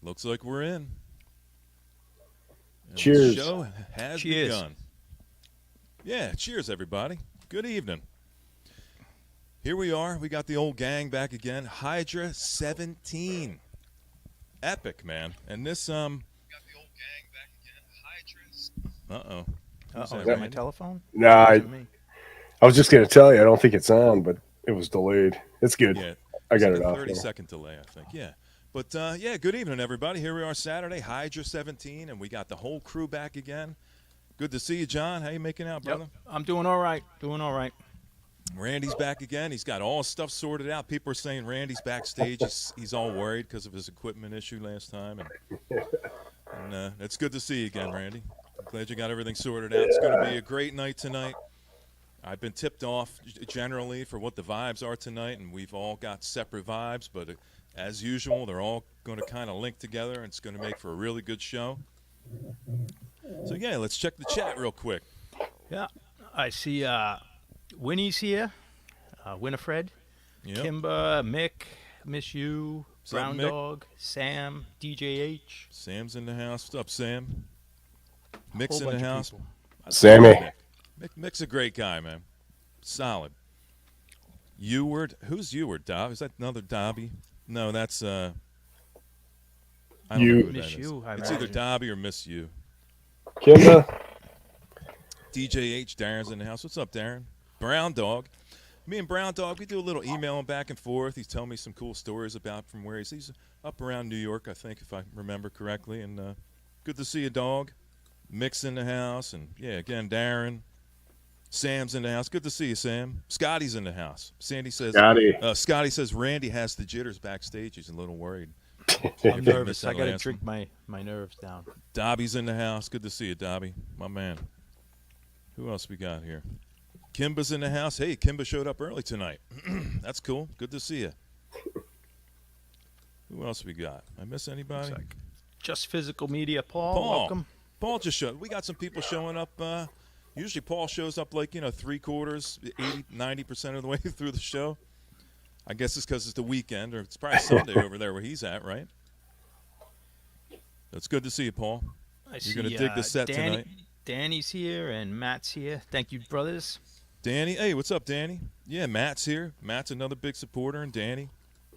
Looks like we're in. And Cheers. The show has begun. Yeah, cheers, everybody. Good evening. Here we are. We got the old gang back again. Hydra 17. Epic, man. And this, got the old gang back again. Hydra. Uh-oh. Is that my telephone? No, I was just going to tell you, I don't think it's on, but it was delayed. It's good. Yeah, I got it like off. 30-second delay, I think. Yeah. But, yeah, good evening, everybody. Here we are Saturday, Hydra 17, and we got the whole crew back again. Good to see you, John. How you making out, brother? Yep. I'm doing all right. Randy's back again. He's got all his stuff sorted out. People are saying Randy's backstage. He's all worried because of his equipment issue last time. And it's good to see you again, Randy. I'm glad you got everything sorted out. It's going to be a great night tonight. I've been tipped off generally for what the vibes are tonight, and we've all got separate vibes. But as usual, they're all going to kind of link together, and it's going to make for a really good show. So, yeah, let's check the chat real quick. Yeah, I see Winnie's here, Winifred, Yep. Kimba, Mick, Miss You, What's up, Brown Mick? Dog, Sam, DJH. Sam's in the house. What's up, Sam? Mick's Whole in the bunch of house. people. Sammy. Mick's a great guy, man. Solid. Eward. Who's Eward, Dob? Is that another Dobby? No, that's I don't You. know who that Miss is. You, I It's either imagine. Dobby or Miss You. Kimba. DJH, Darren's in the house. What's up, Darren? Brown Dog. Me and Brown Dog, we do a little emailing back and forth. He's telling me some cool stories about from where he's up around New York, I think, if I remember correctly. And good to see you, dog. Mick's in the house. And, yeah, again, Darren. Sam's in the house. Good to see you, Sam. Scotty's in the house. Sandy says, Scotty says Randy has the jitters backstage. He's a little worried. I'm nervous. missed that I got to last drink my nerves down. Dobby's in the house. Good to see you, Dobby. My man. Who else we got here? Kimba's in the house. Hey, Kimba showed up early tonight. That's cool. Good to see you. Who else we got? I miss anybody? Looks like Just Physical Media, Paul. Welcome. Paul just showed. We got some people showing up. Usually Paul shows up like, 3/4, 80, 90% of the way through the show. I guess it's because it's the weekend, or it's probably Sunday over there where he's at, right? It's good to see you, Paul. You're going to dig the set tonight. Danny's here and Matt's here. Thank you, brothers. Danny, hey, what's up, Danny? Yeah, Matt's here. Matt's another big supporter, and Danny,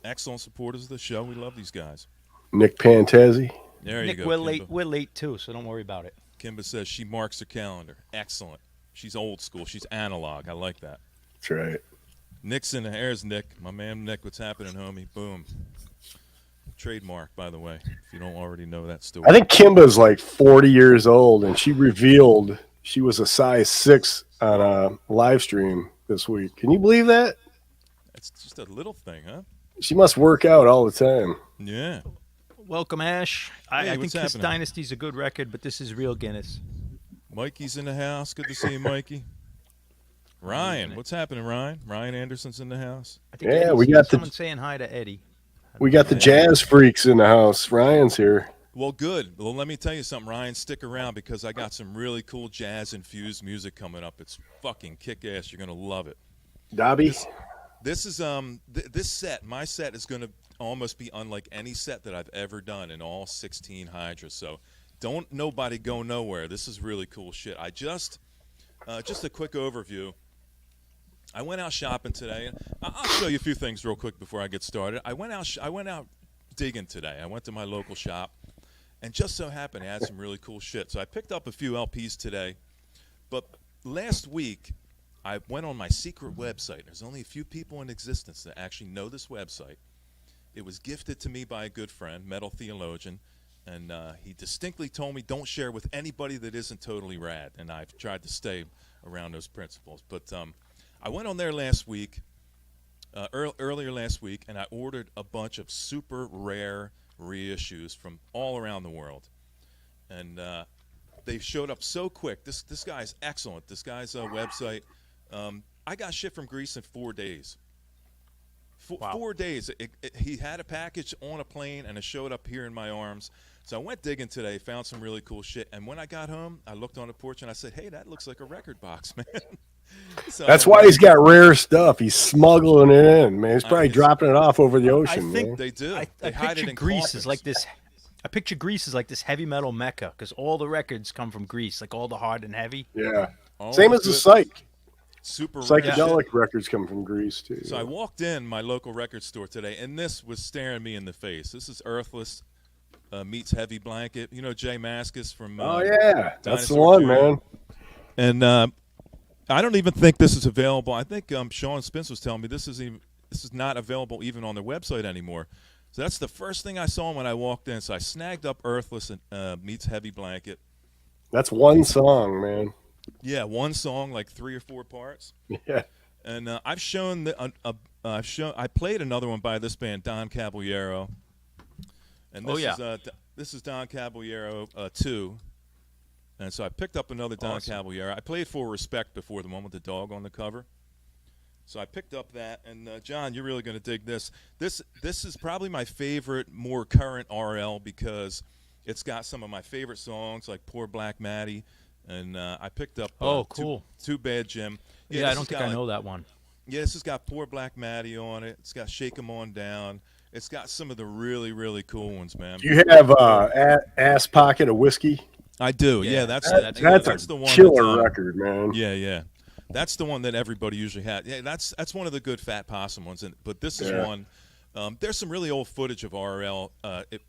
excellent supporters of the show. We love these guys. Nick Pantazzi. There Nick, you go, we're Kimba. late. We're late too, so don't worry about it. Kimba says she marks her calendar. Excellent. She's old school. She's analog. I like that. That's right. Nick's in the There's Nick. My man Nick, what's happening, homie? Boom. Trademark, by the way, if you don't already know that story. I think Kimba's like 40 years old, and she revealed she was a size 6 on a live stream this week. Can you believe that? It's just a little thing, huh? She must work out all the time. Yeah. Welcome, Ash. Hey, I think what's this happening? Dynasty's a good record, but this is real Guinness. Mikey's in the house. Good to see you, Mikey. Ryan, what's happening, Ryan? Ryan Anderson's in the house. I think Yeah, Eddie's we here. got someone saying hi to Eddie. We got the jazz freaks in the house. Ryan's here. Well, good. Well, let me tell you something, Ryan. Stick around because I got some really cool jazz-infused music coming up. It's fucking kick-ass. You're going to love it. Dobby? This is this set, my set is going to almost be unlike any set that I've ever done in all 16 Hydras. So don't nobody go nowhere. This is really cool shit. I just a quick overview. I went out shopping today. I'll show you a few things real quick before I get started. I went out digging today. I went to my local shop, and just so happened I had some really cool shit. So I picked up a few LPs today. But last week, I went on my secret website. There's only a few people in existence that actually know this website. It was gifted to me by a good friend, Metal Theologian, and he distinctly told me don't share with anybody that isn't totally rad, and I've tried to stay around those principles. But I went on there last week, earlier last week, and I ordered a bunch of super rare reissues from all around the world. And they showed up so quick. This guy's excellent. This guy's website. I got shit from Greece in 4 days. Wow. 4 days. He had a package on a plane, and it showed up here in my arms. So I went digging today, found some really cool shit. And when I got home, I looked on the porch, and I said, hey, that looks like a record box, man. So, That's why he's got rare stuff. He's smuggling it in, man. He's probably dropping it off over the ocean. I think man. they do. I They hide it picture in Greece coffins. as like this I picture Greece as like this heavy metal mecca because all the records come from Greece, like all the hard and heavy. Yeah. All Same the as the good, psych. super rare shit. Psychedelic records come from Greece too. So I walked in my local record store today, and this was staring me in the face. This is Earthless meets Heavy Blanket. You know Jay Mascis from Oh yeah, that's the Dinosaur one, Jr. man. And I don't even think this is available. I think Sean Spence was telling me this is not available even on their website anymore. So that's the first thing I saw when I walked in. So I snagged up Earthless and meets Heavy Blanket. That's one song, man. Yeah, one song, like 3 or 4 parts. Yeah. And I've shown I played another one by this band, Don Caballero. And this is Don Caballero 2. And so I picked up another Don Caballero. I played For Respect before, the one with the dog on the cover. So I picked up that, and John, you're really going to dig this. This is probably my favorite, more current RL because it's got some of my favorite songs like Poor Black Maddie, and I picked up cool. Too Bad Jim. Yeah, I don't think I know that one. Yeah, this has got Poor Black Maddie on it. It's got Shake 'Em On Down. It's got some of the really, really cool ones, man. You have Ass Pocket of Whiskey. I do. Yeah, that's the a one. Killer record, man. Yeah. That's the one that everybody usually had. Yeah, that's one of the good Fat Possum ones. But this is one. There's some really old footage of RL,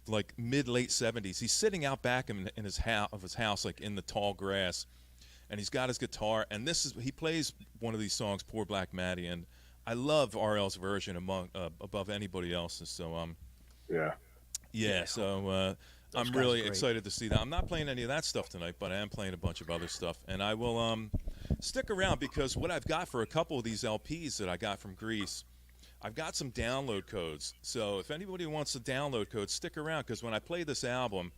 like mid-late 70s. He's sitting out back in his house, like in the tall grass, and he's got his guitar. And he plays one of these songs, Poor Black Maddie, and I love RL's version above anybody else's. So So I'm really excited to see that. I'm not playing any of that stuff tonight, but I am playing a bunch of other stuff, and I will stick around because what I've got for a couple of these LPs that I got from Greece, I've got some download codes. So if anybody wants the download code, stick around because when I play this album,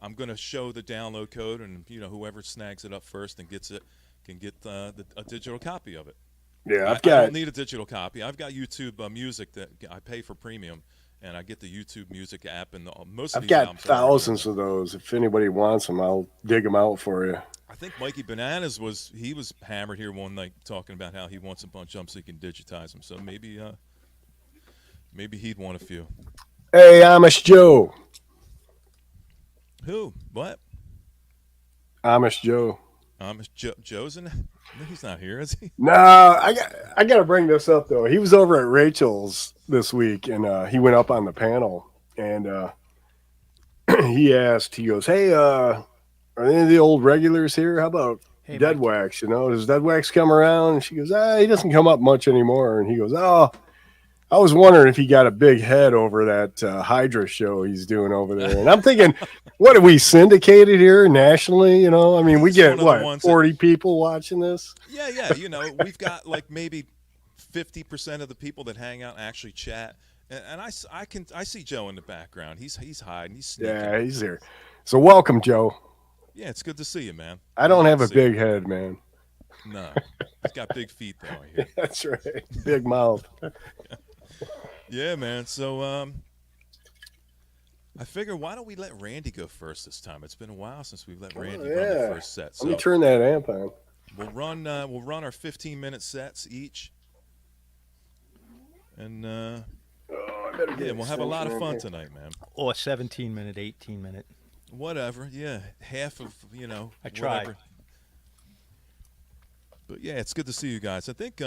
I'm going to show the download code, and whoever snags it up first and gets it can get a digital copy of it. Yeah, I don't need a digital copy. I've got YouTube Music that I pay for premium, and I get the YouTube Music app. And most of I've these got thousands of those. If anybody wants them, I'll dig them out for you. I think Mikey Bananas was hammered here one night talking about how he wants a bunch of them so he can digitize them. So maybe he'd want a few. Hey, Amish Joe. Who? What? Amish Joe. Joe's in? He's not here, is he? No, I got to bring this up though. He was over at Rachel's this week, and he went up on the panel, and he goes, "Hey, are any of the old regulars here? How about Deadwax? Does Deadwax come around?" And she goes, "He doesn't come up much anymore." And he goes, "Oh, I was wondering if he got a big head over that Hydra show he's doing over there." And I'm thinking, what are we syndicated here nationally? I mean, we get 40 people watching this. Yeah. We've got like maybe 50% of the people that hang out actually chat, and I see Joe in the background. He's hiding. He's sneaking. Yeah, he's here. So welcome, Joe. Yeah, it's good to see you, man. I don't have a big head, man. No, he's got big feet though. I hear. That's right. Big mouth. Yeah, man. So I figure why don't we let Randy go first this time? It's been a while since we've let Randy run the first set. So let me turn that amp on. We'll run our 15-minute sets each, and we'll have a lot of fun tonight, man. Or 17-minute, 18-minute. Whatever. Yeah, half of I tried. Whatever. But yeah, it's good to see you guys. I think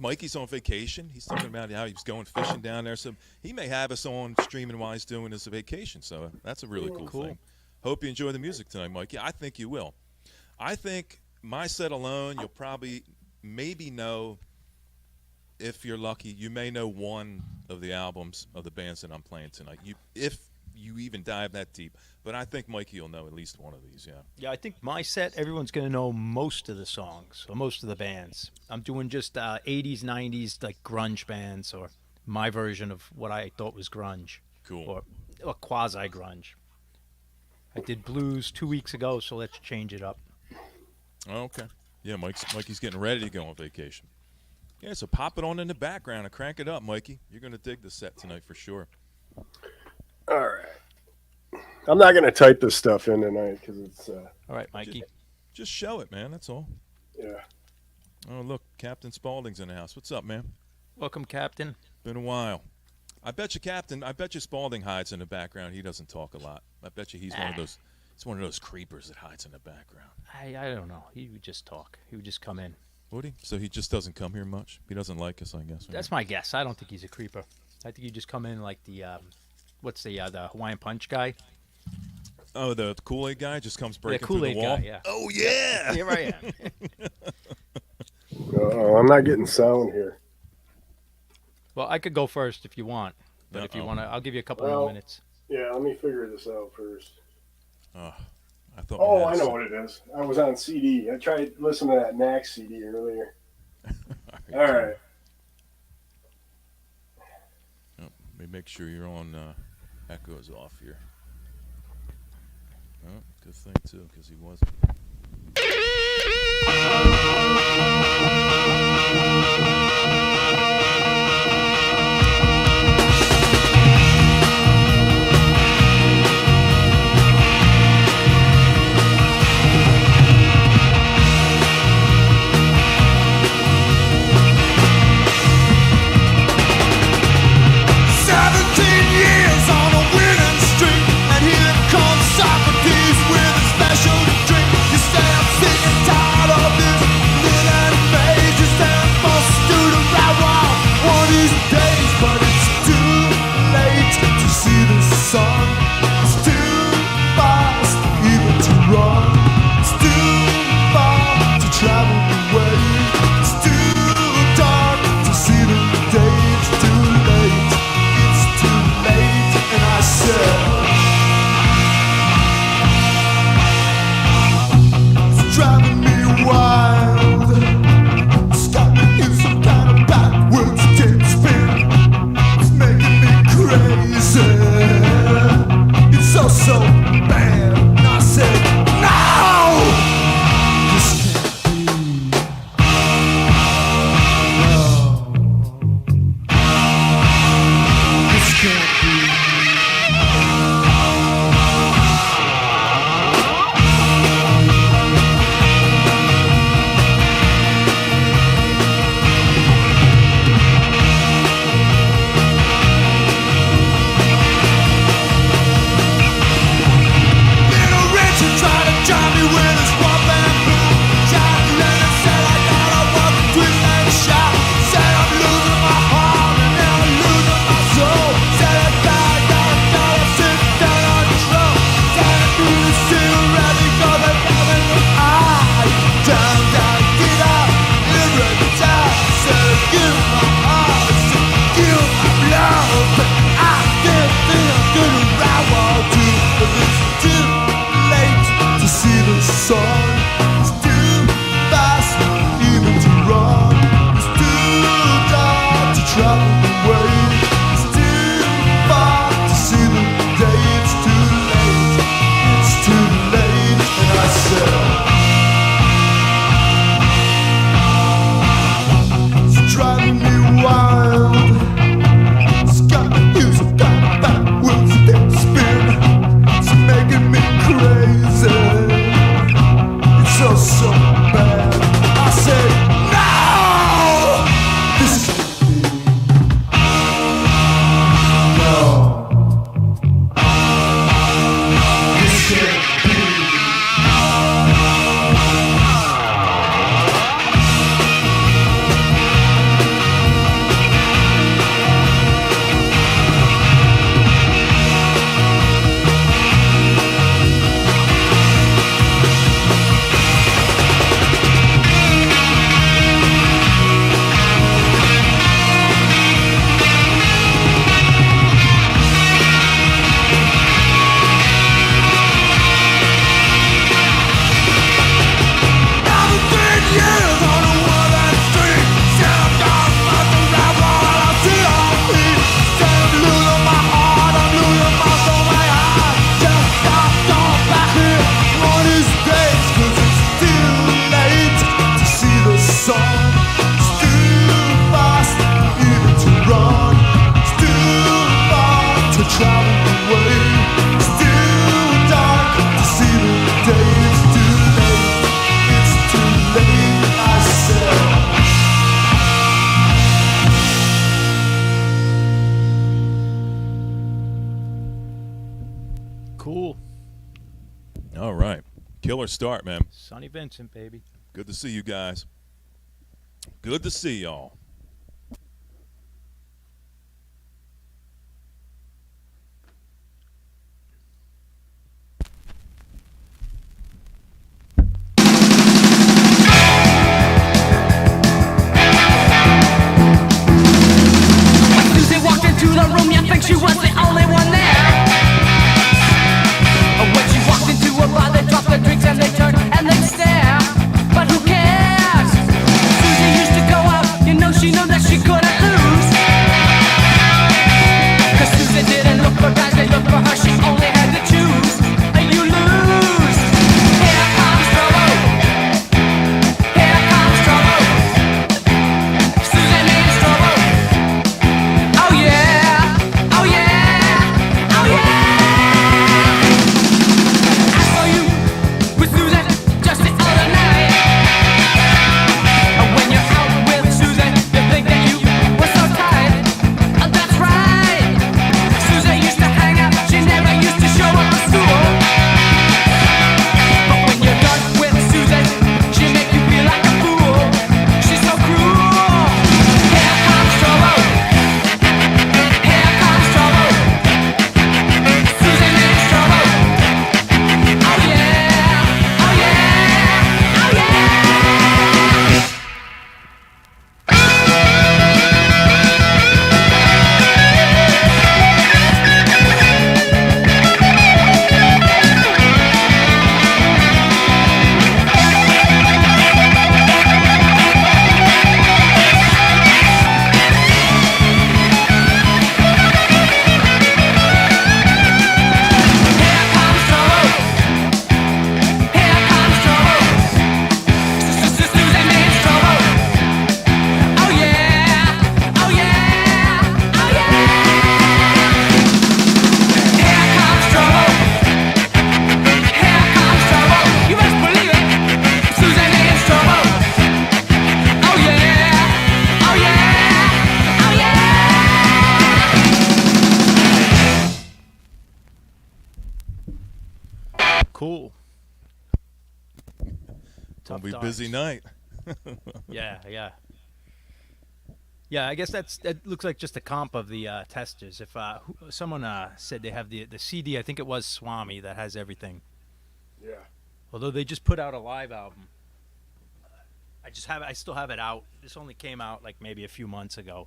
Mikey's on vacation. He's talking about how he's going fishing down there. So he may have us on streaming while he's doing his vacation. So that's a really cool thing. Hope you enjoy the music tonight, Mikey. I think you will. I think my set alone, you'll maybe know, if you're lucky, you may know one of the albums of the bands that I'm playing tonight. If you even dive that deep. But I think Mikey will know at least one of these, yeah. Yeah, I think my set, everyone's going to know most of the songs or most of the bands. I'm doing just 80s, 90s, like grunge bands or my version of what I thought was grunge. Cool. Or quasi-grunge. I did blues 2 weeks ago, so let's change it up. Okay. Yeah, Mikey's getting ready to go on vacation. Yeah, so pop it on in the background and crank it up, Mikey. You're going to dig the set tonight for sure. All right. I'm not going to type this stuff in tonight because it's... All right, Mikey. Just show it, man. That's all. Yeah. Oh, look. Captain Spaulding's in the house. What's up, man? Welcome, Captain. Been a while. I bet you, Captain. I bet you Spaulding hides in the background. He doesn't talk a lot. I bet you he's one of those. He's one of those creepers that hides in the background. I don't know. He would just talk. He would just come in. Would he? So he just doesn't come here much. He doesn't like us, I guess. That's my guess. I don't think he's a creeper. I think he just come in like the what's the Hawaiian Punch guy? Oh, the Kool-Aid guy just comes breaking through Kool-Aid the wall. guy, yeah. Oh yeah. Here I am. I'm not getting sound here. Well, I could go first if you want, but if you want to, I'll give you a couple more minutes. Yeah, let me figure this out first. Oh, I thought. Oh, I know what it is. I was on CD. I tried listening to that Max CD earlier. All right. Oh, let me make sure you're on. Echoes off here. Oh, good thing too, because he wasn't. It's too fast even to run. It's too All right. Killer start, man. Sonny Vincent, baby. Good to see you guys. Good to see y'all. Susie walked into the room, you think she was the only one there. When she walked into a bar, they dropped their drinks and they turn and they stare. But who cares? Susie used to go out, you know she knew that she couldn't lose. Cause Susie didn't look for guys, they looked for her, she only had to choose. And you lose. Here comes trouble. Here comes trouble. Susie needs trouble. Oh yeah, oh yeah, oh yeah. I saw you with Susan just the other night. When you're out with Susan, you think that you were so tight. That's right. Susan used to hang out, she never used to show up at school. But when you're done with Susan, she make you feel like a fool. She's so cruel. Here comes trouble. Here comes trouble. Susan needs trouble. Oh yeah, oh yeah, oh yeah. Here comes trouble. Here comes trouble. Susan needs trouble. Oh yeah, oh yeah, oh yeah. Here comes trouble. Here comes trouble. You best believe it. Susan needs trouble. Oh yeah, oh yeah, oh yeah. Cool. Gonna Tough be dogs. busy night. Yeah, yeah. Yeah, I guess that looks like just a comp of the testers. If someone said they have the CD, I think it was Swami that has everything. Yeah. Although they just put out a live album. I still have it out. This only came out like maybe a few months ago.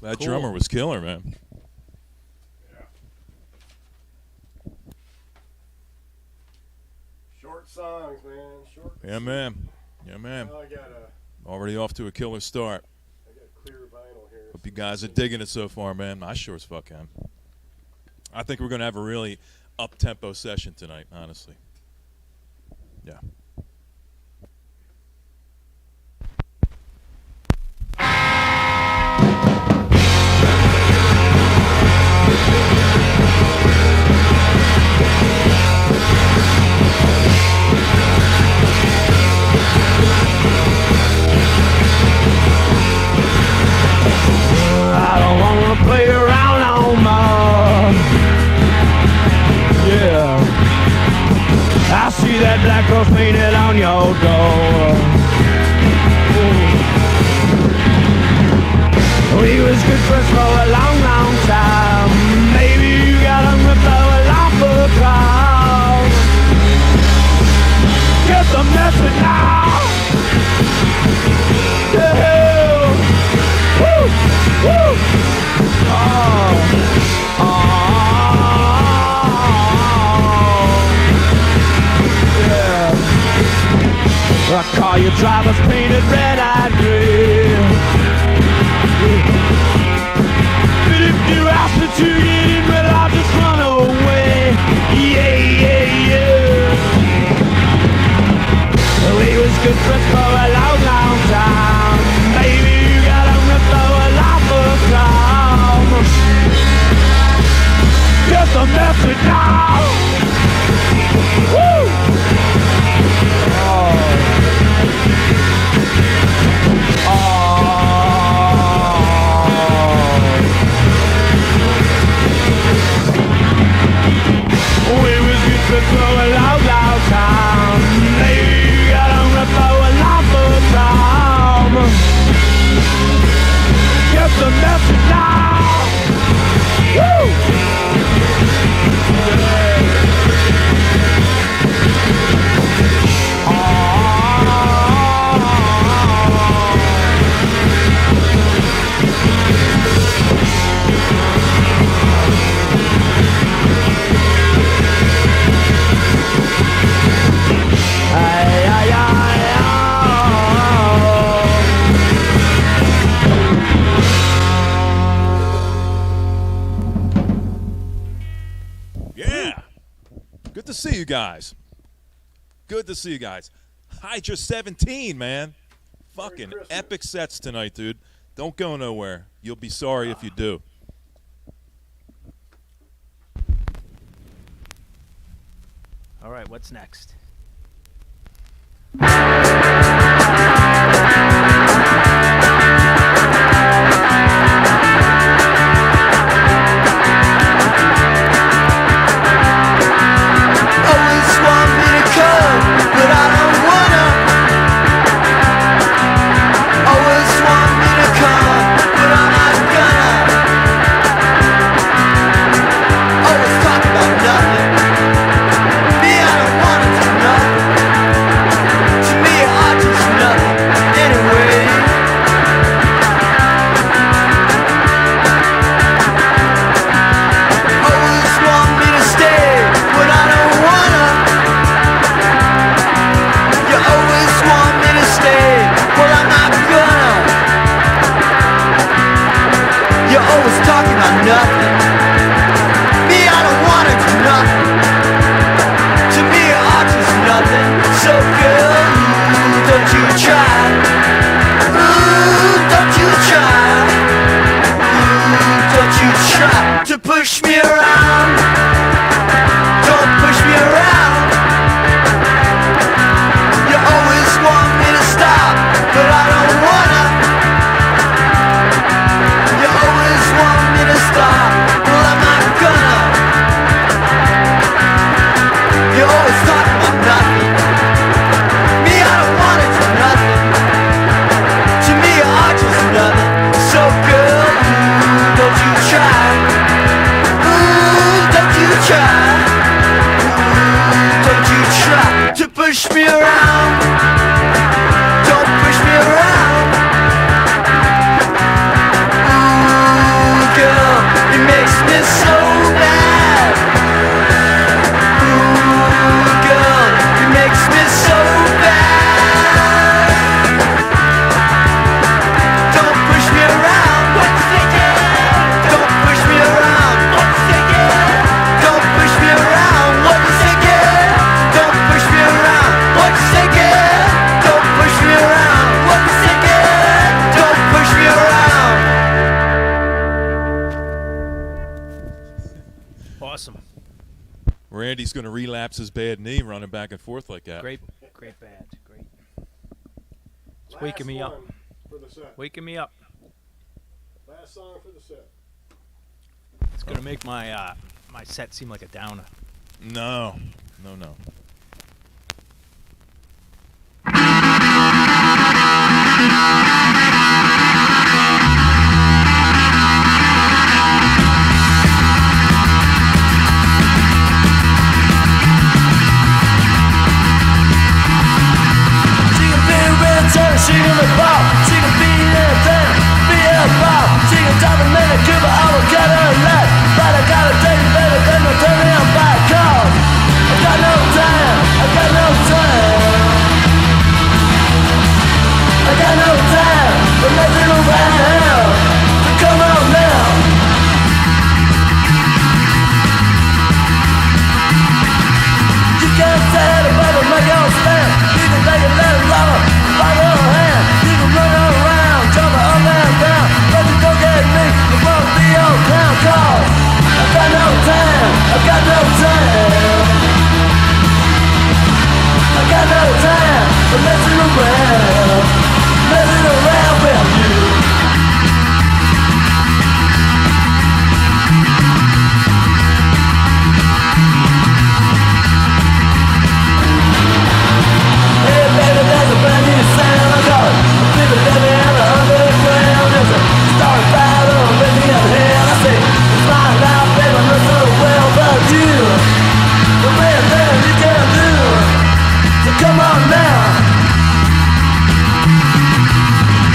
That Cool. drummer was killer, man. Short songs, man. Short. Yeah, man. Yeah, man. Well, I got Already off to a killer start. clear vinyl here. Hope you guys are digging it so far, man. I sure as fuck am. I think we're going to have a really up-tempo session tonight, honestly. Yeah. I don't wanna play around no more. Yeah, I see that black cross painted on your door. We was good friends for a long, long time. Maybe you got him ripped out a long book call. Get the message now. Yeah. Woo! Woo! Yeah. I call your drivers painted red-eyed gray. But if you ask me to get in, well, I'll just run away. Yeah, yeah, yeah. We was good friends for a long, long time. Baby, you got a rip for a life of crime. Get the message now. Woo! We was good friends for a long, long time. Baby, you got a rip for a life of crime. Get the message now. Woo! Ay, ay, ay, Yeah. Good to see you guys. Good to see you guys. Hydra 17, man. Fucking Christmas. epic sets tonight, dude. Don't go nowhere. You'll be sorry if you do. All right, what's next? Always want me to come, but I don't wanna. Always want me to come, but I'm not gonna. Always talk about nothing. Me, I don't wanna do nothing. To me, taps his bad knee running back and forth like that. Great band. Great. It's waking me up. For the set. Waking me up. Last song for the set. It's gonna make my my set seem like a downer. No. She can be a real tenor, she can be ball, she can be anything, be a ball. She can drop a minute, Cuba, I will get her left. But I gotta take it, baby, then I'll turn me on back. Cause I got no time, I got no time. I got no time for messing around. So come on now. You can't say it, baby, make your stand. You can take it, let it love by your hand. You can run around, jump up and down. But you don't get me, it won't be your clown. Cause I got no time, I got no time. I got no time for messing around with you. Hey baby, there's a brand new sound I got it. People baby and the underground. There's a star battle living in hell. I say, it's my life, baby, I know so well about you. The real thing you can do. So come on now.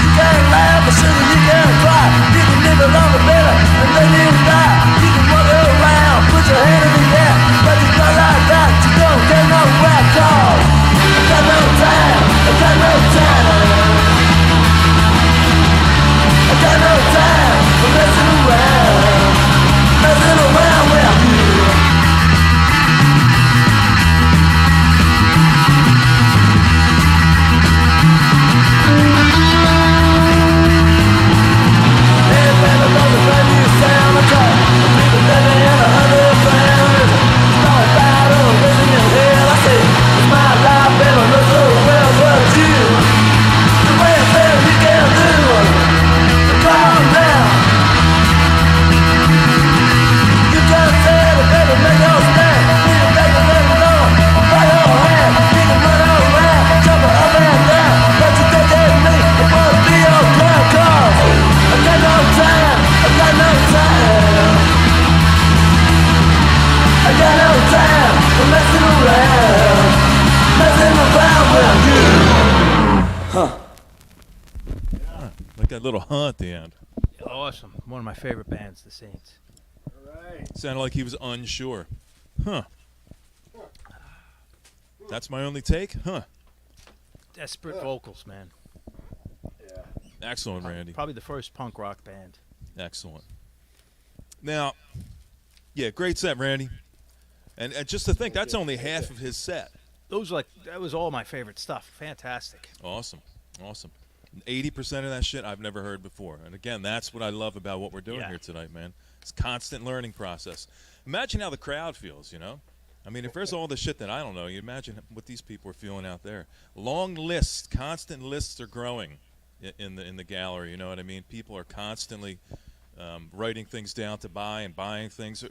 You can laugh, but surely you can cry. You can live along the better and then you die. You can walk around, put your hand in the air, but you go like that, you don't get nowhere. Cause I got no time, I got no time. I got no time for messing around with you. Hey baby, there's a brand new sound I got. People living in 100 pounds. Start battle, living in hell. I say, it's my life, baby, I know so well about you. The way I feel you can do. So come on now. You can't say it, baby, make your stand. You can take a little low, by your hand. You can run around, jump up and down. But you don't get me, it won't be your clown. Cause I got no time, I got no time. I got no time for messing around with you. Like that little at the end. Awesome. One of my favorite bands, the Saints. Sounded like he was unsure. Huh. That's my only take? Huh. Desperate vocals, man. Excellent, Randy. Probably the first punk rock band. Excellent. Now, yeah, great set, Randy. And just to think, that's only half of his set. That was all my favorite stuff. Fantastic. Awesome. 80% of that shit I've never heard before. And again, that's what I love about what we're doing here tonight, man. It's a constant learning process. Imagine how the crowd feels, you know? I mean, if there's all the shit that I don't know, you imagine what these people are feeling out there. Long lists, constant lists are growing in the gallery, you know what I mean? People are constantly writing things down to buy and buying things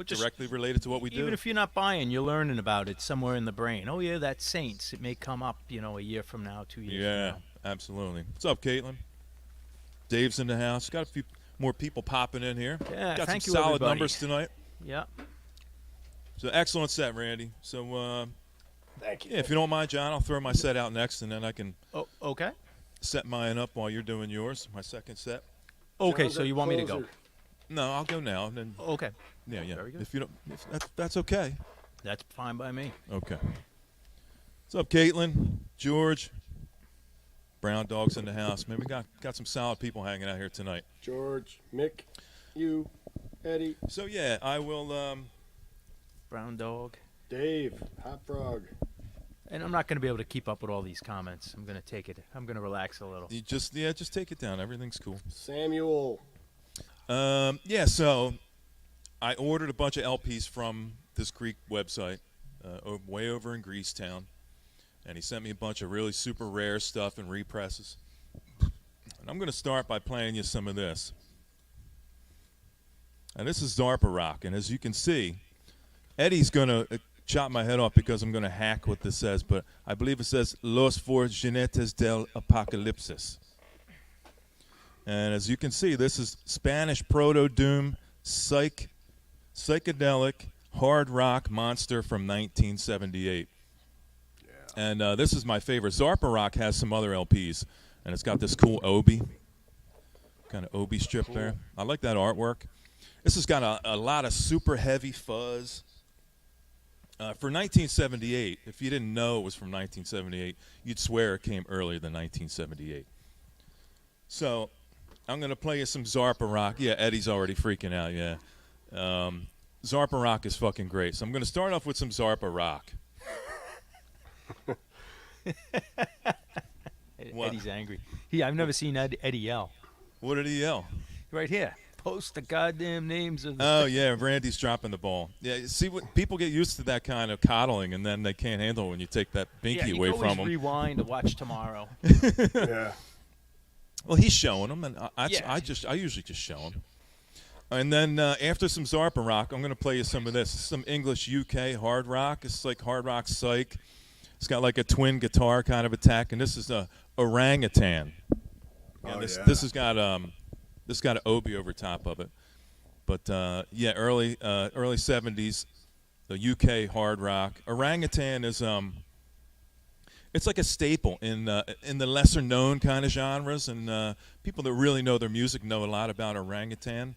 directly related to what we do. Even if you're not buying, you're learning about it somewhere in the brain. Oh, yeah, that's Saints. It may come up, a year from now, 2 years from now. Absolutely. What's up, Caitlin? Dave's in the house. Got a few more people popping in here. Yeah, got thank some you, solid everybody. numbers tonight. Yeah. So excellent set, Randy. So Thank you. yeah, if you don't mind, John, I'll throw my set out next, and then I can Oh, okay. set mine up while you're doing yours. My second set. Okay, John's so our you want me to go? closer. No, I'll go now. And then Okay. yeah. Very good. If you don't, that's okay. That's fine by me. Okay. What's up, Caitlin? George? Brown Dog's in the house. Man, we got some solid people hanging out here tonight. George, Mick, you, Eddie, So yeah, I will. Brown Dog. Dave, Hot Frog. And I'm not going to be able to keep up with all these comments. I'm going to take it. I'm going to relax a little. You just take it down. Everything's cool. Samuel. Yeah. So I ordered a bunch of LPs from this Greek website. way over in Greasetown, and he sent me a bunch of really super rare stuff and represses. And I'm going to start by playing you some of this. And this is Zarpa Rock, and as you can see, Eddie's going to chop my head off because I'm going to hack what this says, but I believe it says Los Four Jinetes del Apocalipsis. And as you can see, this is Spanish proto-doom, psychedelic, hard rock monster from 1978. Yeah. And this is my favorite. Zarpa Rock has some other LPs, and it's got this cool Obi, kind of Obi strip there. I like that artwork. This has got a lot of super heavy fuzz. For 1978, if you didn't know it was from 1978, you'd swear it came earlier than 1978. So I'm going to play you some Zarpa Rock. Yeah, Eddie's already freaking out, yeah. Zarpa Rock is fucking great. So I'm going to start off with some Zarpa Rock. Eddie's angry. I've never seen Eddie yell. What did he yell? Right here. Post the goddamn names of the... Oh, yeah, Randy's dropping the ball. Yeah, see, what people get used to that kind of coddling, and then they can't handle it when you take that binky away from them. Rewind to watch tomorrow. Yeah. Well, he's showing them, and I usually just show them. And then after some Zarpa Rock, I'm going to play you some of this. Some English UK hard rock. It's like hard rock psych. It's got like a twin guitar kind of attack, and this is a orangutan. And this has got an Obi over top of it. But yeah, early 70s, the UK hard rock. Orangutan is it's like a staple in the lesser known kind of genres, and people that really know their music know a lot about Orangutan.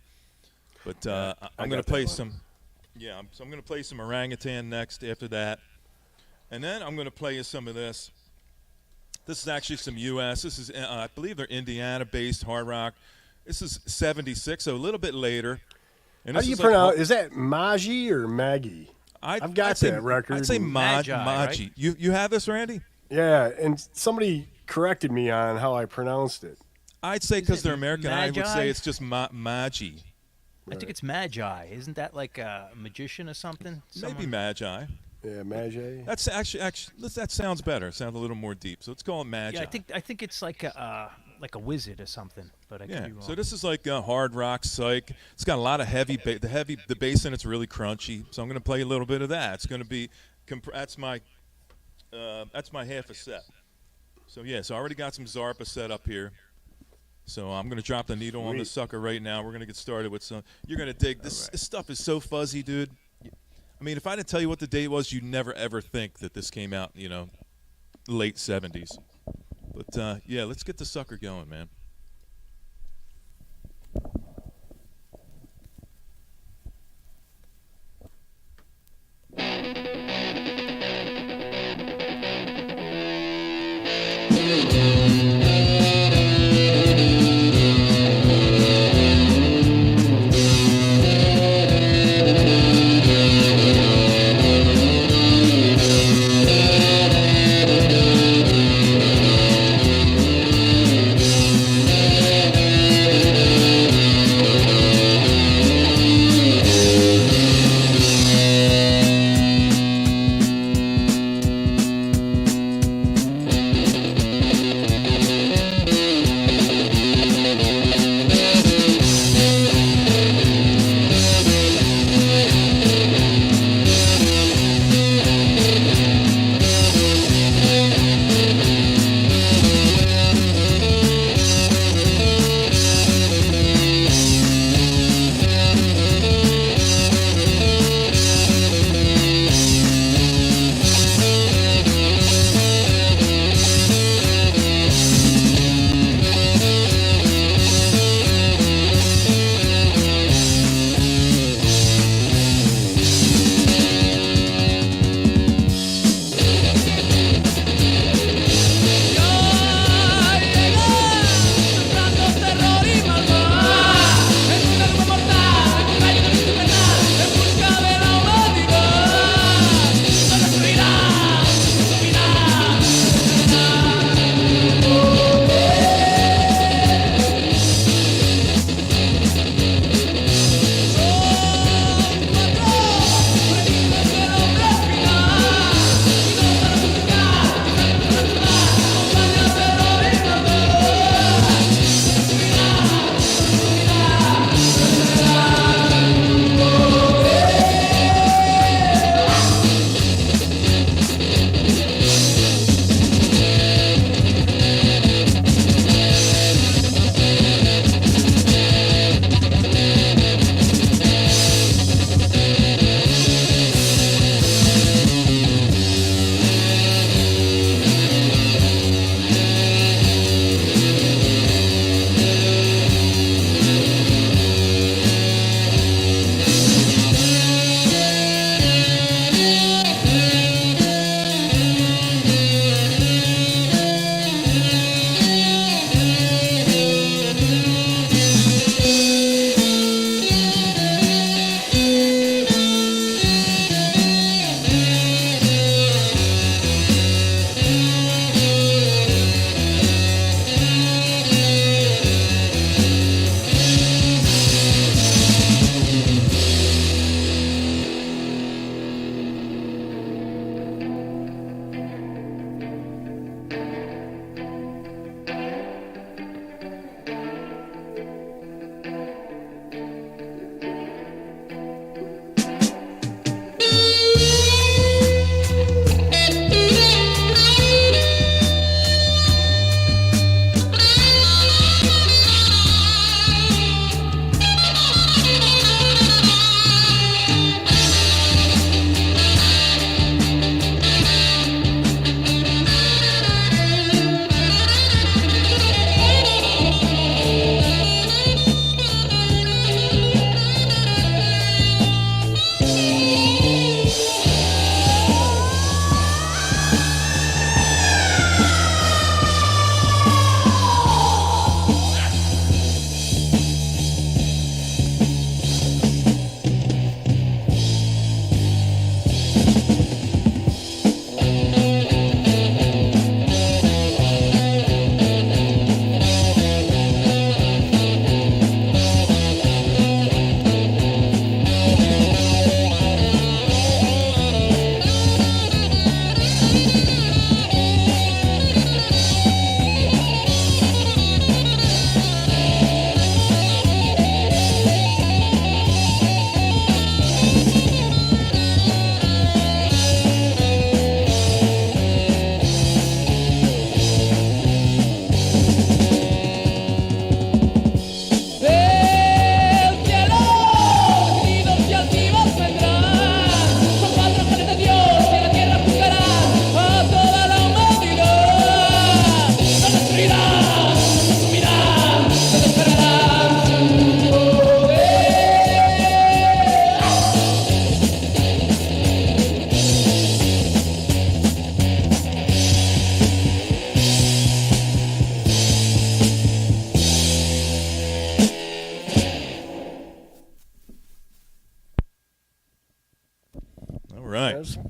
But I'm going to play some. Yeah, so I'm going to play some Orangutan next after that. And then I'm going to play you some of this. This is actually some U.S. This is, I believe they're Indiana-based hard rock. This is 76, so a little bit later. And how do you pronounce? Is that Magi or Maggie? I've got that record. I'd say Magi. Right? You have this, Randy? Yeah, and somebody corrected me on how I pronounced it. I'd say because they're American, Magi? I would say it's just Magi. I think it's Magi. Isn't that like a magician or something? Maybe Magi. Yeah, Magi. That's actually that sounds better. It sounds a little more deep. So let's call it Magi. Yeah, I think it's like a wizard or something. But I could be wrong. So this is like hard rock psych. It's got a lot of heavy. The bass in it's really crunchy. So I'm going to play a little bit of that. It's going to be that's my half a set. So yeah, so I already got some Zarpa set up here. So I'm going to drop the needle on this sucker right now. We're going to get started with some. You're going to dig this. Right. This stuff is so fuzzy, dude. I mean, if I didn't tell you what the date was, you'd never ever think that this came out, late 70s. But yeah, let's get the sucker going, man.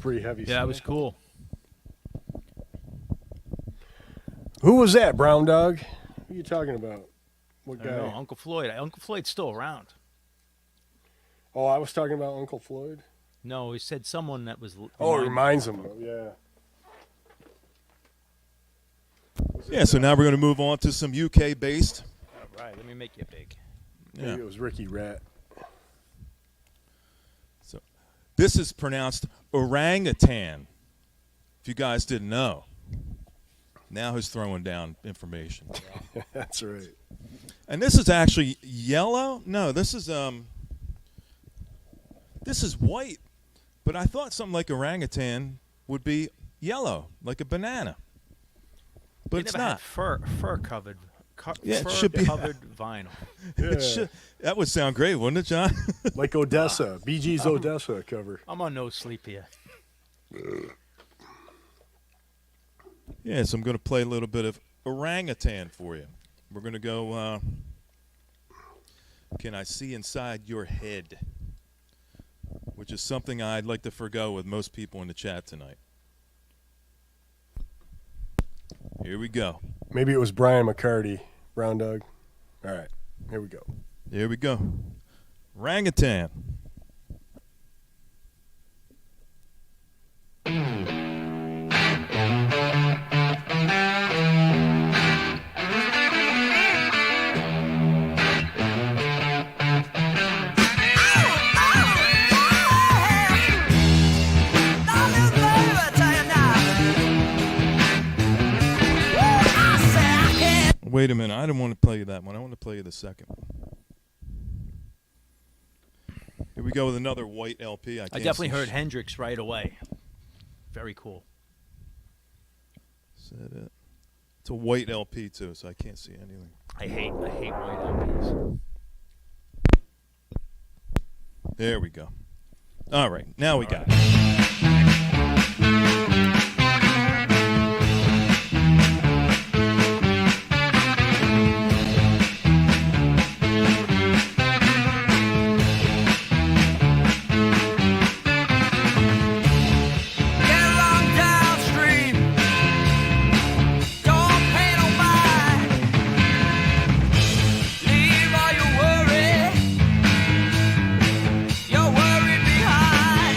Pretty heavy. Yeah, it was cool. Who was that, Brown Dog? Who are you talking about? What I don't know, guy? Uncle Floyd. Uncle Floyd's still around. Oh, I was talking about Uncle Floyd. No, he said someone that was. Oh, it reminds him. Yeah. Yeah, so now we're going to move on to some UK based. All right, let me make you big. Yeah. Maybe it was Ricky Rat. So this is pronounced orangutan. If you guys didn't know. Now he's throwing down information. That's right. And this is actually yellow? No, this is white. But I thought something like orangutan would be yellow, like a banana. But They it's never had not. fur covered. Yeah, it fur should be. covered vinyl. It should, that would sound great, wouldn't it, John? Like Odessa. BG's Odessa cover. I'm on no sleep here. Yeah, so I'm going to play a little bit of orangutan for you. We're going to go, Can I See Inside Your Head? Which is something I'd like to forgo with most people in the chat tonight. Here we go. Maybe it was Brian McCarty, Brown Dog. All right, here we go. Here we go. Orangutan. Wait a minute. I didn't want to play you that one. I want to play you the second one. Here we go with another white LP. I definitely heard Hendrix right away. Very cool. Is that it? It's a white LP too, so I can't see anything. I hate white LPs. There we go. All right, now we got it. Your worry behind.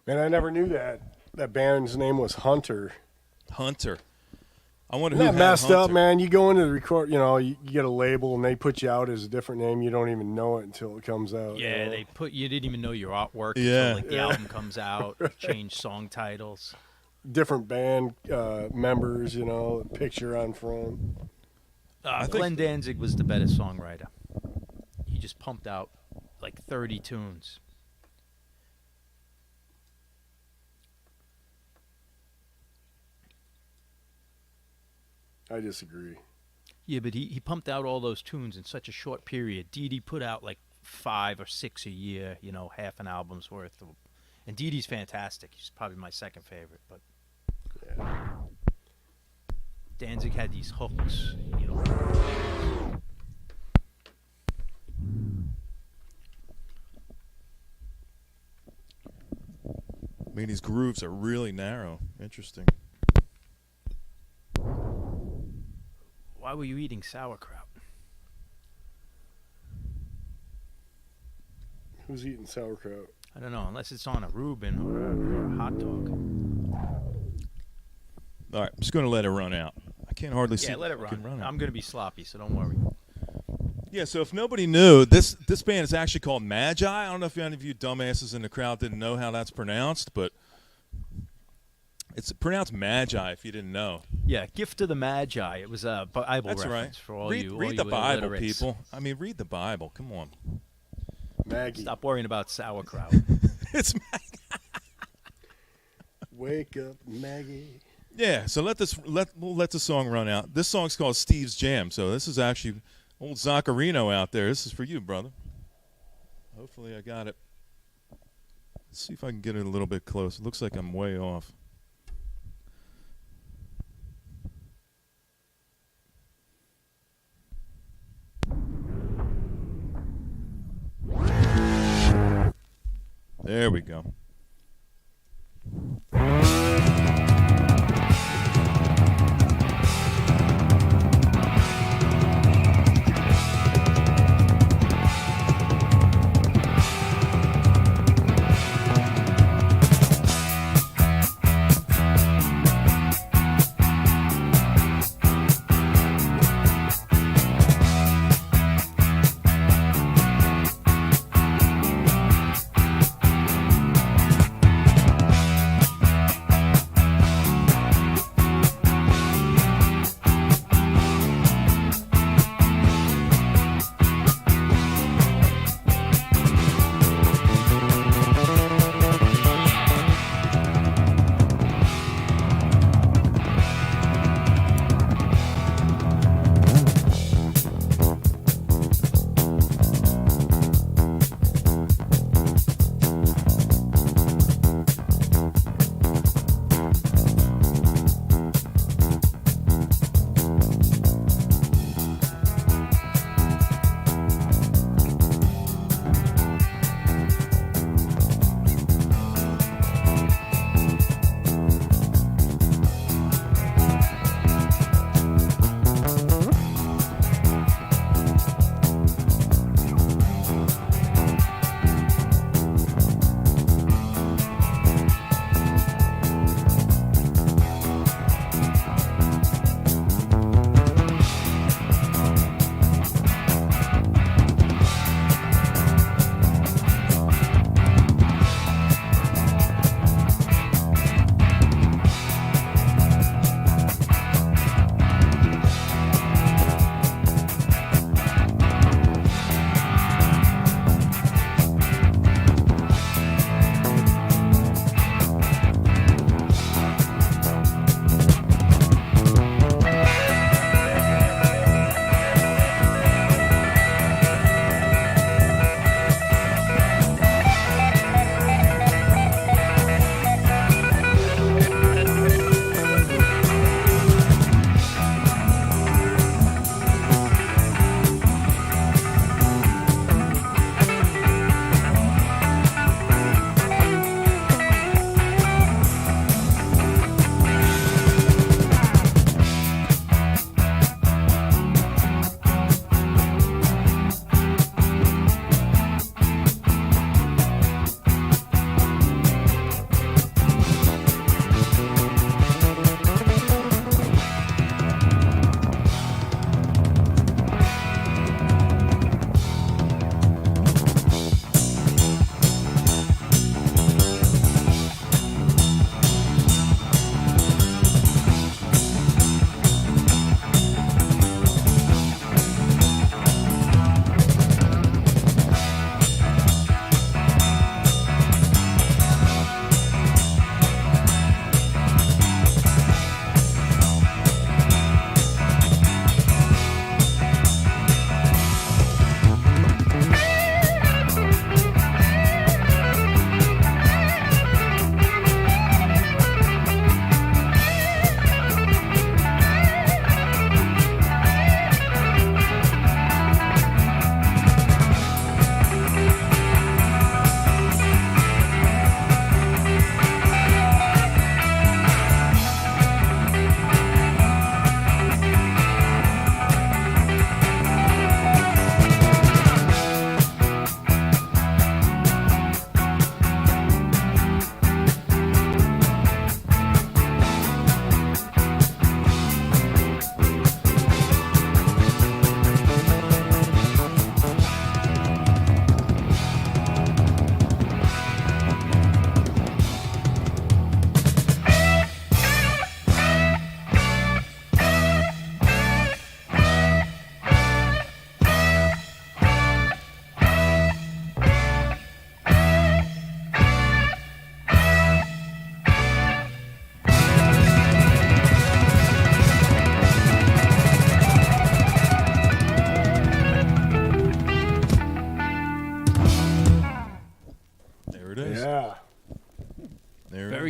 Man, I never knew that band's name was Hunter. Hunter. I wonder Isn't who that had messed Hunter. up, man? You go into the record, you get a label and they put you out as a different name. You don't even know it until it comes out. Yeah, they put you didn't even know your artwork Yeah. until like the album comes out. Change song titles. Different band members, picture on front. think- Glenn Danzig was the better songwriter. He just pumped out like 30 tunes. I disagree. Yeah, but he pumped out all those tunes in such a short period. Dee Dee put out like 5 or 6 a year, half an album's worth. And Dee Dee's fantastic. He's probably my second favorite. But Yeah. Danzig had these hooks, I mean, these grooves are really narrow. Interesting. Why were you eating sauerkraut? Who's eating sauerkraut? I don't know, unless it's on a Reuben or a hot dog. All right, I'm just going to let it run out. I can't hardly see Yeah, let it fucking run. out. I'm going to be sloppy, so don't worry. Yeah, so if nobody knew, this band is actually called Magi. I don't know if any of you dumbasses in the crowd didn't know how that's pronounced, but it's pronounced Magi if you didn't know. Yeah, Gift of the Magi. It was a Bible That's reference right. for all read you read all the you Bible, illiterates. people. I mean, read the Bible. Come on. Maggie. Stop worrying about sauerkraut. It's Wake up, Maggie. Yeah, so we'll let the song run out. This song's called Steve's Jam, so this is actually old Zaccarino out there. This is for you, brother. Hopefully I got it. Let's see if I can get it a little bit close. It looks like I'm way off. There we go.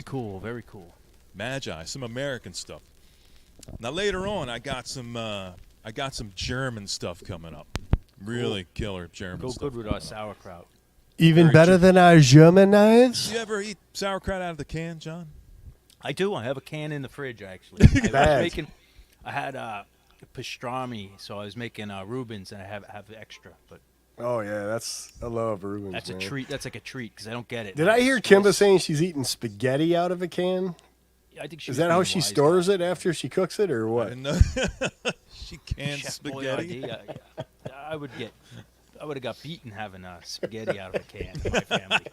cool. Very cool. Magi, some American stuff. Now later on, I got some German stuff coming up. Really killer German Go stuff. good with our sauerkraut. Even Very better true. than our German knives? You ever eat sauerkraut out of the can, John? I do. I have a can in the fridge actually. Bad. I had pastrami, so I was making Reubens, and I have extra. But Oh, yeah, I love Rubens. that's man. a treat. That's like a treat because I don't get it. Did I hear Kimba saying she's eating spaghetti out of a can? I think she Is was that how being she wise stores guy. it after she cooks it, or what? And, she canned Chef spaghetti. Boyardee, I would have got beaten having spaghetti out of a can in my family.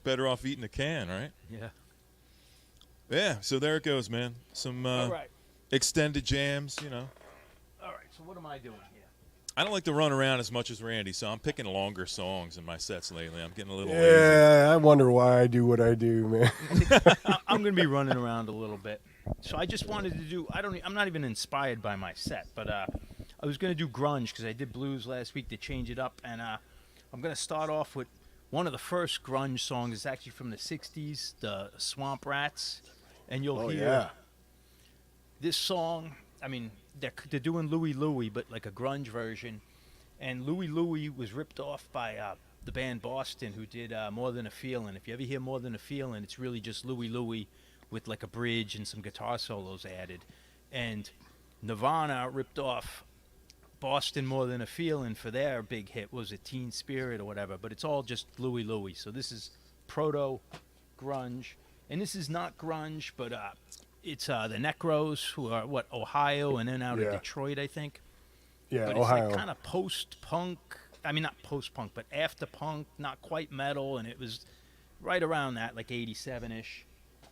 Better off eating a can, right? Yeah. Yeah. So there it goes, man. Some All right. extended jams, you know. All right. So what am I doing here? I don't like to run around as much as Randy, so I'm picking longer songs in my sets lately. I'm getting a little lazy. Yeah, I wonder why I do what I do, man. I'm going to be running around a little bit. So I just wanted to do. I'm not even inspired by my set, but I was going to do grunge because I did blues last week to change it up, and I'm going to start off with one of the first grunge songs. It's actually from the '60s, the Swamp Rats, and you'll Oh, hear yeah. this song. I mean, they're doing Louie Louie, but like a grunge version, and Louie Louie was ripped off by the band Boston, who did More Than a Feeling. If you ever hear More Than a Feeling, it's really just Louie Louie with like a bridge and some guitar solos added. And Nirvana ripped off Boston More Than a Feeling for their big hit. Was it Teen Spirit or whatever? But it's all just Louie Louie. So this is proto grunge, and this is not grunge, but it's the Necros, who are Ohio, and then out of Yeah. Detroit, I think. Yeah, But Ohio. it's like kind of post-punk. I mean, not post-punk, but after punk, not quite metal, and it was right around that, like 87-ish.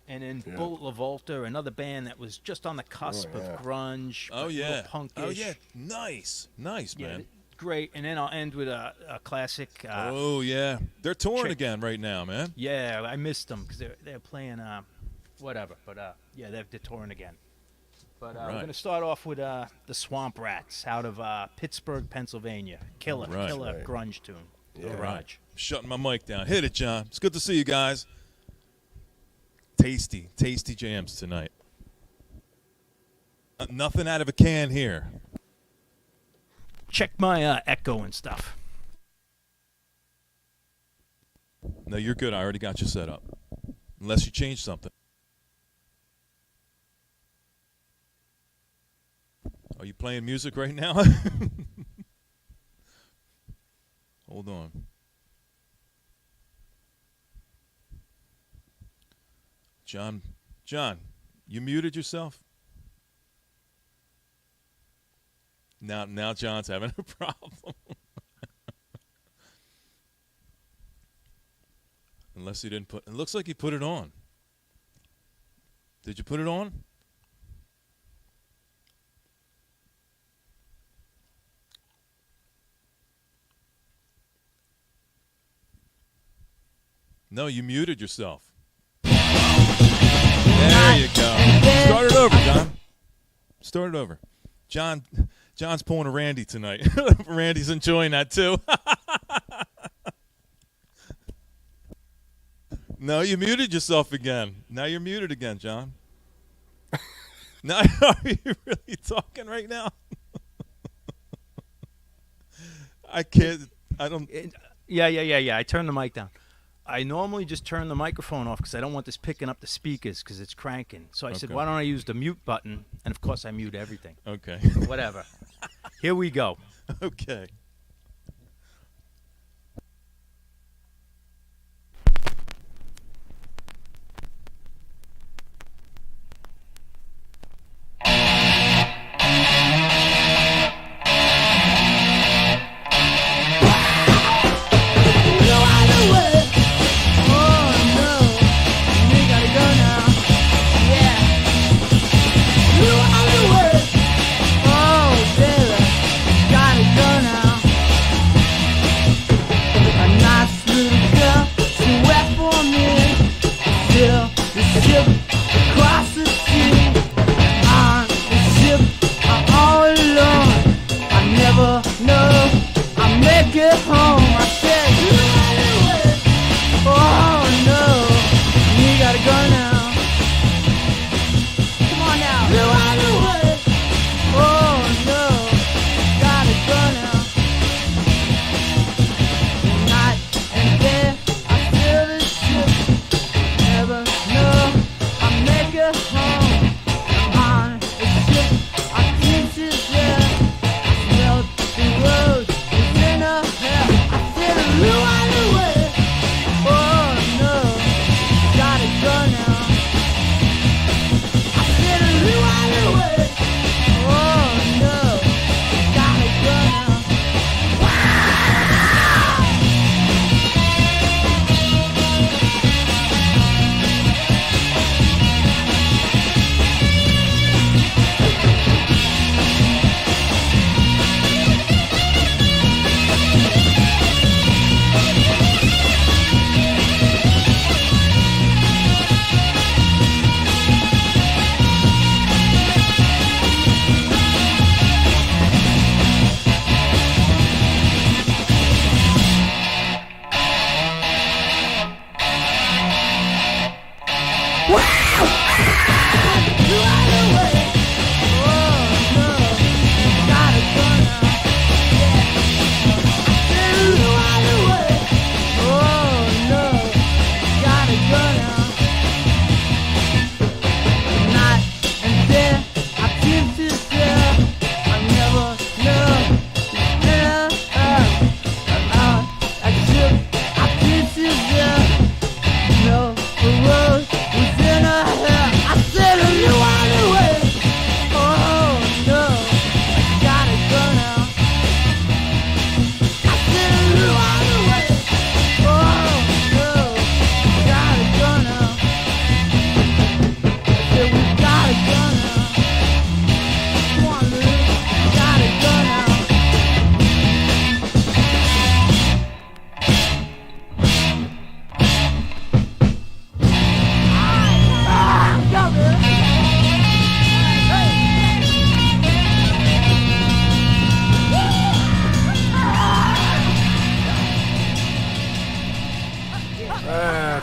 And then Yeah. Bullet LaVolta, another band that was just on the cusp Oh, yeah. of grunge. Oh but yeah. little punkish. Oh yeah. Nice, Yeah, man. great. And then I'll end with a classic. Oh yeah. They're touring check- again right now, man. Yeah, I missed them because they're playing whatever. But yeah, they're touring again. But we're Right. gonna start off with the Swamp Rats out of Pittsburgh, Pennsylvania. Killer Right. grunge tune. Yeah. Garage. Shutting my mic down. Hit it, John. It's good to see you guys. Tasty jams tonight. Nothing out of a can here. Check my echo and stuff. No, you're good. I already got you set up. Unless you change something. Are you playing music right now? Hold on. John, you muted yourself? Now John's having a problem. Unless he didn't put. It looks like he put it on. Did you put it on? No, you muted yourself. There you go. Start it over, John. Start it over. John's pulling a Randy tonight. Randy's enjoying that too. No, you muted yourself again. Now you're muted again, John. Now, are you really talking right now? I can't. I don't. Yeah. I turned the mic down. I normally just turn the microphone off because I don't want this picking up the speakers because it's cranking. So I said, Okay. why don't I use the mute button? And of course, I mute everything. Okay. Whatever. Here we go. Okay. No other way. Oh no, we gotta go now. Yeah. No other way. Oh baby, gotta go now.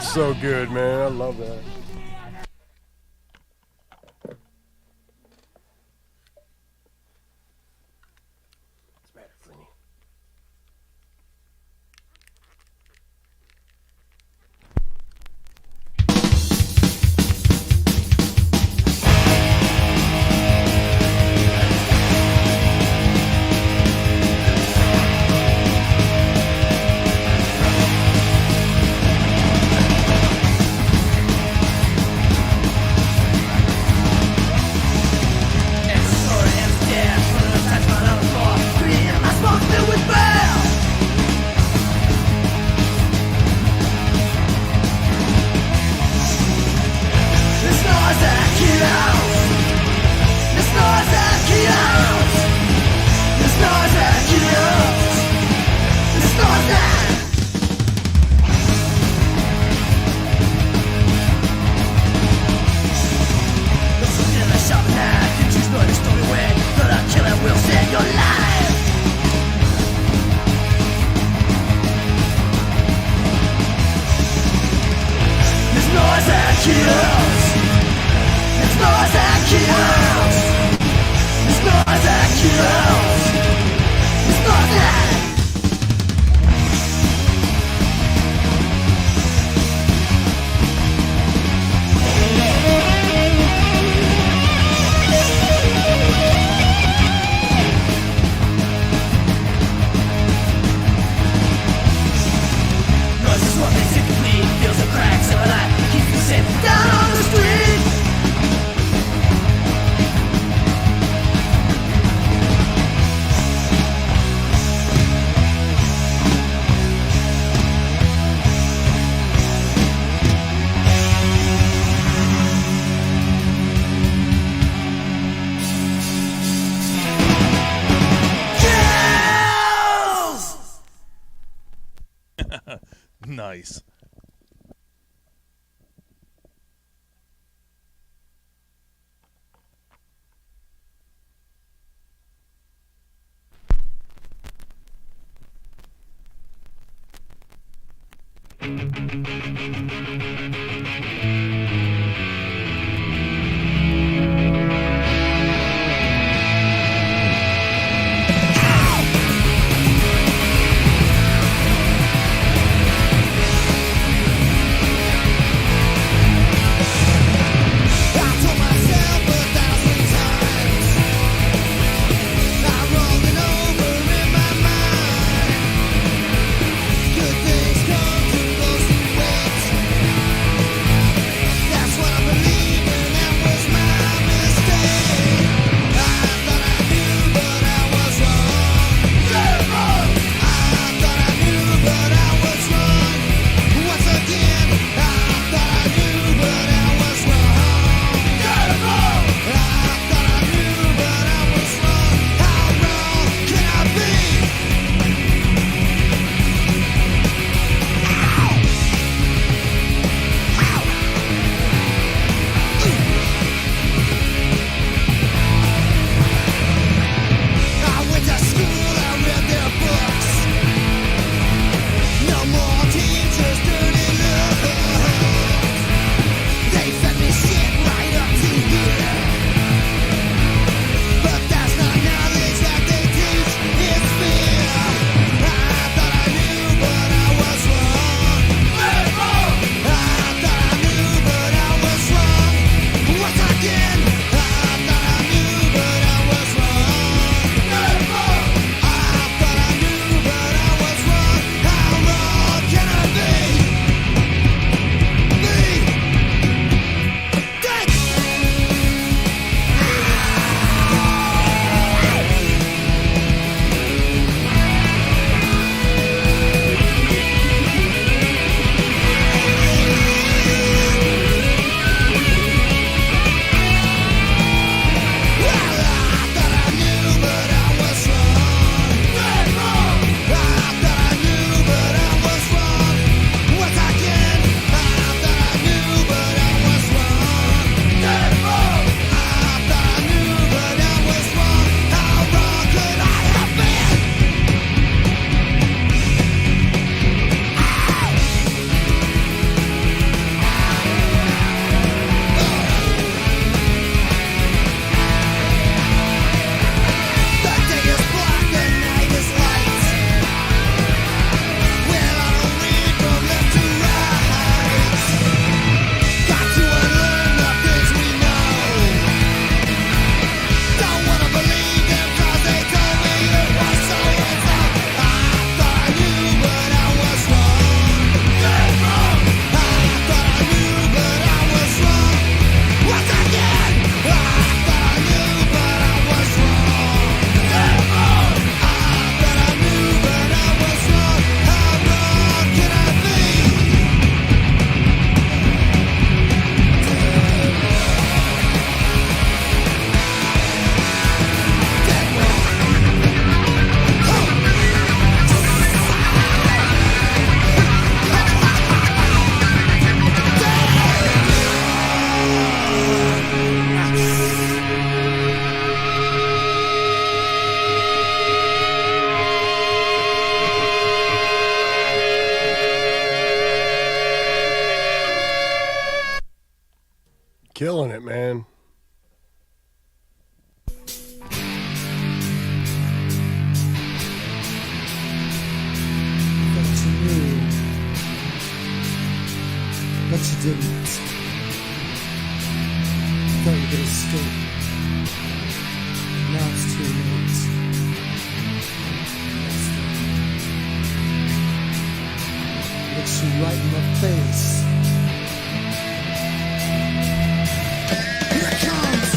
so good, man. I love that. Nice. Good things come to those who wait. but you didn't. Thought you could escape. Now it's too late. Next thing looks you right in the face. Here it comes!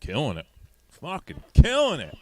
Killing it. Fucking killing it.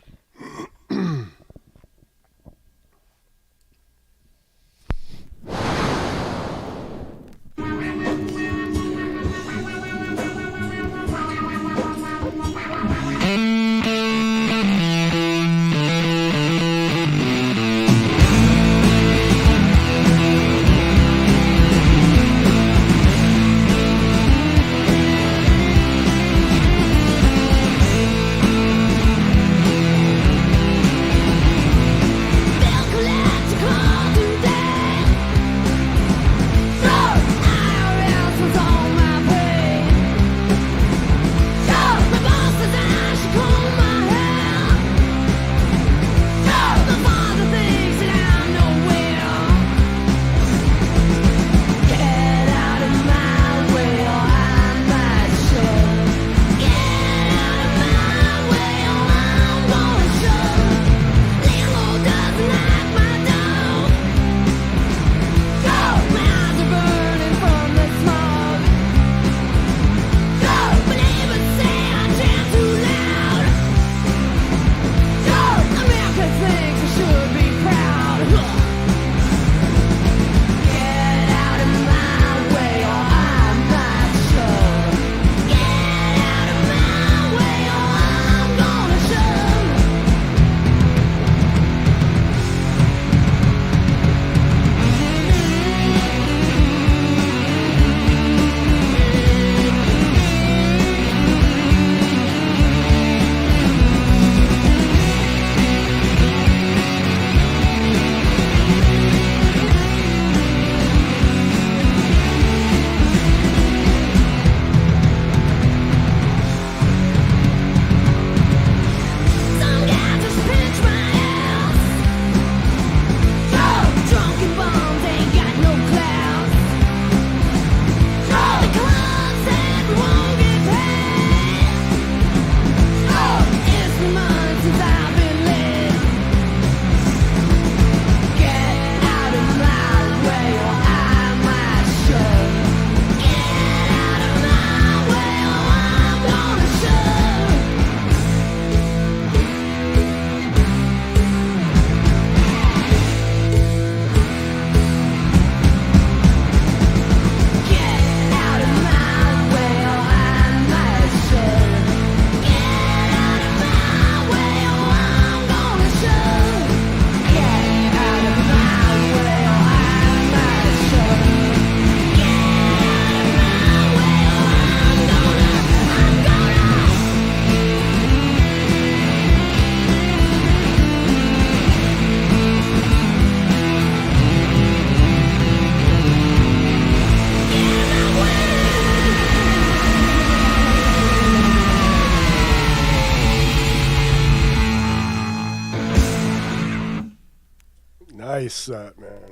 Nice set, man.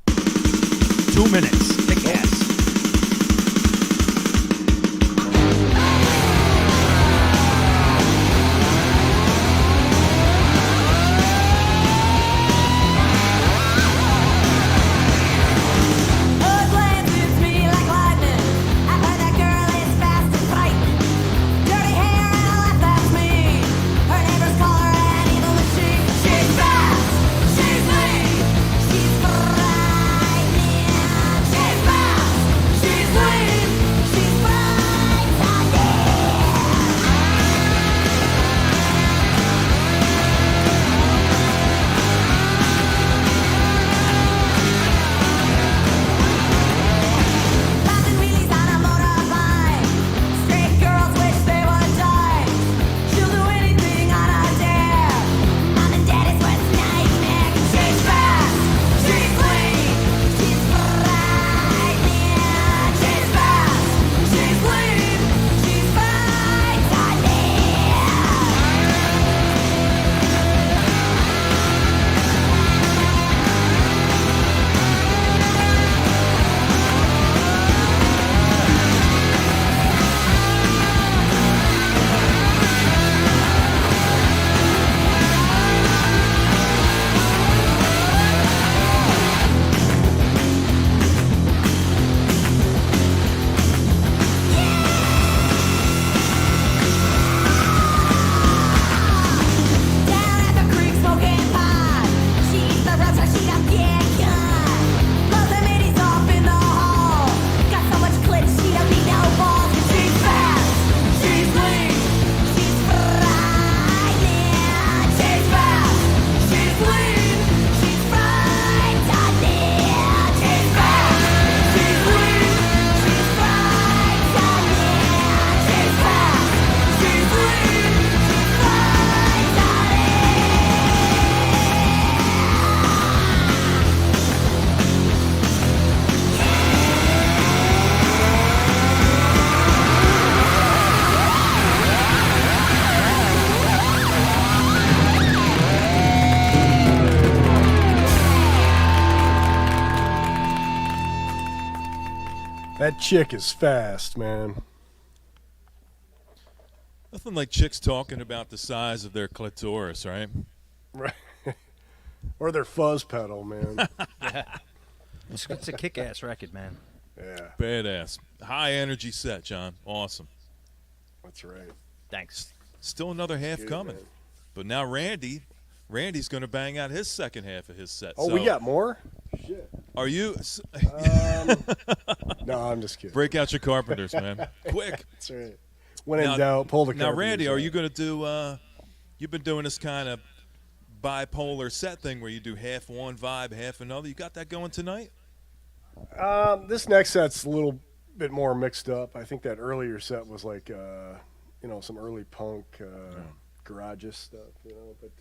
2 minutes. Kick ass. Her glance hits me like lightning. I heard that girl is fast and frightened. Dirty hair and a laugh, that's me. Her neighbors call her an evil machine. She's fast, she's lean, she's frightening. She's fast, she's lean, she's frightening. Mountain wheelies on a motorbike. Straight girls wish they would die. She'll do anything on a dare. Mom and Daddy's worst nightmare. She's fast, she's lean, she's frightening. She's fast, she's lean, she's frightening. Down at the creek smoking pot. She eats the rubs so she don't get caught. Blows the middies off in the hall. Got so much clit she don't need no balls. 'Cause she's fast, she's lean, she's frightening. She's fast, she's lean, she's frightening. She's fast, she's lean, she's frightening. She's fast, she's lean, she's That chick is fast, man. Nothing like chicks talking about the size of their clitoris, right? Right. Or their fuzz pedal, man. It's a kick-ass record, man. Yeah, Badass. High energy set, John. Awesome. that's right. Thanks. Still another half Good, coming. man. But now Randy's going to bang out his second half of his set. Oh, so we got more? Shit. Are you No, I'm just kidding. break out your carpenters, man? Quick. That's right. When in doubt, pull the Now, carpenters Randy, are out. you going to do? You've been doing this kind of bipolar set thing where you do half one vibe, half another. You got that going tonight? This next set's a little bit more mixed up. I think that earlier set was like, some early punk, garage stuff, But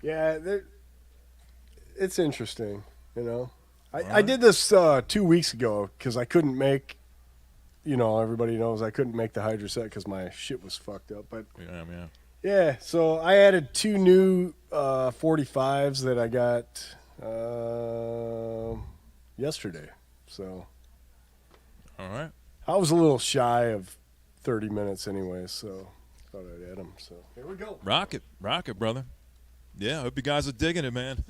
yeah, it's interesting, I did this 2 weeks ago because I couldn't make, everybody knows I couldn't make the Hydra set because my shit was fucked up. But yeah, so I added 2 new 45s that I got yesterday. So All right. I was a little shy of 30 minutes anyway, so thought I'd add them. So here we go. Rock it, brother. Yeah, hope you guys are digging it, man.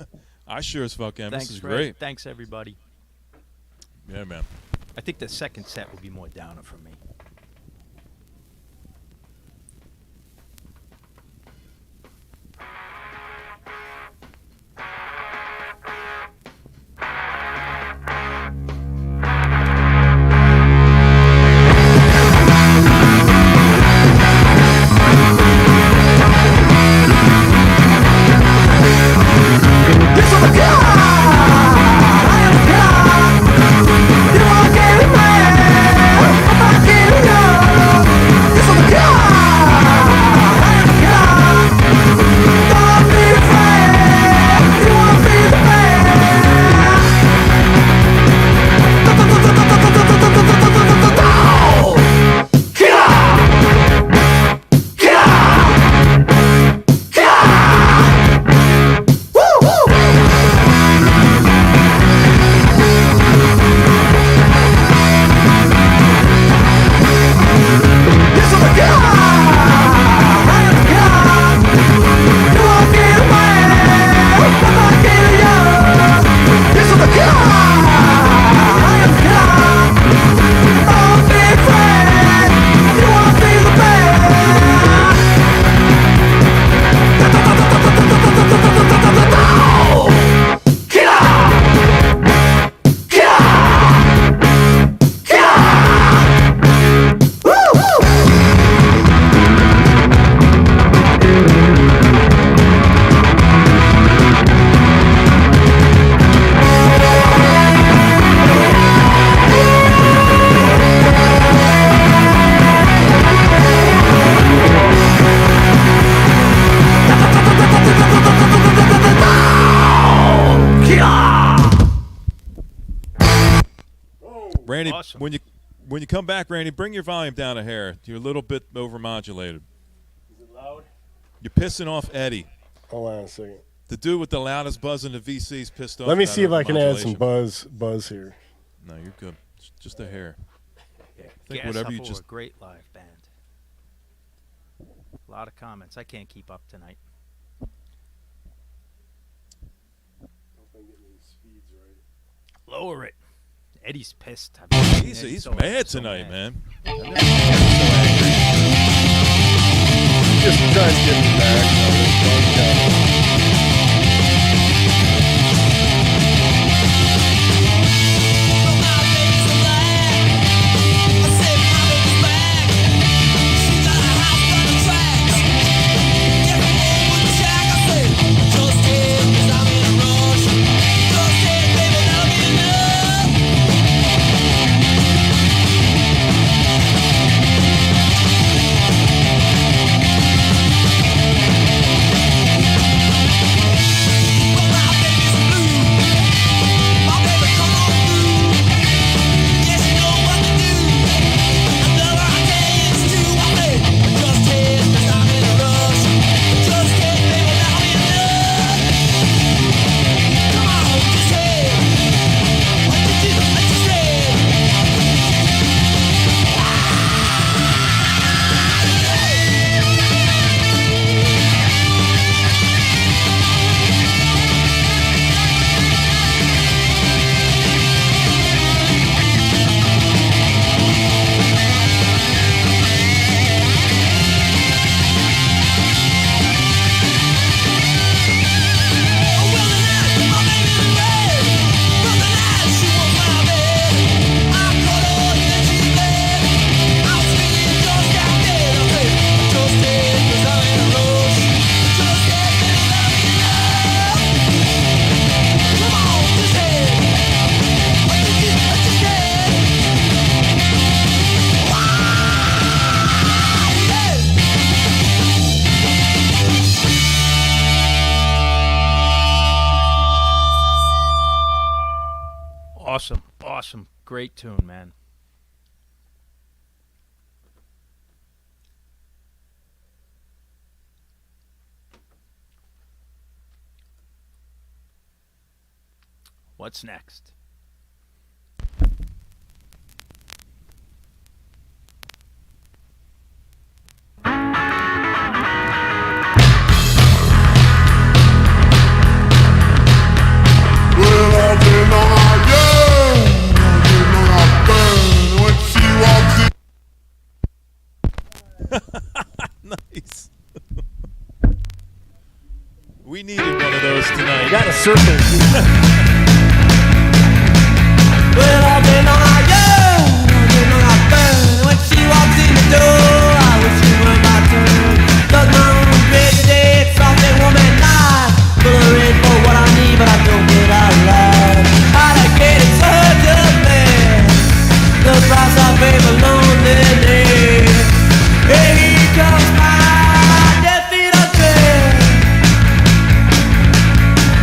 I sure as fuck am. Thanks, This is Fred. great. Thanks, everybody. Yeah, man. I think the second set will be more downer for me. You won't get me mad. Randy, Awesome. when you come back, Randy, bring your volume down a hair. You're a little bit overmodulated. Is it loud? You're pissing off Eddie. Hold on a second. The dude with the loudest buzz in the VC's pissed off. Let me about see if I can add some overmodulation. buzz here. No, you're good. It's just a hair. think Gas whatever Up you were just- a great live band. A lot of comments. I can't keep up tonight. Lower it. Eddie's pissed. I've never seen He's Eddie so- mad so tonight, mad. man. Just trying to get me back. Awesome. Awesome. Great tune, man. What's next? Nice. We needed one of those tonight. I got a circle. Well, all day long I yearn, all day long I burn. When she walks in the door, I wish it were my turn. 'Cause my own crazy day, it's something woman night. Full of red for what I need, but I don't get out loud. How to get it such a man. The price I pay for loneliness. Here he comes my death in a train.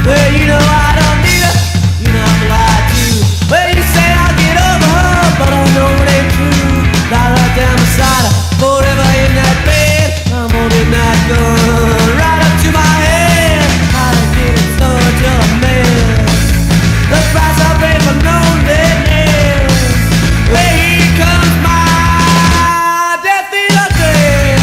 Well, you know I don't need her, you know I'm lied to. Well, you say I'll get over her, but I know it ain't true. Lie right down beside her, forever in that bed. I'm holding that gun right up to my head. How to get it such a mess. The price I pay for loneliness. Well, here comes my death in a train.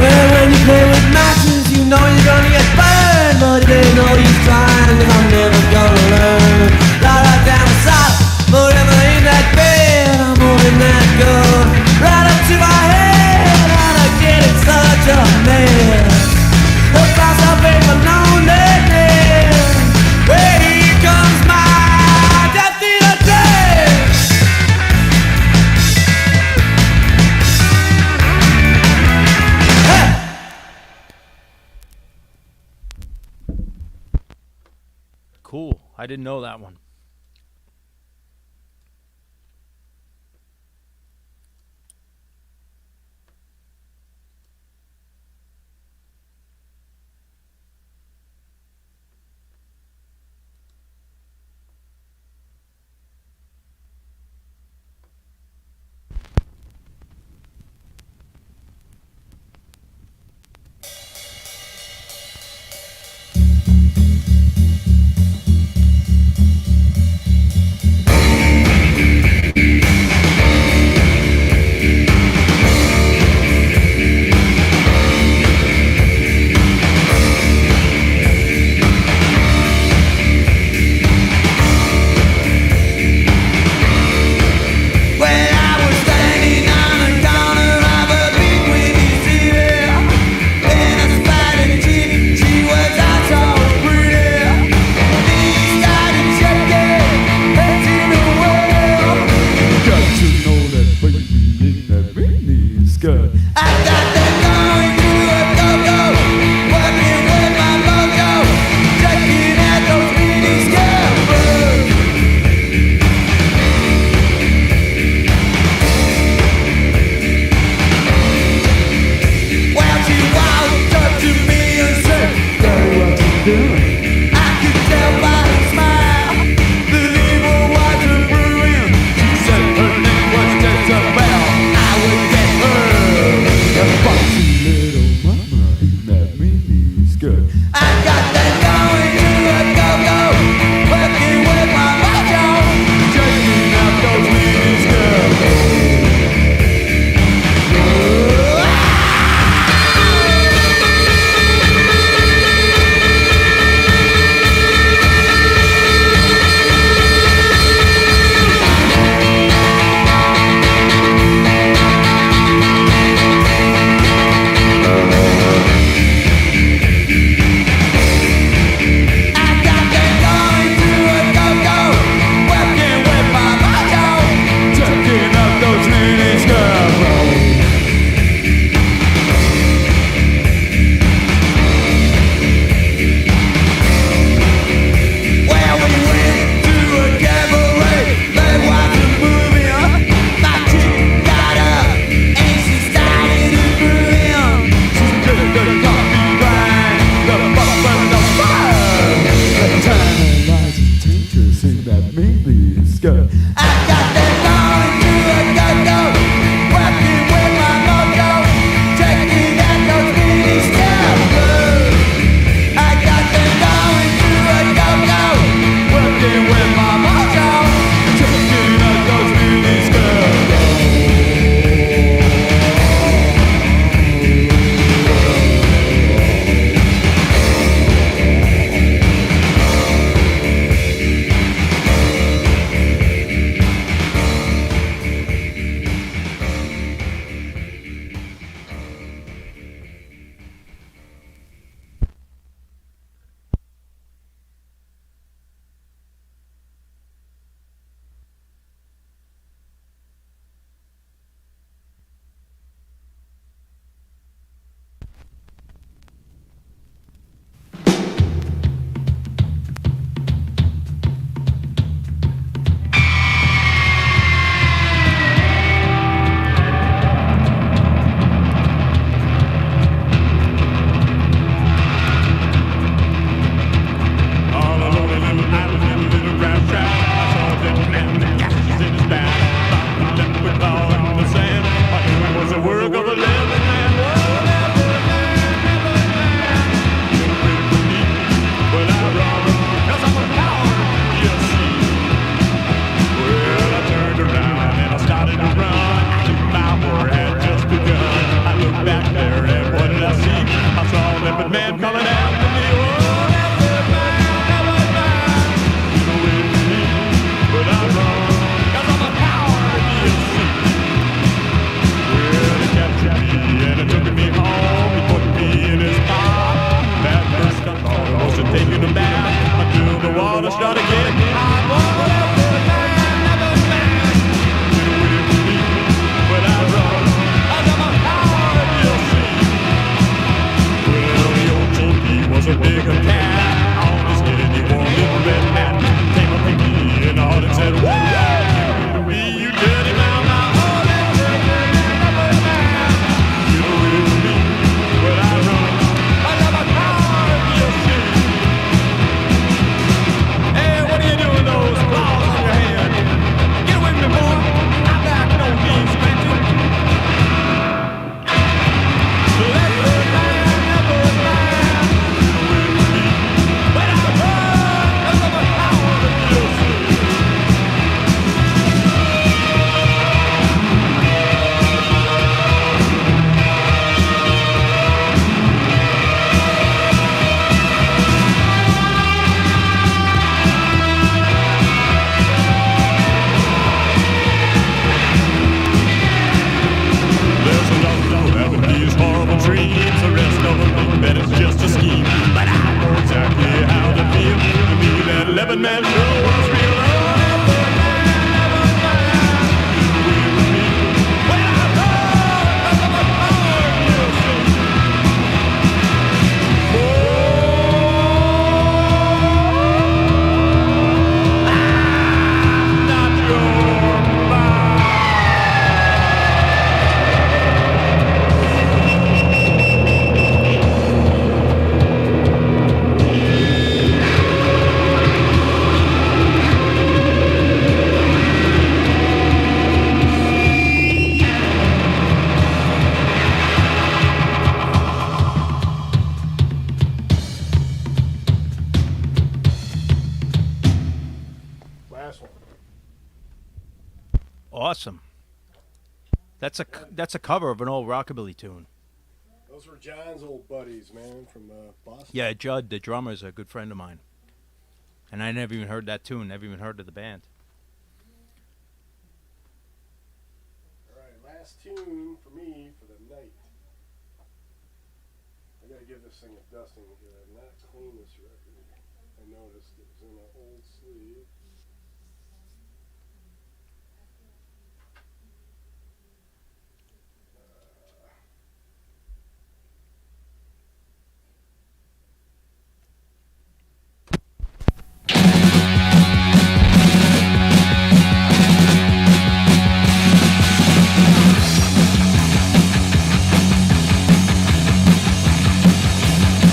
Well, when you play with matches, you know you're gonna get burned. But it ain't no use trying, 'cause I'm never gonna learn. Lie right down beside, forever in that bed. I'm holding that gun right up to my head. How to get it such a mess. The price I pay for loneliness. Well, here comes my death in a train. Cool. I didn't know that one. skirt. I got that going to a go-go, working with my mojo, checking out those mini skirts. Awesome. That's a cover of an old rockabilly tune. Those were John's old buddies, man, from Boston. Yeah, Judd, the drummer, is a good friend of mine. And I never even heard that tune, never even heard of the band. All right, last tune for me for the night. I gotta give this thing a dusting because I've not cleaned this record. I noticed it was in an old sleeve.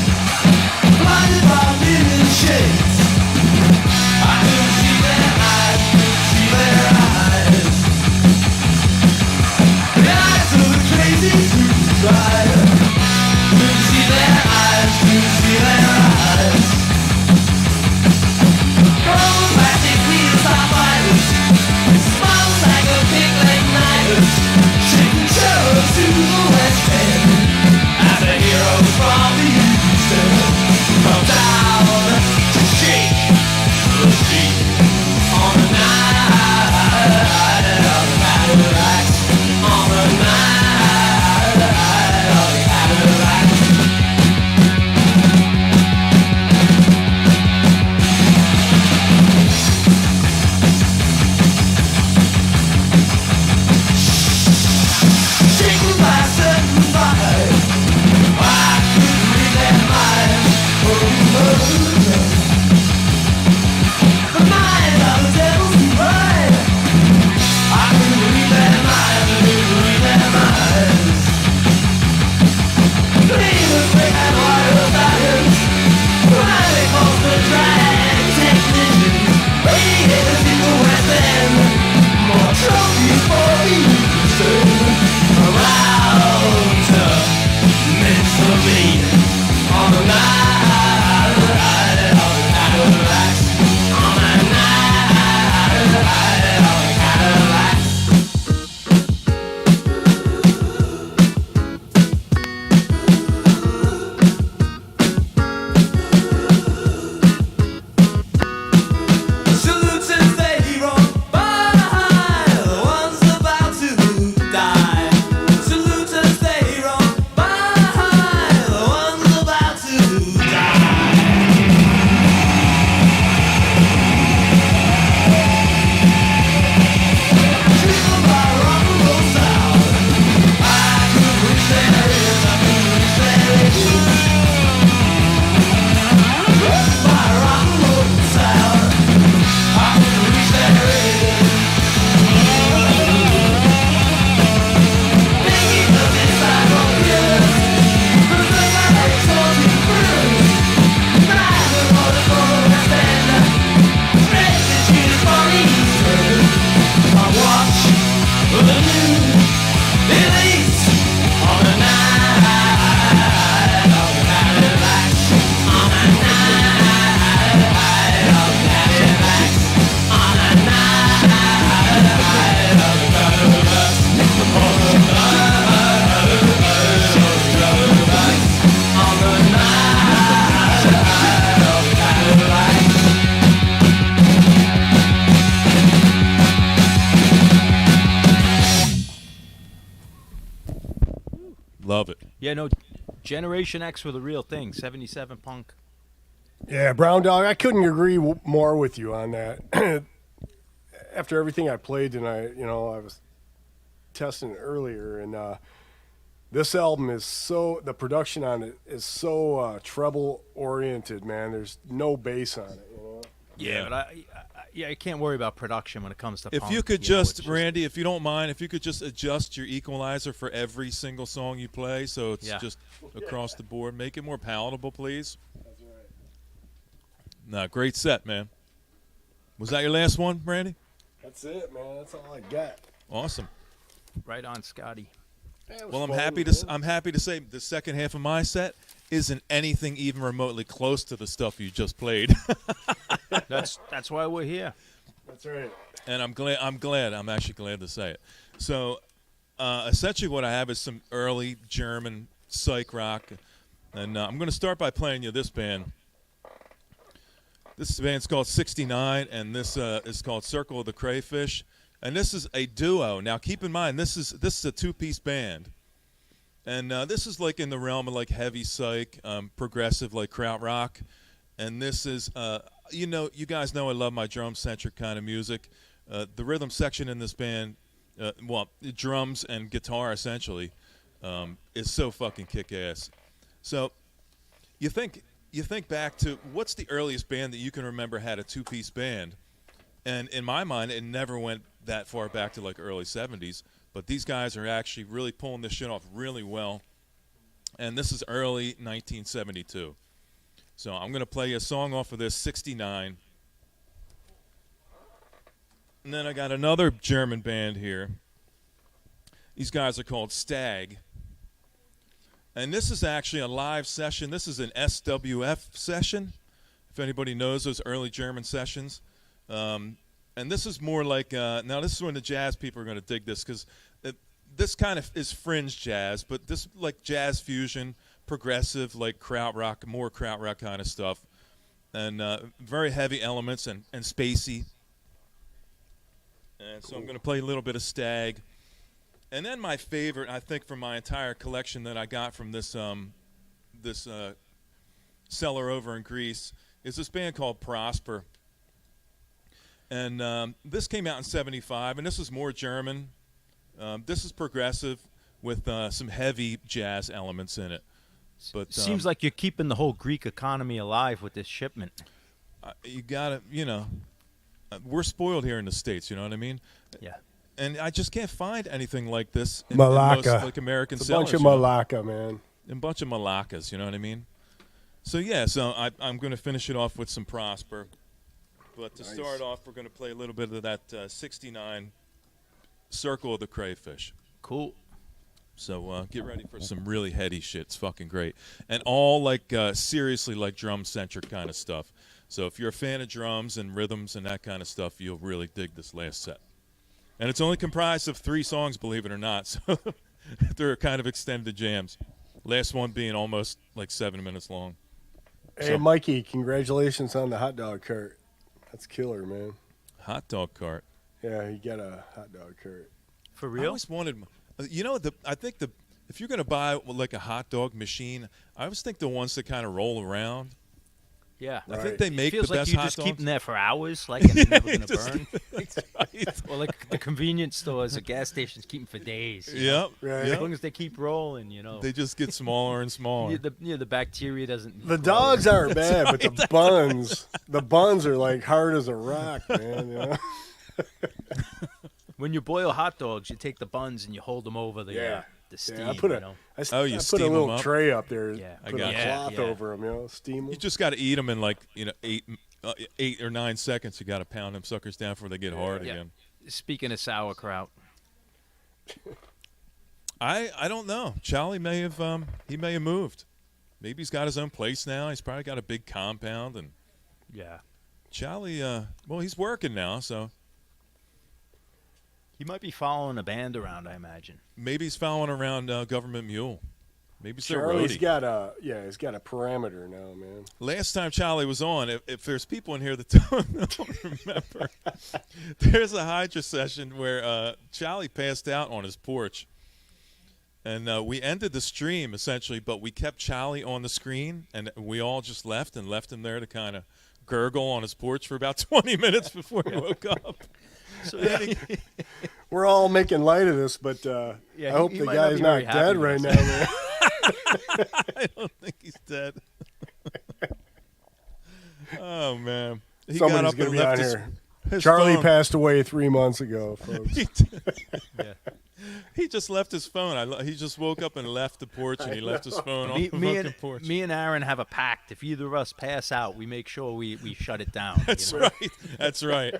Blinded by a million shades, I couldn't see their eyes, couldn't see their eyes. The eyes of the crazy suicide. Couldn't see their eyes, couldn't see their eyes. Gold plastic wheels are fighters, smiles like a big leg nighters, shaking terror to the west end. As the heroes from the east end come down to shake the street on the night of the Cadillacs. On the night of the Cadillacs. Shaken by a certain vibe, I couldn't read their minds. The mind of the devil's divine. I couldn't read their minds, I couldn't read their minds. Clean brick and wire values, private monster drag technicians, radiators in the West End, more trophies for the Eastern. Around to mentally on the night of the Cadillacs. On the night of the Cadillacs. Salutes as they run by, the ones about to die. Salutes as they run by, the ones about to die. Driven by rock and roll sound, I could reach their ears, I could reach their ears. Driven by rock and roll sound, I could reach their ears. Making the inside road years, cruising my legs on the cruise. Driving on the West End, ready to choose for the Eastern. I watch the new elite on the night of the Cadillacs. On the night of the Cadillacs. On the night of the Cadillacs. On the night of the Cadillacs. On the night of the Cadillacs. Love it. Yeah, no, Generation X were the real thing. 77 punk. Yeah, Brown Dog, I couldn't agree more with you on that. After everything I played tonight, I was testing it earlier, and this album is the production on it is so treble oriented, man. There's no bass on it, Yeah, but I can't worry about production when it comes to If punk. you could know, it's just, Randy, if you don't mind, if you could just adjust your equalizer for every single song you play so it's Yeah. just across the board. Make it more palatable, please. That's right. No, great set, man. Was that your last one, Randy? That's it, man. That's all I got. Awesome. Right on, Scotty. Yeah, it was Well, I'm fun, happy man. I'm happy to say the second half of my set isn't anything even remotely close to the stuff you just played. That's why we're here. That's right. and I'm glad. I'm actually glad to say it. So, essentially, what I have is some early German psych rock, and I'm going to start by playing you this band. This band's called 69, and this is called Circle of the Crayfish, and this is a duo. Now, keep in mind, this is a two-piece band, and this is like in the realm of like heavy psych, progressive like krautrock, and this is you guys know I love my drum-centric kind of music. The rhythm section in this band, drums and guitar essentially, is so fucking kick-ass. So you think back to what's the earliest band that you can remember had a two-piece band, and in my mind it never went that far back to like early 70s, but these guys are actually really pulling this shit off really well, and this is early 1972. So I'm going to play you a song off of this, 69. And then I got another German band here. These guys are called Stag. And this is actually a live session. This is an SWF session, if anybody knows those early German sessions. And this is more like, now this is when the jazz people are going to dig this, because this kind of is fringe jazz, but this like jazz fusion, progressive, like krautrock, more krautrock kind of stuff, and very heavy elements and spacey. And so I'm going to play a little bit of Stag. And then my favorite, I think, from my entire collection that I got from this cellar over in Greece is this band called Prosper. And this came out in 75, and this is more German. This is progressive with some heavy jazz elements in it. But Seems like you're keeping the whole Greek economy alive with this shipment. you gotta, we're spoiled here in the States. You know what I mean? Yeah. And I just can't find anything like this in Malacca. most like American It's a sellers. bunch of you know? Malacca, man. A bunch of Malaccas. You know what I mean? So yeah, I'm going to finish it off with some Prosper. But to start off, we're going to play a little bit of that 69 Circle of the Crayfish. Cool. So get ready for some really heady shit. It's fucking great. And all like seriously like drum-centric kind of stuff. So if you're a fan of drums and rhythms and that kind of stuff, you'll really dig this last set. And it's only comprised of 3 songs, believe it or not. So they're kind of extended jams. Last one being almost like 7 minutes long. Hey, Mikey, congratulations on the hot dog cart. That's killer, man. Hot dog cart. Yeah, you got a hot dog cart. For I real? always wanted, I think if you're gonna buy like a hot dog machine, I always think the ones that kind of roll around. Yeah. I Right. think they make Feels the like best you hot just dogs. keep them there for hours, like, and they're never going to Just burn. That's right. Or like the convenience stores or gas stations keep them for days. you know? Yep. Right. As Yep. long as they keep rolling, They just get smaller and smaller. the bacteria doesn't. The grow. dogs aren't bad, but the buns are like hard as a rock, man. You know? When you boil hot dogs, you take the buns and you hold them over the steam. I put a, you know? I you put steam a 'em little up? tray up there. Yeah. I Put got a you. cloth Yeah. over them, steam them. You just got to eat them in like 8 or 9 seconds. You got to pound them suckers down before they get hard Yeah. again. Speaking of sauerkraut, I don't know. Charlie may have moved. Maybe he's got his own place now. He's probably got a big compound, and yeah, Charlie, he's working now, so he might be following a band around. I imagine. maybe he's following around Government Mule. Maybe it's their Charlie's roadie. he's got a parameter now, man. Last time Charlie was on, if there's people in here that don't remember, there's a Hydra session where Charlie passed out on his porch. And we ended the stream, essentially, but we kept Charlie on the screen, and we all just left him there to kind of gurgle on his porch for about 20 minutes before he woke up. So We're all making light of this, but I hope he the might not guy's be not very happy dead with right us. now, man. I don't think he's dead. Oh, man. He Somebody's got up gonna and be left on his, here. his Charlie phone. passed away 3 months ago, folks. He just left his phone. He just woke up and left the porch, and he left his phone on the fucking porch. Me and Aaron have a pact. If either of us pass out, we make sure we shut it down. That's you know? right. That's right.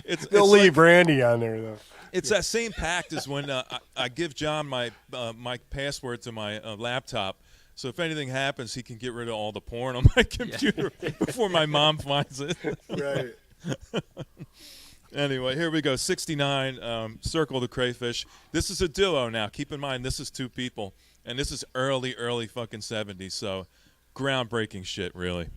They'll it's leave Randy on there, though. It's that same pact as when I give John my password to my laptop, so if anything happens, he can get rid of all the porn on my computer before my mom finds it. Right. Anyway, here we go. 69, Circle the Crayfish. This is a duo now. Keep in mind, this is two people. And this is early fucking 70s. So, groundbreaking shit, really.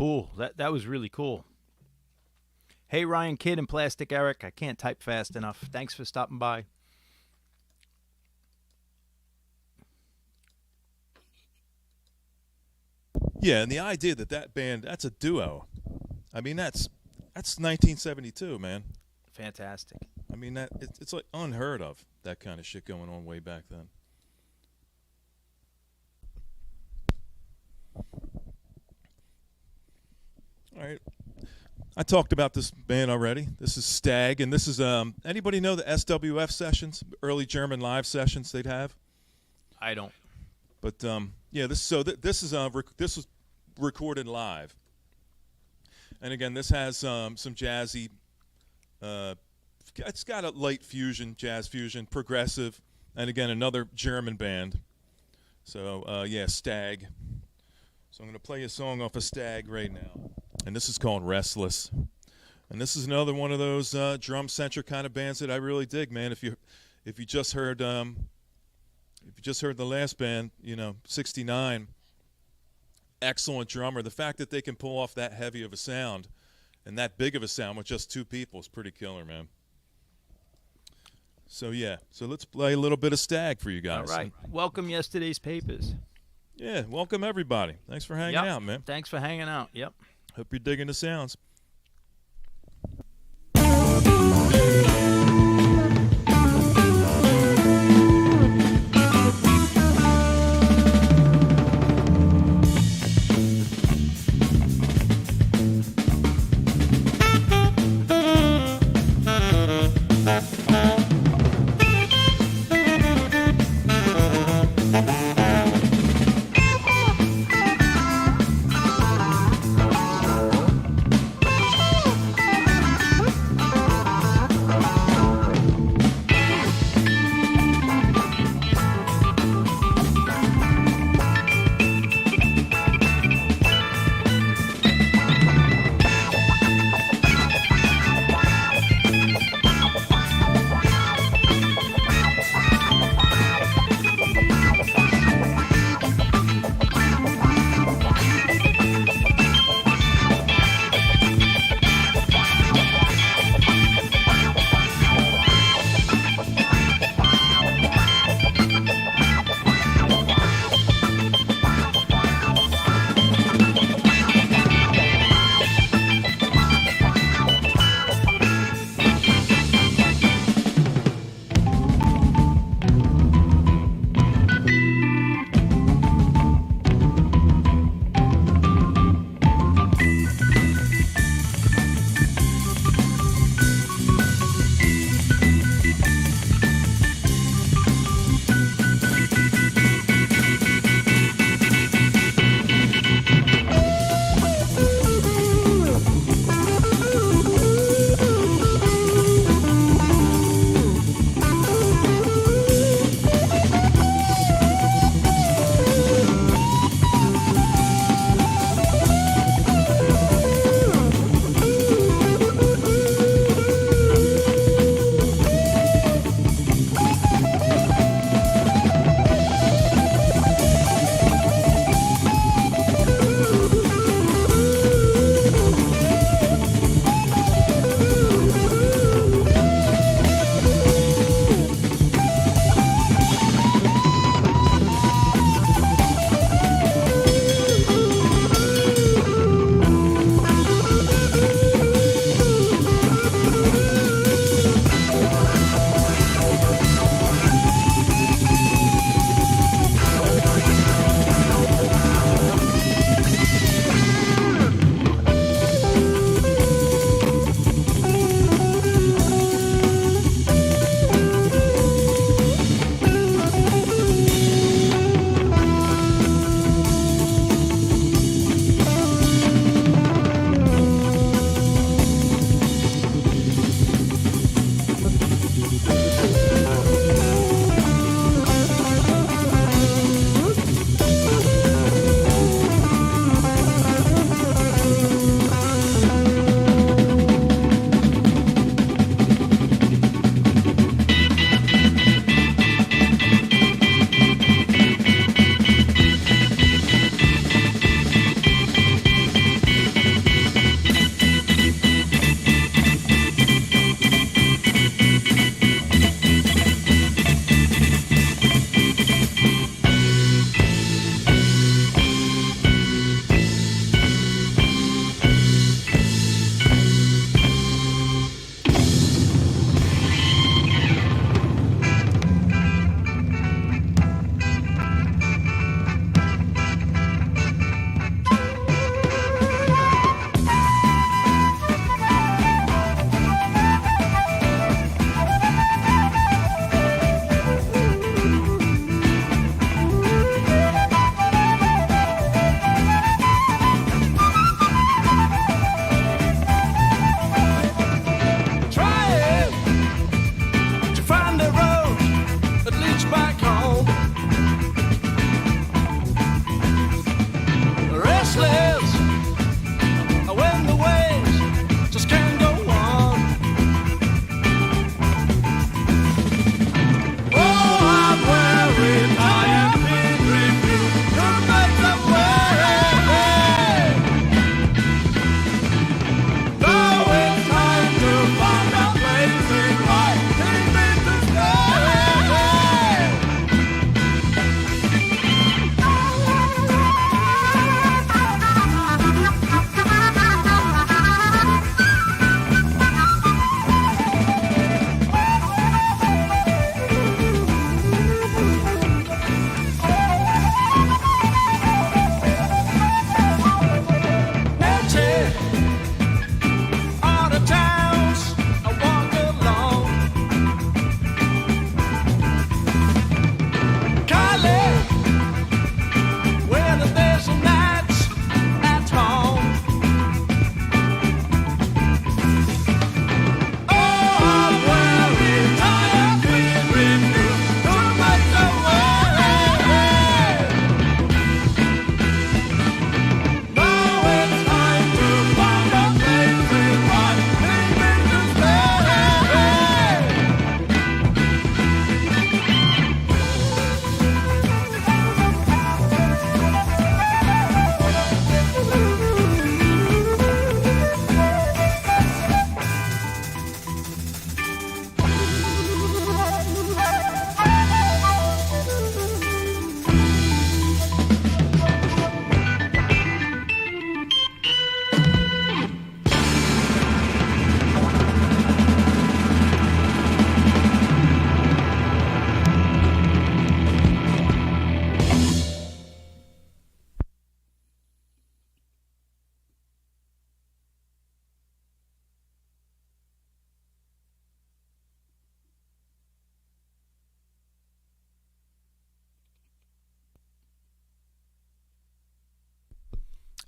cool. That was really cool. Hey, Ryan Kidd and Plastic Eric. I can't type fast enough. Thanks for stopping by. Yeah, and the idea that band, that's a duo. I mean, that's 1972, man. Fantastic. I mean, it's like unheard of, that kind of shit going on way back then. All right. I talked about this band already. This is Stag, and this is anybody know the SWF sessions, early German live sessions they'd have? I don't. But yeah, this was recorded live. And again, this has some jazzy. It's got a light fusion, jazz fusion, progressive, and again another German band. So yeah, Stag. So I'm going to play a song off of Stag right now, and this is called Restless. And this is another one of those drum-centric kind of bands that I really dig, man. If you just heard the last band, 69, excellent drummer. The fact that they can pull off that heavy of a sound and that big of a sound with just two people is pretty killer, man. So yeah, so let's play a little bit of Stag for you guys. All right. Welcome Yesterday's Papers. Yeah, welcome everybody. Thanks for hanging out, man. Thanks for hanging out. Yep. Hope you're digging the sounds.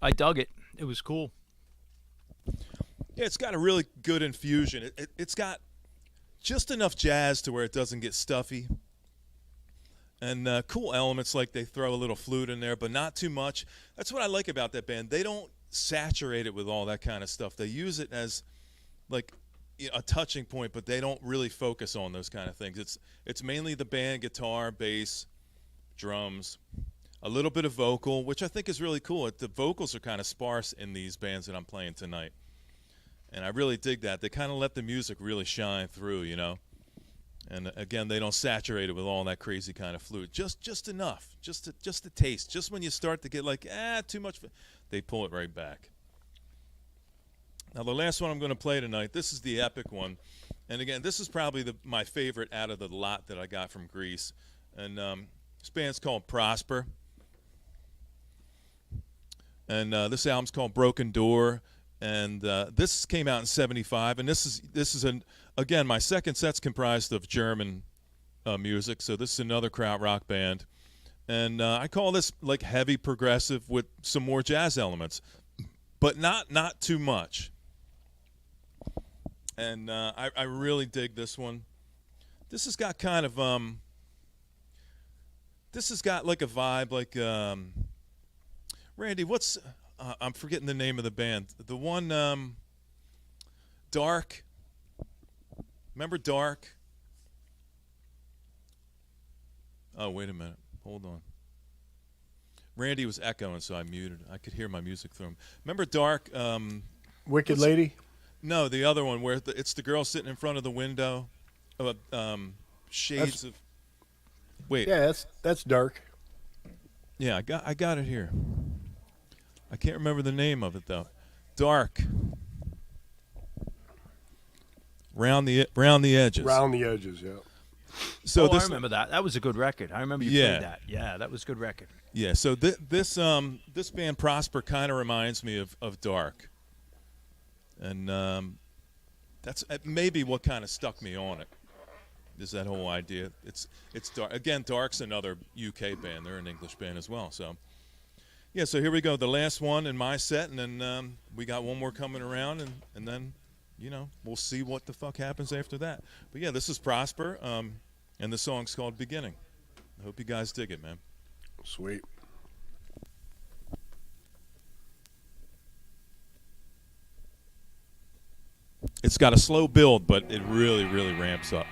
I dug it. It was cool. Yeah, it's got a really good infusion. It's got just enough jazz to where it doesn't get stuffy. And cool elements like they throw a little flute in there, but not too much. That's what I like about that band. They don't saturate it with all that kind of stuff. They use it as like a touching point, but they don't really focus on those kind of things. It's mainly the band, guitar, bass, drums, a little bit of vocal, which I think is really cool. The vocals are kind of sparse in these bands that I'm playing tonight. And I really dig that. They kind of let the music really shine through, you know. And again, they don't saturate it with all that crazy kind of flute. Just enough, just a taste. Just when you start to get like, too much, they pull it right back. Now, the last one I'm going to play tonight, this is the epic one. And again, this is probably my favorite out of the lot that I got from Greece. And this band's called Prosper. And this album's called Broken Door. And this came out in '75, and this is again, my second set's comprised of German music, so this is another krautrock band, and I call this like heavy progressive with some more jazz elements, but not too much. And I really dig this one. This has got kind of this has got like a vibe like Randy, what's I'm forgetting the name of the band. The one, Dark. Remember Dark? Oh, wait a minute. Hold on. Randy was echoing, so I muted. I could hear my music through him. Remember Dark? Wicked Lady? No, the other one where it's the girl sitting in front of the window. Shades of. Wait. Yeah, that's dark. Yeah, I got it here. I can't remember the name of it though. Dark. Round the edges. Round the edges, yeah. So I remember that. That was a good record. I remember you played that. Yeah, that was a good record. Yeah. So this band Prosper kind of reminds me of Dark, and that's maybe what kind of stuck me on it. Is that whole idea? It's Dark again. Dark's another UK band. They're an English band as well. So. Yeah, so here we go, the last one in my set, and then we got one more coming around, and then, you know, we'll see what the fuck happens after that. But yeah, this is Prosper, and the song's called Beginning. I hope you guys dig it, man. Sweet. It's got a slow build, but it really, really ramps up.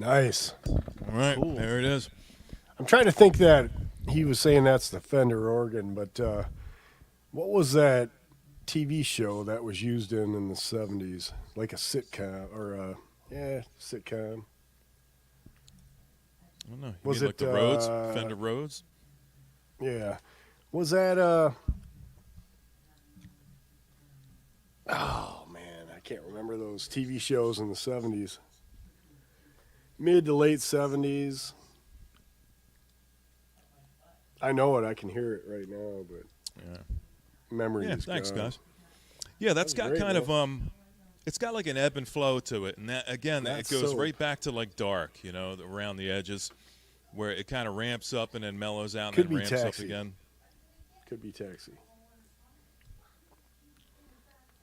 Nice. All right, Cool. there it is. I'm trying to think that he was saying that's the Fender organ, but what was that TV show that was used in the 70s? Like a sitcom or sitcom. I don't know. You Was mean like it, the Rhodes, Fender Rhodes? Yeah. Was that oh man, I can't remember those TV shows in the 70s. Mid to late 70s. I know it. I can hear it right now, but Yeah. memory Yeah, is thanks, gone. guys. Yeah, that's That got was kind great, of it's got like an ebb and flow to it, and that again, That's it goes so- right back to like dark, you know, around the edges, where it kind of ramps up and then mellows out and Could then be ramps up Taxi. again. Could be Taxi.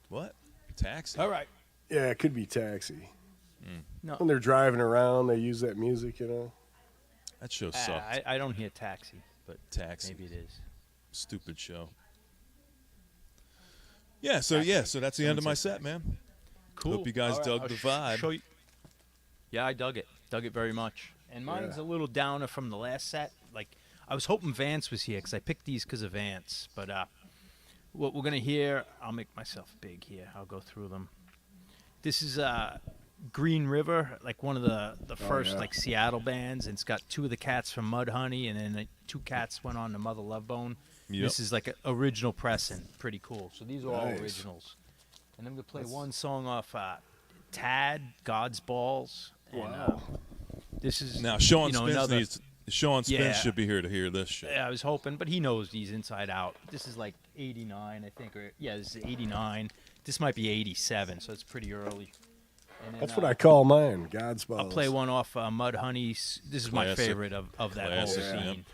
What? Taxi? All right. Yeah, it could be Taxi. No, When they're driving around, they use that music, you know. That show sucked. I don't hear Taxi, but Taxi. maybe it is. Stupid show. Yeah, so that's the end of my set, man. Cool. Hope you guys All right, dug I'll the vibe. show you. Yeah, I dug it. Dug it very much. And mine's a little downer from the last set. Like, I was hoping Vance was here because I picked these because of Vance. But what we're going to hear, I'll make myself big here. I'll go through them. This is Green River, like one of the first yeah. like Seattle bands. And it's got two of the cats from Mudhoney, and then two cats went on to Mother Love Bone. Yep. This is like an original pressing. Pretty cool. So these are all Nice. originals. And I'm going to play one song off Tad, God's Balls. And, Wow. this is Now, Sean Spence another, Sean Spence Yeah. should be here to hear this shit. I was hoping, but he knows these inside out. This is like 89, I think. This is 89. This might be 87, so it's pretty early. And then, That's what I call mine. God's balls. I'll play one off Mudhoney's. This is my Classic. favorite of that whole Classic, scene. yep.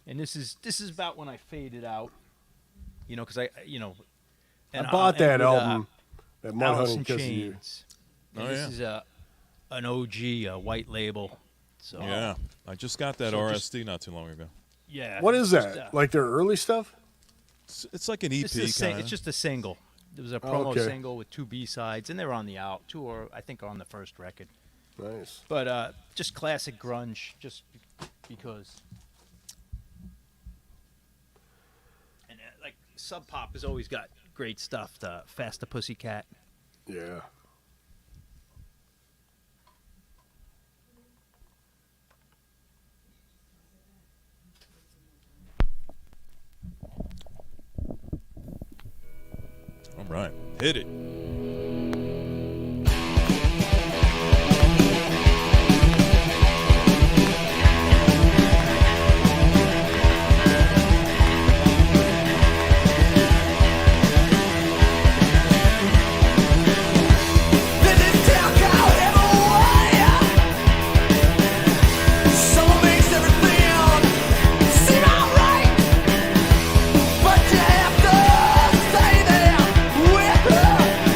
And this is about when I faded out. You know, because I and bought I'll that end with, album, that Alice Mudhoney, in because of you. Chains. And Oh, this yeah. is an OG, a white label. So Yeah, I just got that So RSD not too long ago. yeah. What is just, that? Like their early stuff? It's like an EP This is kind it's of. just a single. There was a promo okay. single with 2 B-sides, and they were on the out. 2 or I think on the first record. Nice. But just classic grunge, just because. And like Sub Pop has always got great stuff. The Faster Pussycat. Yeah. All right, hit it. But you have to stay there with her.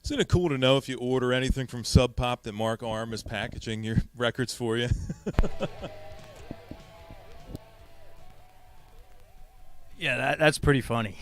Isn't it cool to know if you order anything from Sub Pop that Mark Arm is packaging your records for you? Yeah, that's pretty funny.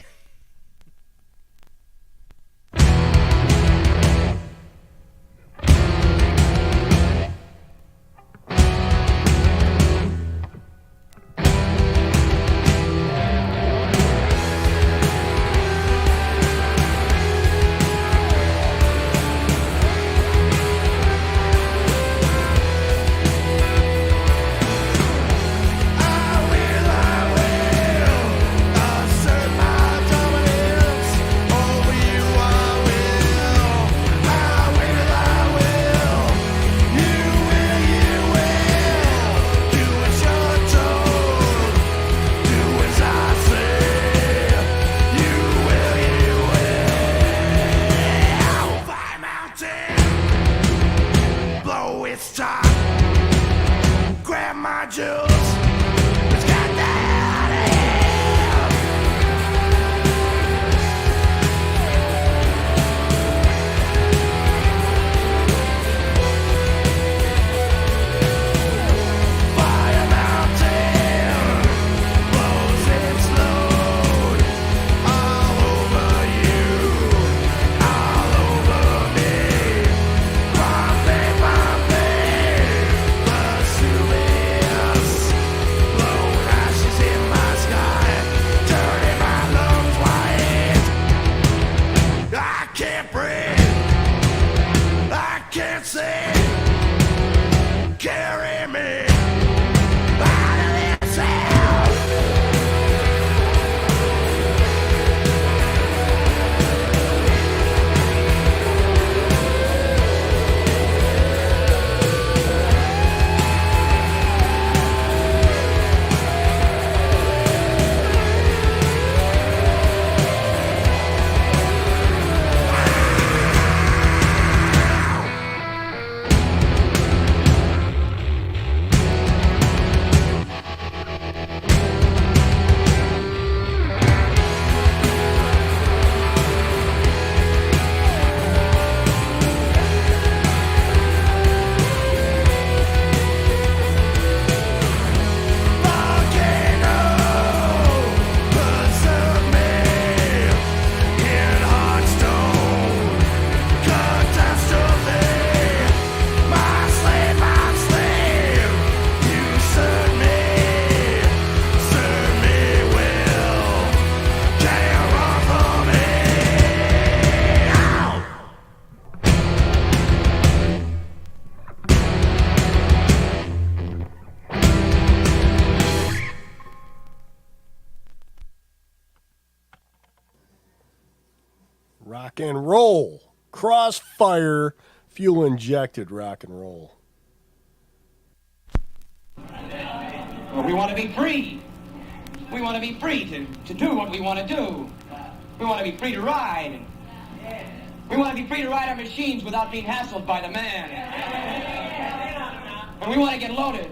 Rock and roll. Crossfire, fuel injected rock and roll. Well, we want to be free. We want to be free to do what we want to do. We want to be free to ride. We want to be free to ride our machines without being hassled by the man. And we want to get loaded.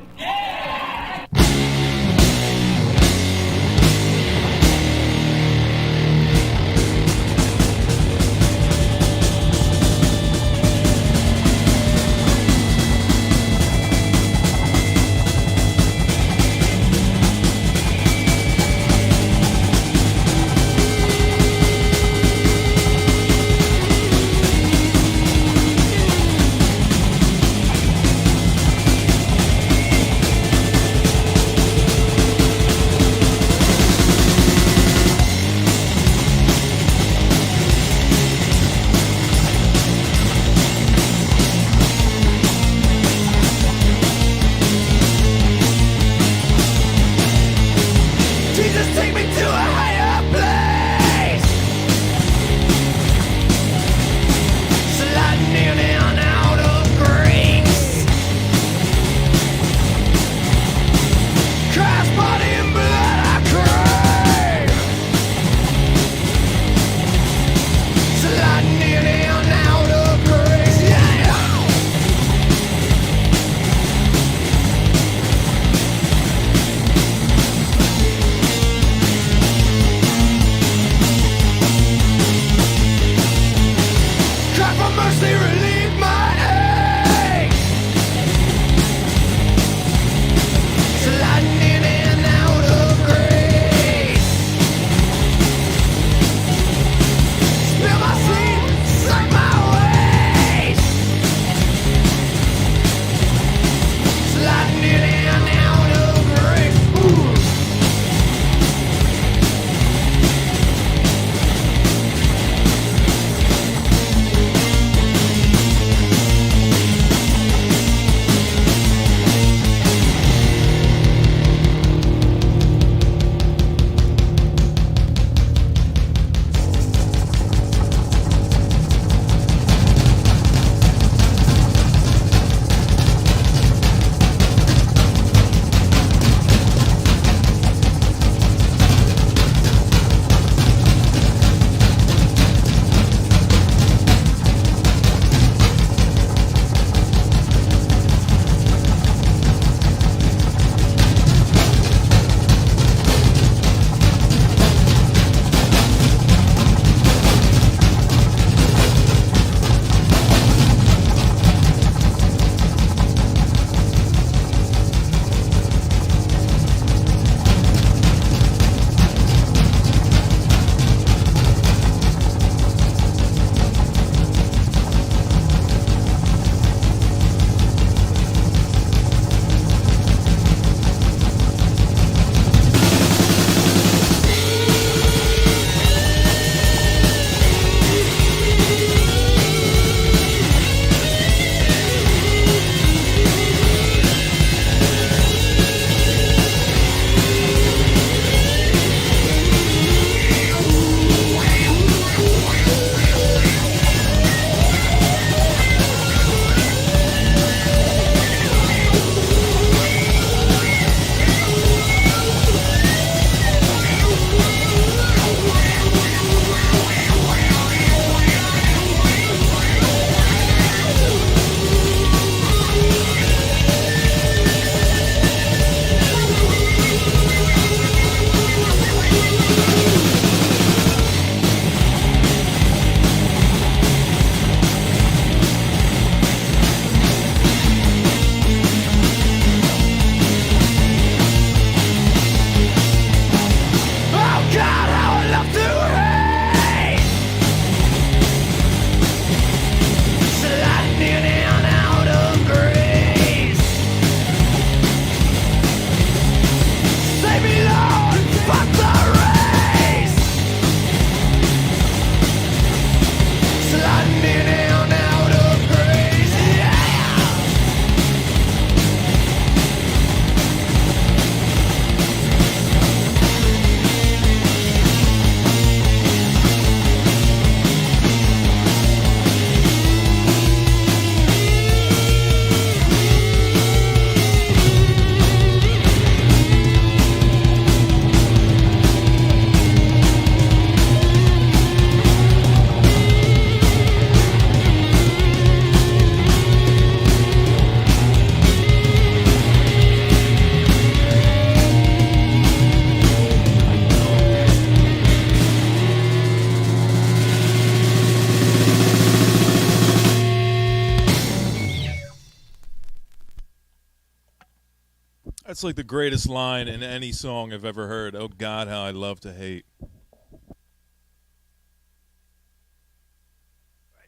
That's like the greatest line in any song I've ever heard. Oh God, how I love to hate.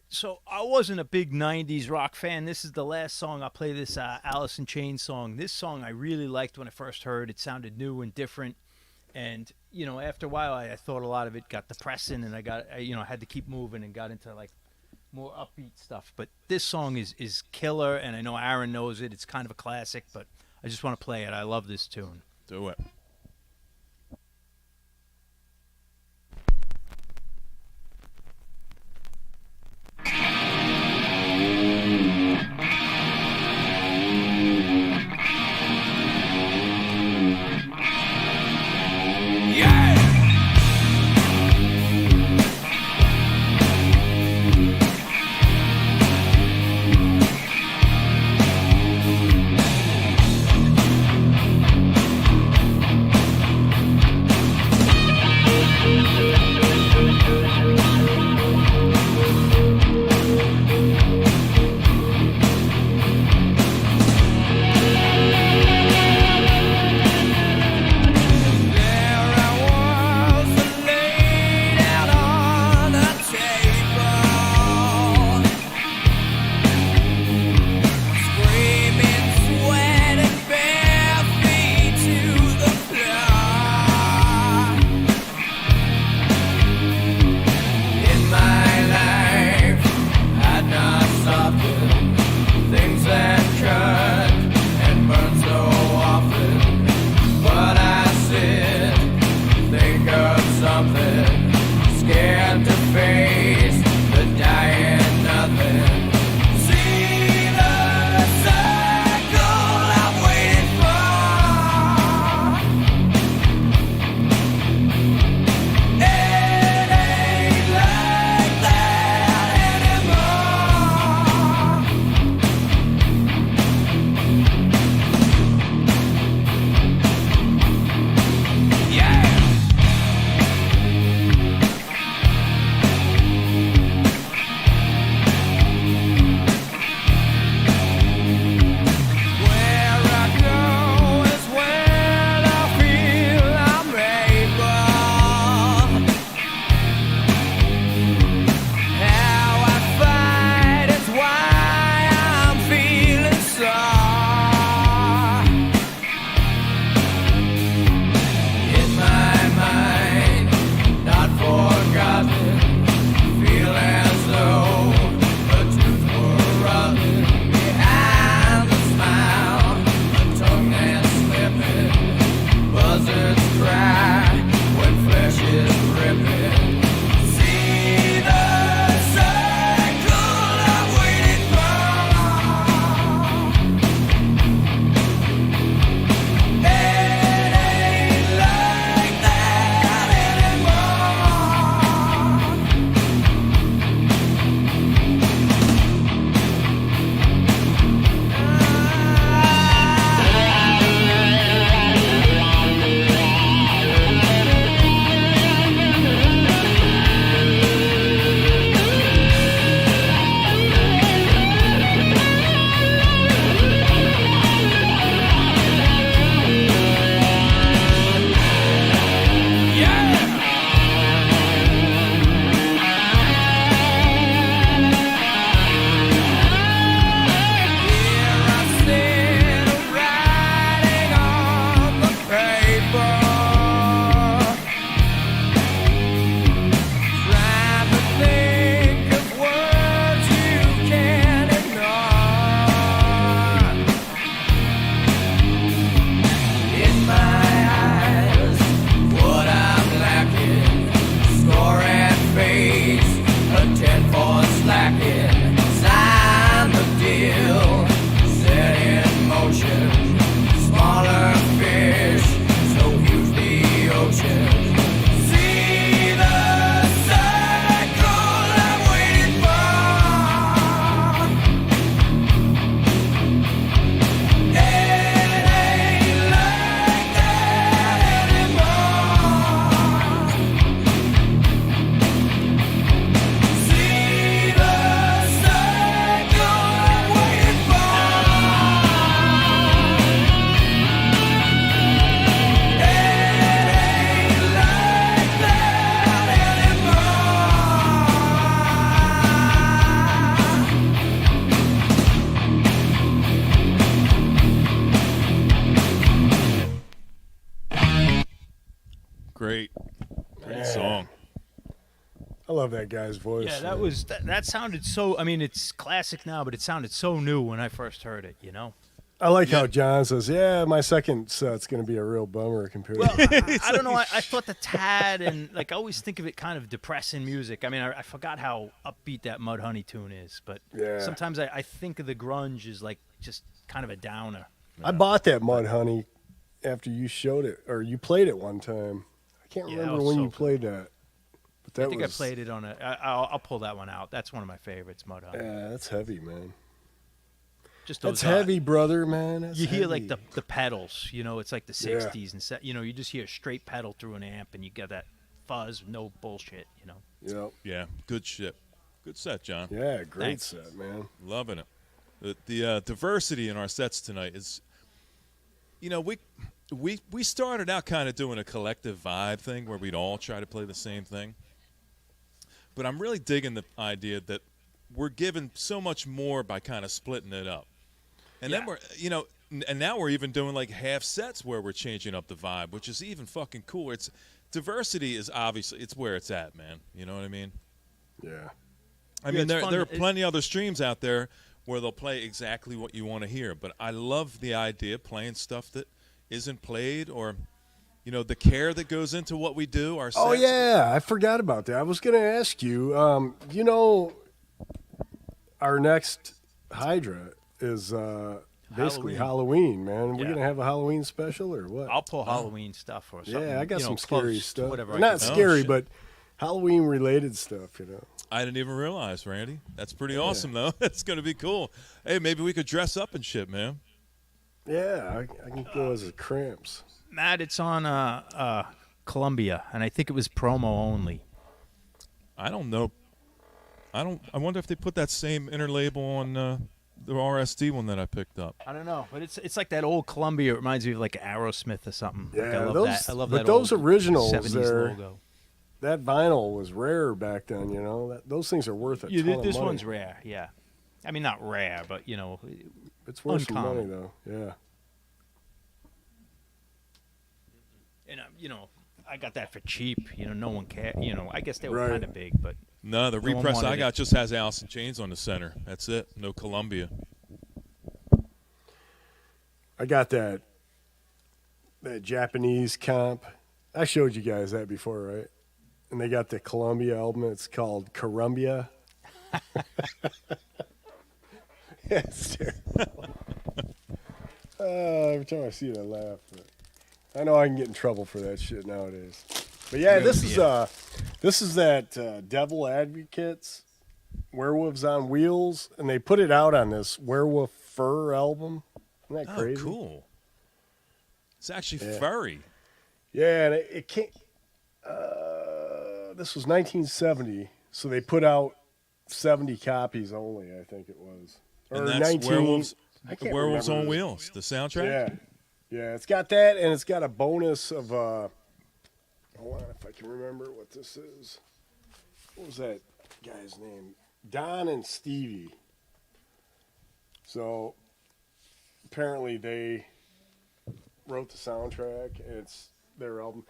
So I wasn't a big 90s rock fan. This is the last song I'll play, this Alice in Chains song. This song I really liked when I first heard. It sounded new and different. And, you know, after a while I thought a lot of it got depressing, and I had to keep moving and got into like more upbeat stuff. But this song is killer, and I know Aaron knows it. It's kind of a classic, but I just want to play it. I love this tune. Do it. Yeah. love that guy's voice. Yeah, that was that sounded so. I mean, it's classic now, but it sounded so new when I first heard it. You know. I like how John says, "Yeah, my second set's going to be a real bummer compared Well, to." I don't know. I thought the Tad and like I always think of it kind of depressing music. I mean, I forgot how upbeat that Mudhoney tune is, but Yeah. sometimes I think of the grunge as like just kind of a downer. I bought that Mudhoney after you showed it or you played it one time. I can't Yeah, that remember was when so you good. played that. But that I think was, I played it on a. I'll pull that one out. That's one of my favorites, Mudhoney. Yeah, that's heavy, man. Just That's those, heavy, brother, man. That's You hear like heavy. the pedals, you know, it's like the Yeah. 60s and you know, you just hear a straight pedal through an amp and you get that fuzz, no bullshit, you know. Yep. Yeah, good shit. Good set, John. Yeah, great Thanks. set, man. Loving it. The diversity in our sets tonight is, you know, we started out kind of doing a collective vibe thing where we'd all try to play the same thing. But I'm really digging the idea that we're given so much more by kind of splitting it up. And then Yeah. we're, you know, and now we're even doing like half sets where we're changing up the vibe, which is even fucking cooler. It's diversity is obviously it's where it's at, man. You know what I mean? Yeah. I mean, it's fun. there are plenty other streams out there where they'll play exactly what you want to hear. But I love the idea of playing stuff that isn't played, or you know, the care that goes into what we do. Our Oh sets. yeah, I forgot about that. I was going to ask you. You know, our next Hydra is basically Halloween, man. We're Yeah. gonna have a Halloween special or what? I'll pull Halloween stuff or something. Yeah, I got you know, some scary close to stuff. Whatever I Not can- scary, shit. but Halloween related stuff. You know. I didn't even realize, Randy. That's pretty awesome, though. That's going to be cool. Hey, maybe we could dress up and shit, man. Yeah, I can go as a cramps. Matt, it's on Columbia, and I think it was promo only. I don't know. I wonder if they put that same interlabel on the RSD one that I picked up. I don't know, but it's like that old Columbia. It reminds me of like Aerosmith or something. Like, Yeah, I love those- that. I love but that those old originals 70s there- logo. That vinyl was rare back then. You know, those things are worth a Yeah, ton of this money. one's rare. Yeah, I mean not rare, but you know, It's worth some money uncommon. though. Yeah. and you know, I got that for cheap. You know, no one cared. You know, I guess they were Right. kind of big, but No, the No one repress wanted I it. got just has Alice in Chains on the center. That's it. No Columbia. I got that Japanese comp. I showed you guys that before, right? And they got the Columbia album. It's called Columbia. Yeah, it's terrible. Every time I see it, I laugh. But I know I can get in trouble for that shit nowadays. But yeah, this is that Devil Advocates, Werewolves on Wheels, and they put it out on this Werewolf Fur album. Isn't that crazy? Oh, cool. It's actually Yeah. furry. Yeah, and it can't. This was 1970, so they put out 70 copies only. I think it was, And that's Werewolves, I can't Werewolves on remember. Wheels, the soundtrack. Yeah, yeah, it's got that, and it's got a bonus of. Hold on, if I can remember what this is. What was that guy's name? Don and Stevie. So apparently they wrote the soundtrack. And it's their album.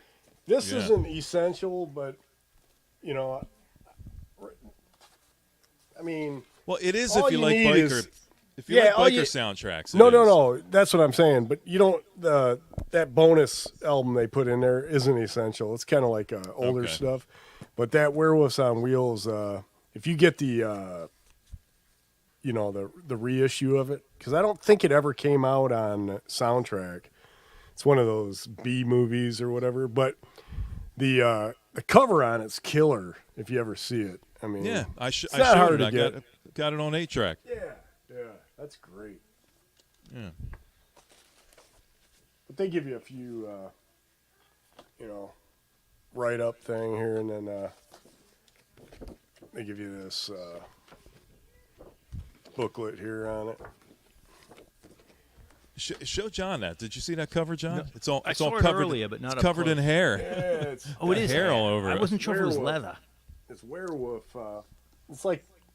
This Yeah. isn't essential, but you know, Ian Well, it is All if you you like need biker. is- If you Yeah, like all biker you- soundtracks. it no, is. that's what I'm saying. But you don't. That bonus album they put in there isn't essential. It's kind of like older Okay. stuff. But that Werewolves on Wheels, if you get the, the reissue of it, because I don't think it ever came out on soundtrack. It's one of those B movies or whatever. But the cover on it's killer if you ever see it. I mean, Yeah, I not showed hard it. to I get. got it on 8-track. Yeah, that's great. Yeah. But they give you a few, write-up thing here, and then they give you this booklet here on it. Show John that. Did you see that cover, John? No, It's all I it's saw all it covered. earlier, but not it's up covered in close. hair. Yeah, Oh, it is hair all over I it. wasn't sure if it was Werewolf. leather. It's werewolf.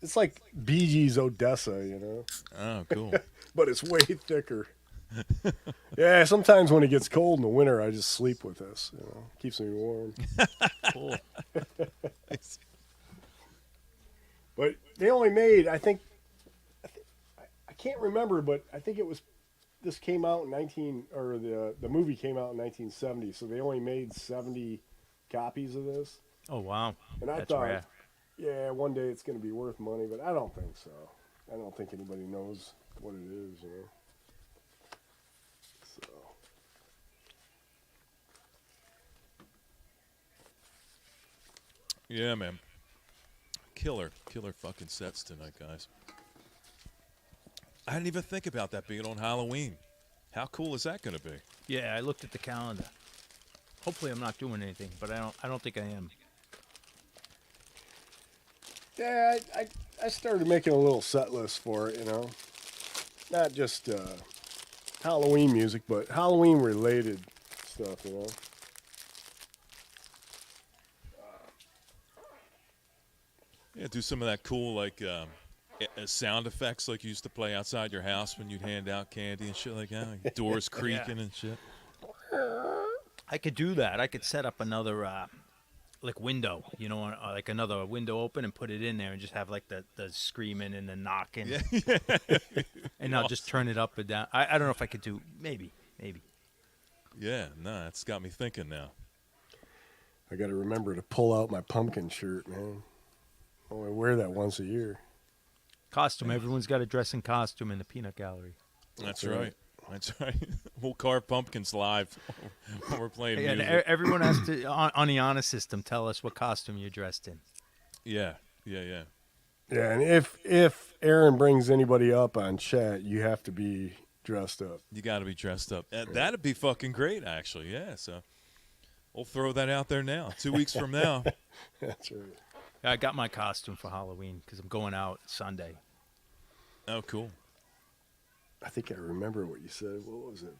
It's like Bee Gees Odessa, Oh, cool. but it's way thicker. Yeah, sometimes when it gets cold in the winter, I just sleep with this. Keeps me warm. Cool. But they only made, I can't remember, but I think this came out in the movie came out in 1970, so they only made 70 copies of this. Oh wow, And I that's thought, rare. yeah, one day it's going to be worth money, but I don't think so. I don't think anybody knows what it is, you know. So, Yeah, man. Killer fucking sets tonight, guys. I didn't even think about that being on Halloween. How cool is that going to be? Yeah, I looked at the calendar. Hopefully, I'm not doing anything, but I don't think I am. yeah, I started making a little set list for it, you know. Not just Halloween music, but Halloween related stuff, you know. Yeah, do some of that cool, like, sound effects like you used to play outside your house when you'd hand out candy and shit like that. Like doors creaking and shit. I could do that. I could set up another like window, you know, like another window open and put it in there and just have like the screaming and the knocking. Yeah. And I'll just turn it up and down. I don't know if I could do. Maybe. Yeah, no, it's got me thinking now. I got to remember to pull out my pumpkin shirt, man. I only wear that once a year. Costume. Everyone's got to dress in costume in the peanut gallery. That's right. That's right. We'll carve pumpkins live when we're playing Yeah, music. and everyone has to on the honor system tell us what costume you're dressed in. Yeah. Yeah, and if Aaron brings anybody up on chat, you have to be dressed up. You got to be dressed up. That'd be fucking great, actually. Yeah, so we'll throw that out there now. 2 weeks from now. That's right. I got my costume for Halloween because I'm going out Sunday. Oh, cool. I think I remember what you said. What was it?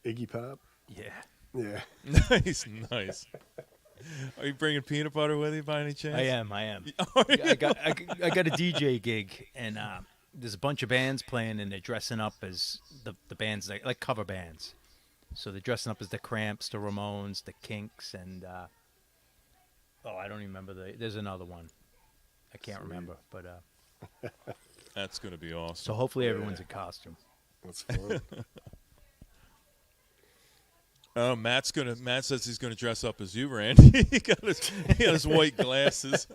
Iggy Pop? Yeah. Yeah. Nice. Are you bringing peanut butter with you by any chance? I am. Oh, yeah. I got a DJ gig, and there's a bunch of bands playing, and they're dressing up as the bands like cover bands. So they're dressing up as the Cramps, the Ramones, the Kinks, and I don't even remember there's another one. I can't remember, but That's going to be awesome. so hopefully everyone's in costume. That's fun. Matt says he's going to dress up as you, Randy. he got his white glasses.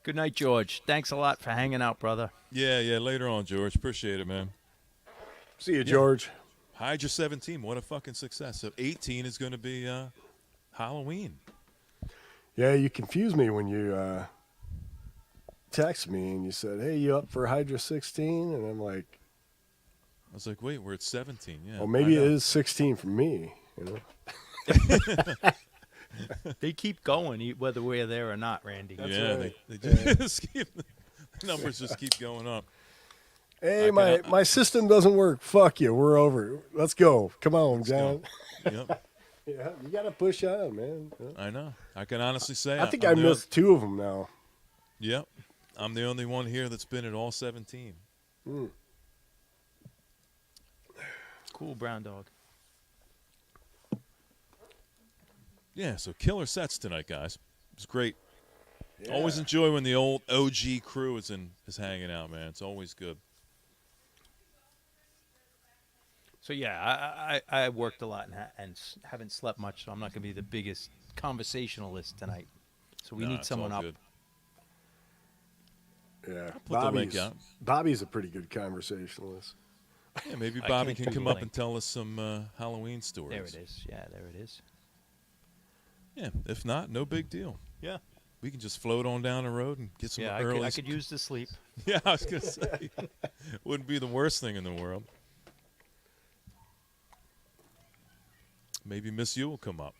Good night, George. Thanks a lot for hanging out, brother. Yeah. Later on, George. Appreciate it, man. See you, George. Hydra 17, what a fucking success. So 18 is going to be Halloween. Yeah, you confused me when you text me and you said, "Hey, you up for Hydra 16?" And I'm like, I was like, wait, we're at 17. Yeah. "Well, maybe I it know. is 16 for me." You know. They keep going whether we're there or not, Randy. Yeah, right. they just keep, the numbers just keep going up. Hey, my system doesn't work. Fuck you. We're over. Let's go. Come on, John. Yep, Yeah, you got to push on, man. Yeah. I know. I can honestly say I think I'm I the missed 2 of them now. Yep, I'm the only one here that's been at all 17. Cool brown dog. Yeah, so killer sets tonight, guys. It was great. Always enjoy when the old OG crew is hanging out, man. It's always good. So yeah, I worked a lot and haven't slept much, so I'm not going to be the biggest conversationalist tonight. So we Nah, need it's someone all up. good. Yeah, put the link out. Bobby's a pretty good conversationalist. Yeah, maybe I Bobby can't can do come the up link. and tell us some Halloween stories. There it is. Yeah, there it is. Yeah, if not, no big deal. Yeah. We can just float on down the road and get some Yeah, early. I could use the sleep. Yeah, I was gonna say, wouldn't be the worst thing in the world. Maybe Miss U will come up.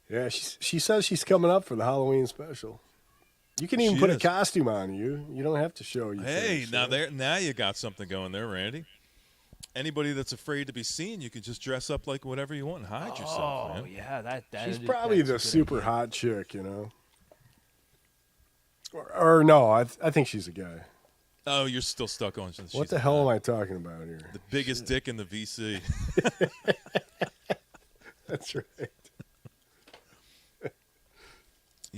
Yeah, she says she's coming up for the Halloween special. You can even She put is. a costume on you. You don't have to show your Hey, face, now yeah. now you got something going there, Randy. Anybody that's afraid to be seen, you can just dress up like whatever you want and hide yourself, man. yeah, that She's probably that's a the good super idea. hot chick, you know. Or no, I think she's a guy. Oh, you're still stuck on. What the hell am I talking about here? The biggest dick in the VC. That's right.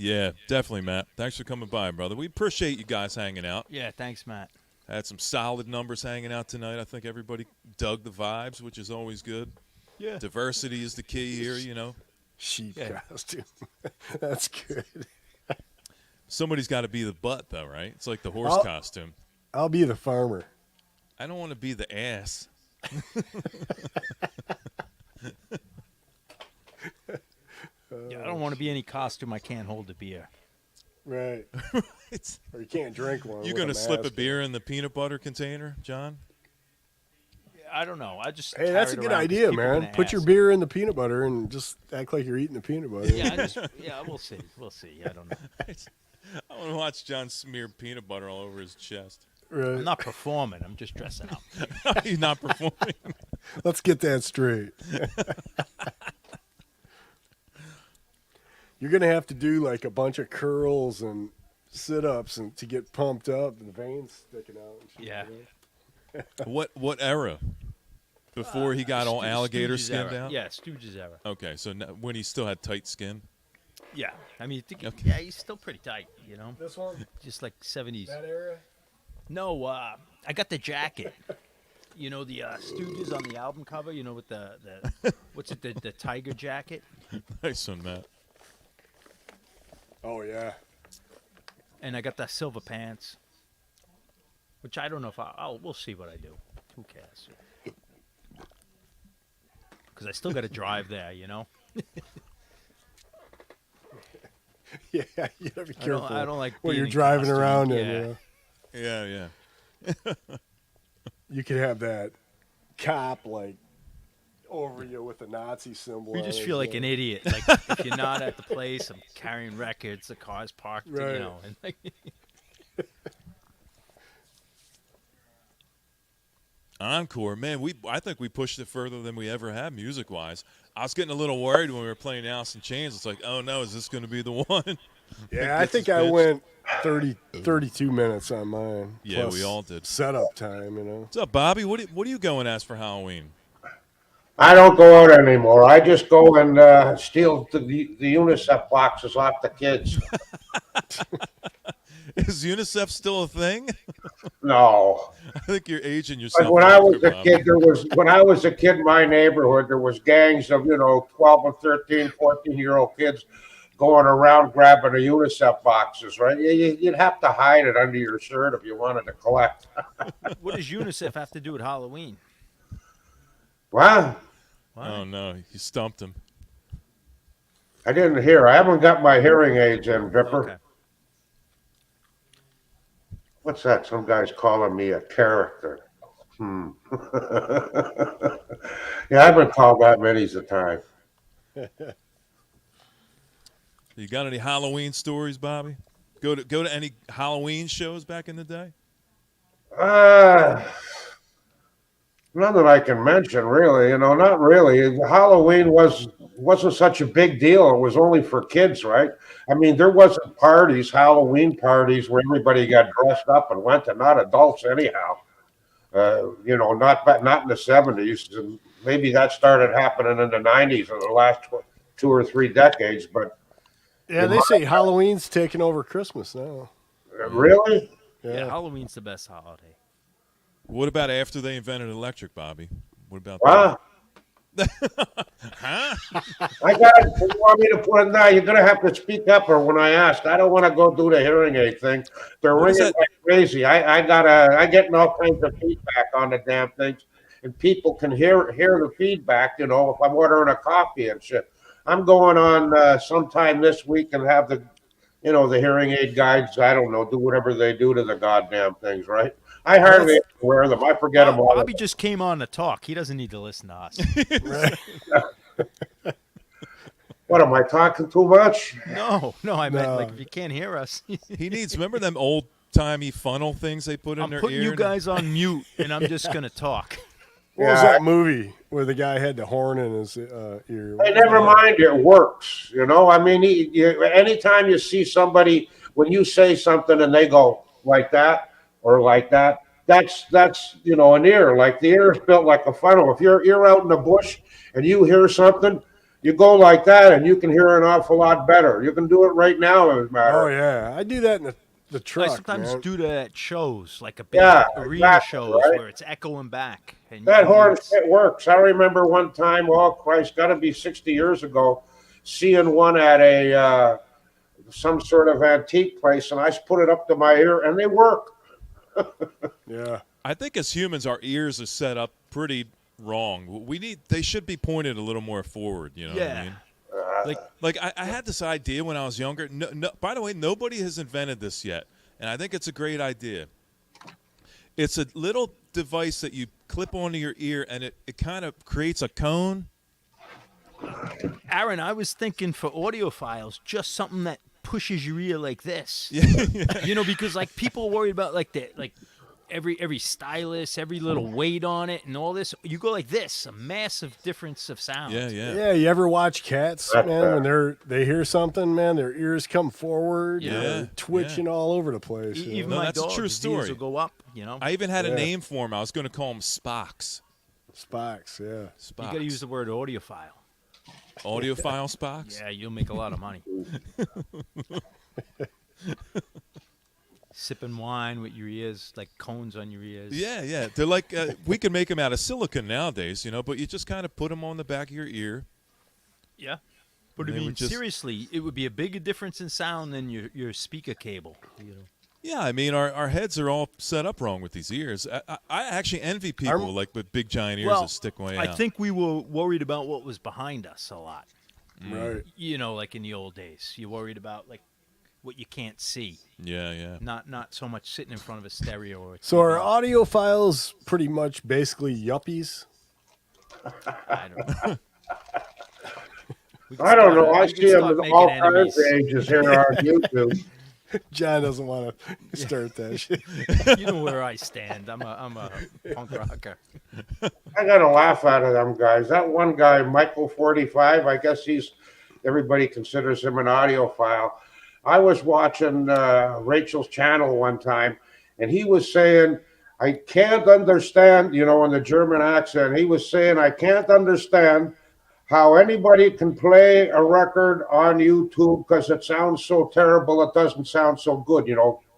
Yeah, definitely, Matt. Thanks for coming by, brother. We appreciate you guys hanging out. Yeah, thanks, Matt. Had some solid numbers hanging out tonight. I think everybody dug the vibes, which is always good. Yeah. Diversity is the key here, you know. Sheep costume. That's good. Somebody's got to be the butt, though, right? It's like the horse costume. I'll be the farmer. I don't want to be the ass. Yeah, I don't want to be any costume I can't hold a beer. Right. Or you can't drink one. You with going to slip a mask. beer in the peanut butter container, John? I don't know. I just Hey, that's a good idea, man. Put your beer in the peanut butter and just act like you're eating the peanut butter. Yeah, we'll see. We'll see. I don't know. I want to watch John smear peanut butter all over his chest. Right. I'm not performing. I'm just dressing up. He's not performing. Let's get that straight. You're gonna have to do like a bunch of curls and sit-ups and to get pumped up, and the veins sticking out. And shit Yeah. like that. What era? Before he got all alligator Stooges skinned era. out? Yeah, Stooges era. Okay, so when he still had tight skin? Yeah. I mean, Okay. yeah, he's still pretty tight, you know? This one, Just like 70s. that era. No, I got the jacket. You know, the Stooges on the album cover, you know, with the what's it, the tiger jacket? Nice one, Matt. Oh yeah. And I got the silver pants, which I don't know if we'll see what I do. Who cares? Because I still got to drive there, you know? Yeah, you gotta be careful. I don't like when being you're in driving costume. around Yeah. and Yeah. you could have that cop like over you with a Nazi symbol. You on just it, feel like yeah. an idiot. Like, if you're not at the place, I'm carrying records, the car's parked, you Right. know. And like, Encore, man, I think we pushed it further than we ever have music-wise. I was getting a little worried when we were playing Alice in Chains. It's like, oh no, is this going to be the one? Yeah, I Gets think his I pitch. went 32 minutes on mine. Yeah, plus we all did. Setup time, you know. What's up, Bobby? What are you going as for Halloween? I don't go out anymore. I just go and steal the UNICEF boxes off the kids. Is UNICEF still a thing? No. I think you're aging yourself. But when I up was there, a Bobby. kid, when I was a kid in my neighborhood, there was gangs of, 12 and 13, 14-year-old kids going around grabbing the UNICEF boxes, right? You'd have to hide it under your shirt if you wanted to collect. what does UNICEF have to do with Halloween? Wow. Oh no, you stumped him. I didn't hear. I haven't got my hearing aids in, Vipper. Okay. What's that? Some guy's calling me a character. Yeah, I've been called that many's a time. You got any Halloween stories, Bobby? Go to any Halloween shows back in the day? None that I can mention, really. Not really. Halloween wasn't such a big deal. It was only for kids, right? I mean, there wasn't Halloween parties where everybody got dressed up and went to, not adults anyhow. Not in the 70s. And maybe that started happening in the 90s in the last 2 or 3 decades. But Yeah, they say Halloween's taking over Christmas now. really? Yeah, Halloween's the best holiday. What about after they invented electric, Bobby? What about Wow. Huh? I got it. You want me to put it now? You're going to have to speak up or when I ask. I don't want to go do the hearing aid thing. They're What is ringing that? like crazy. I getting all kinds of feedback on the damn things, and people can hear the feedback, if I'm ordering a coffee and shit. I'm going on sometime this week and have the hearing aid guides, I don't know, do whatever they do to the goddamn things, right? I hardly wear them. I forget them all. Bobby just came on to talk. He doesn't need to listen to us. What, am I talking too much? No, I meant No. like if you can't hear us, He needs. Remember them old timey funnel things they put in I'm their putting ear? you guys on mute, and I'm just gonna talk. What was Yeah. that movie where the guy had the horn in his ear? Hey, never mind, it works. I mean, anytime you see somebody, when you say something and they go like that or like that, that's an ear. Like the ear is built like a funnel. If you're out in the bush and you hear something, You go like that, and you can hear an awful lot better. You can do it right now, as a matter. Oh yeah, I do that in the truck. I sometimes man. do that at shows, like a big Yeah, arena exactly, shows right? where it's echoing back. And That you horn can- shit works. I remember one time, oh Christ, got to be 60 years ago, seeing one at a some sort of antique place, and I put it up to my ear, and they work. Yeah. I think as humans, our ears are set up pretty wrong. They should be pointed a little more forward. You know what I mean? Like I had this idea when I was younger. No, by the way, nobody has invented this yet, and I think it's a great idea. It's a little device that you clip onto your ear, and it kind of creates a cone. Aaron, I was thinking for audiophiles, just something that pushes your ear like this. You know, because like people are worried about like that, like every stylus, every little weight on it, and all this. You go like this, a massive difference of sound. Yeah. Yeah, you ever watch cats, man? When they hear something, man, their ears come forward, Yeah, they're twitching all over the place. you Even know? No, my that's a dog, true his ears story. will go up. You know, I even had a Yeah. name for him. I was going to call him Spocks. Spocks, yeah. you got to use the word audiophile. Audiophile Spocks. Yeah, you'll make a lot of money. Sipping wine with your ears, like cones on your ears. Yeah. They're like we can make them out of silicone nowadays, you know. But you just kind of put them on the back of your ear. Yeah. But I They mean, would just- seriously, it would be a bigger difference in sound than your speaker cable. You know. Yeah, I mean, our heads are all set up wrong with these ears. I actually envy people like with big giant ears that stick way out. I think we were worried about what was behind us a lot. Right. You know, like in the old days, you're worried about like what you can't see, Yeah. not so much sitting in front of a stereo or. A So are TV. audiophiles pretty much basically yuppies? I don't know. We can I don't start- know. I we can see them start in making all enemies. kinds of ages here on YouTube. John doesn't want to start that shit. You know where I stand. I'm a punk rocker. I got a laugh out of them guys. That one guy, Michael 45, I guess everybody considers him an audiophile. I was watching Rachel's channel one time, and he was saying, I can't understand, in the German accent, he was saying, I can't understand how anybody can play a record on YouTube because it sounds so terrible, it doesn't sound so good,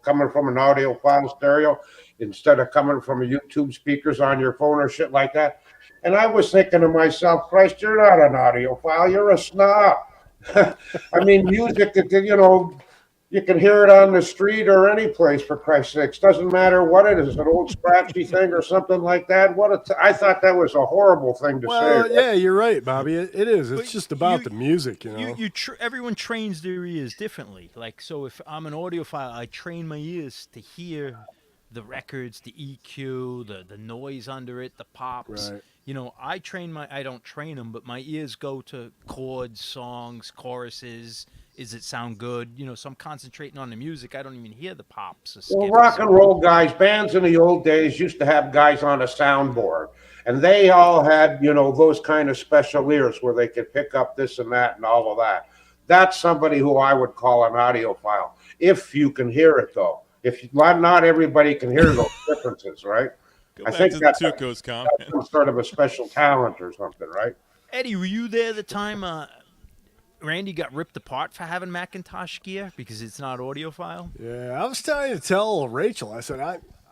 coming from an audiophile stereo instead of coming from a YouTube speakers on your phone or shit like that. And I was thinking to myself, Christ, you're not an audiophile, you're a snob. I mean, music, you can hear it on the street or any place, for Christ's sakes. Doesn't matter what it is, an old scratchy thing or something like that. I thought that was a horrible thing to Well, say. yeah, you're right, Bobby. It is. It's But just about you- the music, you know. Everyone trains their ears differently. Like, so if I'm an audiophile, I train my ears to hear the records, the EQ, the noise under it, the pops. Right. I don't train them, but my ears go to chords, songs, choruses. Is it sound good? So I'm concentrating on the music. I don't even hear the pops. Or Well, skips. rock and roll guys, bands in the old days used to have guys on a soundboard, and they all had, those kind of special ears where they could pick up this and that and all of that. That's somebody who I would call an audiophile, if you can hear it, though. Not everybody can hear those differences, right? Go I back think to that's Tuco's comment. some sort of a special talent or something, right? Eddie, were you there the time Randy got ripped apart for having Macintosh gear because it's not audiophile? Yeah, I was trying to tell Rachel. I said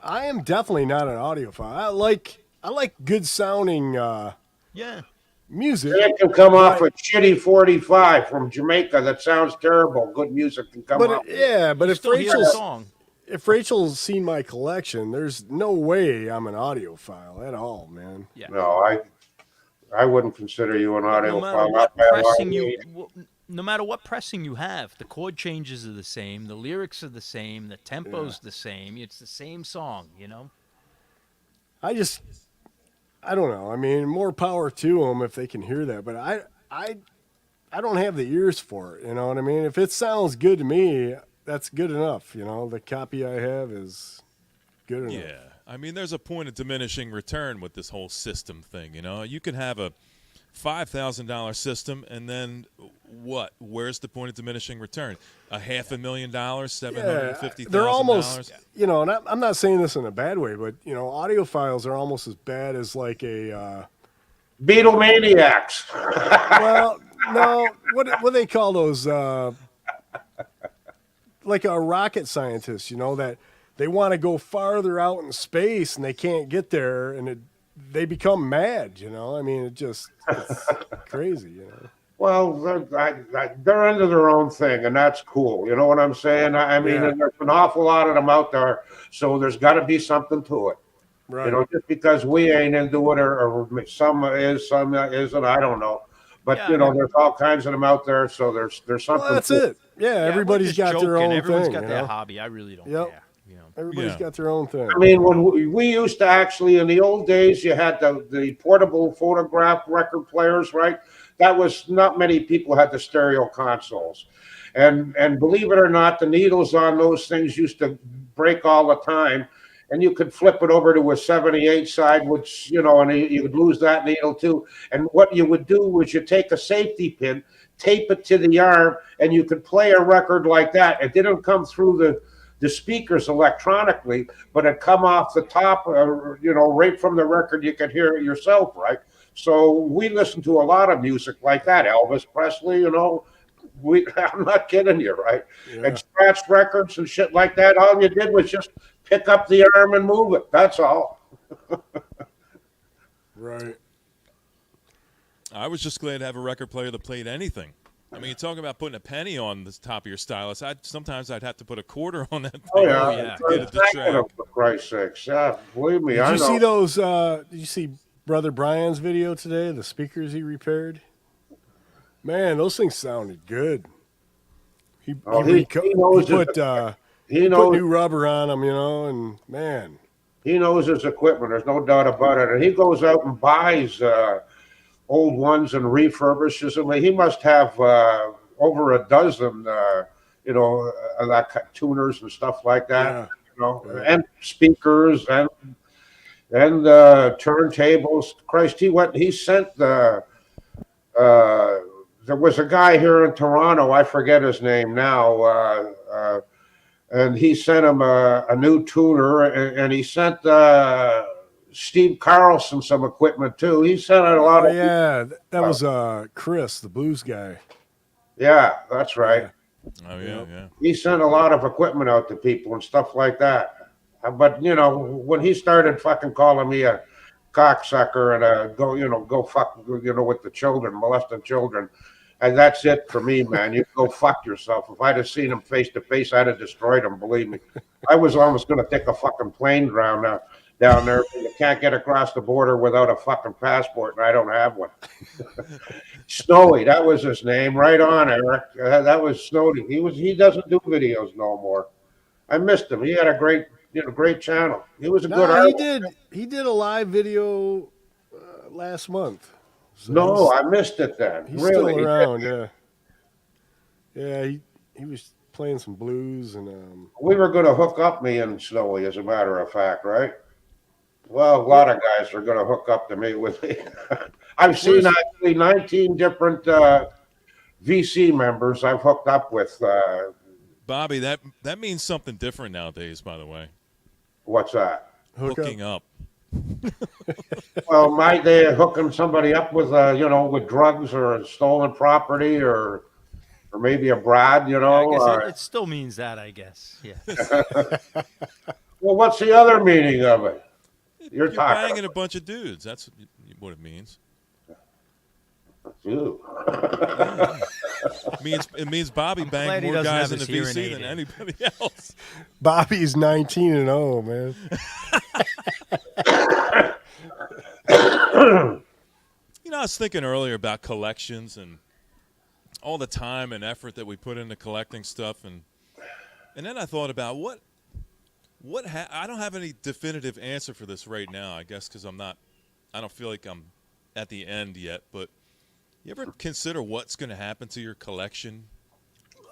I am definitely not an audiophile. I like good sounding Yeah. music. It can come off a shitty 45 from Jamaica that sounds terrible. Good music can come But off. but if Still hear the Rachel's song. Rachel's seen my collection, there's no way I'm an audiophile at all, man. Yeah. No, I wouldn't consider you an No audiophile. matter not what by a long pressing way. no matter what pressing you have, the chord changes are the same, the lyrics are the same, the tempo's the same. It's the same song, I don't know. I mean, more power to them if they can hear that, but I don't have the ears for it. You know what I mean? If it sounds good to me, that's good enough. The copy I have is good enough. Yeah, I mean, there's a point of diminishing return with this whole system thing. You can have a $5,000 system, and then what? Where's the point of diminishing return? $500,000, $750,000. They're almost, and I'm not saying this in a bad way, but audiophiles are almost as bad as like a. Beatlemaniacs. Well, No, what they call those? Like a rocket scientist, that they want to go farther out in space and they can't get there, and they become mad. I mean, it's crazy. Well, they're into their own thing, and that's cool. You know what I'm saying? I mean, Yeah. and there's an awful lot of them out there, so there's got to be something to it. Right. Just because we ain't into it, or some is, some isn't, I don't know. But Yeah, there's all kinds of them out there, so there's something. Well, that's to it. Yeah, Yeah, we're everybody's just got their joking. own Everyone's thing. got their hobby. I really don't Yep. care. Everybody's Yeah. got their own thing. I mean, when we used to actually, in the old days, you had the portable phonograph record players, right? That was not many people had the stereo consoles. And believe it or not, the needles on those things used to break all the time. And you could flip it over to a 78 side, which, and you could lose that needle too. And what you would do was you take a safety pin, tape it to the arm, and you could play a record like that. It didn't come through the speakers electronically, but it come off the top, right from the record. You could hear it yourself, right? So we listened to a lot of music like that. Elvis Presley, I'm not kidding you, right? Yeah. And scratch records and shit like that. All you did was just pick up the arm and move it. That's all. Right. I was just glad to have a record player that played anything. I mean, you're talking about putting a penny on the top of your stylus. Sometimes I'd have to put a quarter on that thing. Oh yeah, yeah. to get it to track. For Christ's sakes, yeah. Believe me, Did I you know. see those? Did you see Brother Brian's video today? The speakers he repaired. Man, those things sounded good. He Oh, he, he knows put He put knows. new rubber on them, and man, He knows his equipment. There's no doubt about it. And he goes out and buys old ones and refurbishes them. He must have over a dozen, like tuners and stuff like that. Yeah. And speakers and turntables. Christ, he sent the. There was a guy here in Toronto. I forget his name now. And he sent him a new tuner, and he sent Steve Carlson some equipment too. He sent out a lot Oh of. yeah, that was Chris, the blues guy. Yeah, that's right. Oh yeah, yeah. He sent a lot of equipment out to people and stuff like that. But when he started fucking calling me a cocksucker and go fuck with the children, molesting children, and that's it for me, man. You go fuck yourself. If I'd have seen him face to face, I'd have destroyed him. Believe me, I was almost going to take a fucking plane down there. You can't get across the border without a fucking passport, and I don't have one. Snowy, that was his name. Right on, Eric. That was Snowy. He doesn't do videos no more. I missed him. He had a great channel. He was a good artist. He did a live video last month. So No, I missed it then. he's Really? still around. Yeah. He was playing some blues and We were going to hook up, me and Snowy, as a matter of fact, right? Well, a lot of guys are going to hook up to me with me. I've seen actually 19 different VC members I've hooked up with. Bobby, that means something different nowadays. By the way, What's that? hooking up. Well, might they hooking somebody up with with drugs or stolen property or maybe a Brad, I guess or- it still means that, I guess. Yeah. Well, what's the other meaning of it? You're talking banging a bunch of dudes. That's what it means. Ew. It means Bobby glad banged he more doesn't guys have in the his VC hearing than aid anybody else. Bobby's 19-0, man. I was thinking earlier about collections and all the time and effort that we put into collecting stuff, and then I thought about I don't have any definitive answer for this right now. I guess because I don't feel like I'm at the end yet. But you ever consider what's going to happen to your collection?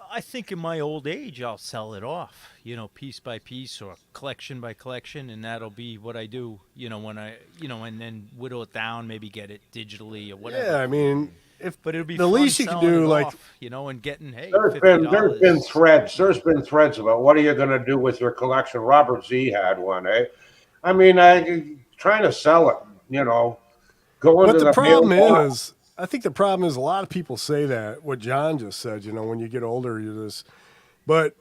I think in my old age, I'll sell it off, piece by piece or collection by collection, and that'll be what I do, when I, and then whittle it down, maybe get it digitally or whatever. Yeah, I mean, But it'll be the fun least you can selling do, it like- off, and getting, hey, There's $50. been threads. There's been threads about what are you going to do with your collection. Robert Z had one, eh? I mean, trying to sell it, go into But the problem mail box. I think the problem is a lot of people say that, what John just said, when you get older, you just, but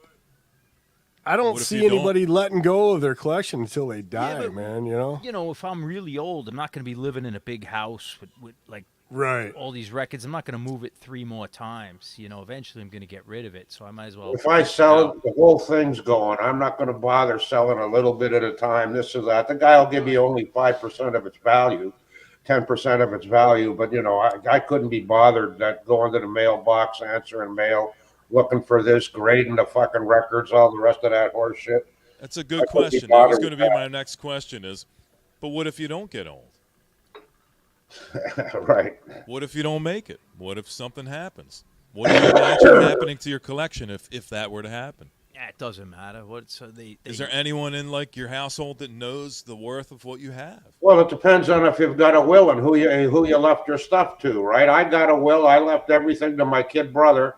I don't What if see you don't? anybody letting go of their collection until they die, but- man, If I'm really old, I'm not going to be living in a big house with like Right. all these records. I'm not going to move it 3 more times. Eventually I'm going to get rid of it. So I might as well. If I push it sell out. it, the whole thing's going. I'm not going to bother selling a little bit at a time, this or that. The guy will give you only 5% of its value, 10% of its value. But, I couldn't be bothered that going to the mailbox, answering mail, looking for this, grading the fucking records, all the rest of that horse shit. That's a good I couldn't be question. That was bothered going to with be that. my next question is, but what if you don't get old? Right. What if you don't make it? What if something happens? What do you imagine happening to your collection if that were to happen? Yeah, it doesn't matter. They Is there anyone in like your household that knows the worth of what you have? Well, it depends on if you've got a will and who you left your stuff to, right? I got a will. I left everything to my kid brother,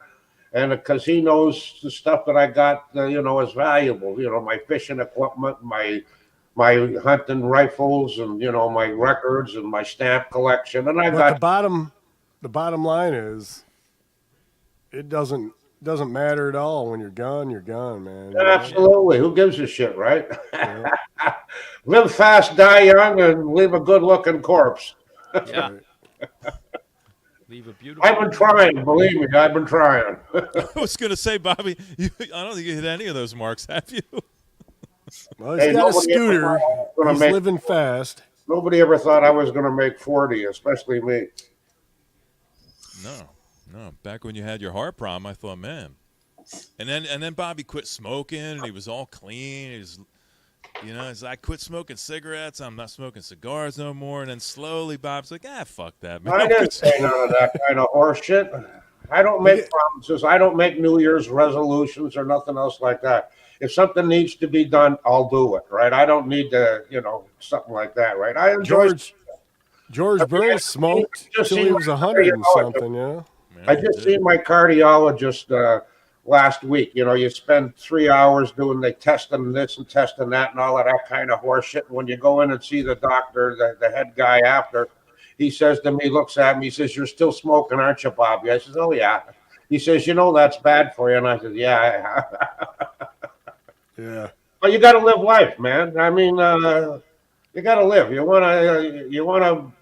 and because he knows the stuff that I got, is valuable. My fishing equipment, my hunting rifles, and my records and my stamp collection, and I But got the bottom line is, it doesn't matter at all. When you're gone, man. absolutely. Who gives a shit, right? Live fast, die young, and leave a good-looking corpse. Yeah. Leave a beautiful. I've been trying, believe me. I've been trying. I was going to say, Bobby, I don't think you hit any of those marks, have you? Well, he's Hey, got a nobody ever scooter. thought I was gonna He's make- living fast. Nobody ever thought I was going to make 40, especially me. No. Back when you had your heart problem, I thought, man. And then Bobby quit smoking, and he was all clean. He was, he's like, I quit smoking cigarettes. I'm not smoking cigars no more. And then slowly, Bob's like, fuck that, man. I didn't say none of that kind of horse shit. I don't make promises. I don't make New Year's resolutions or nothing else like that. If something needs to be done, I'll do it, right? I don't need to, something like that, right? I enjoy. George Burns smoked just till he seen was my 100 and cardiologist. something, Man, I just did. seen my cardiologist last week. You spend 3 hours doing the testing this and testing that and all of that kind of horse shit. And when you go in and see the doctor, the head guy after, he says to me, looks at me, he says, "You're still smoking, aren't you, Bobby?" I says, "Oh, yeah." He says, "That's bad for you." And I said, "Yeah." Yeah. Well, you got to live life, man. I mean, you got to live. You want to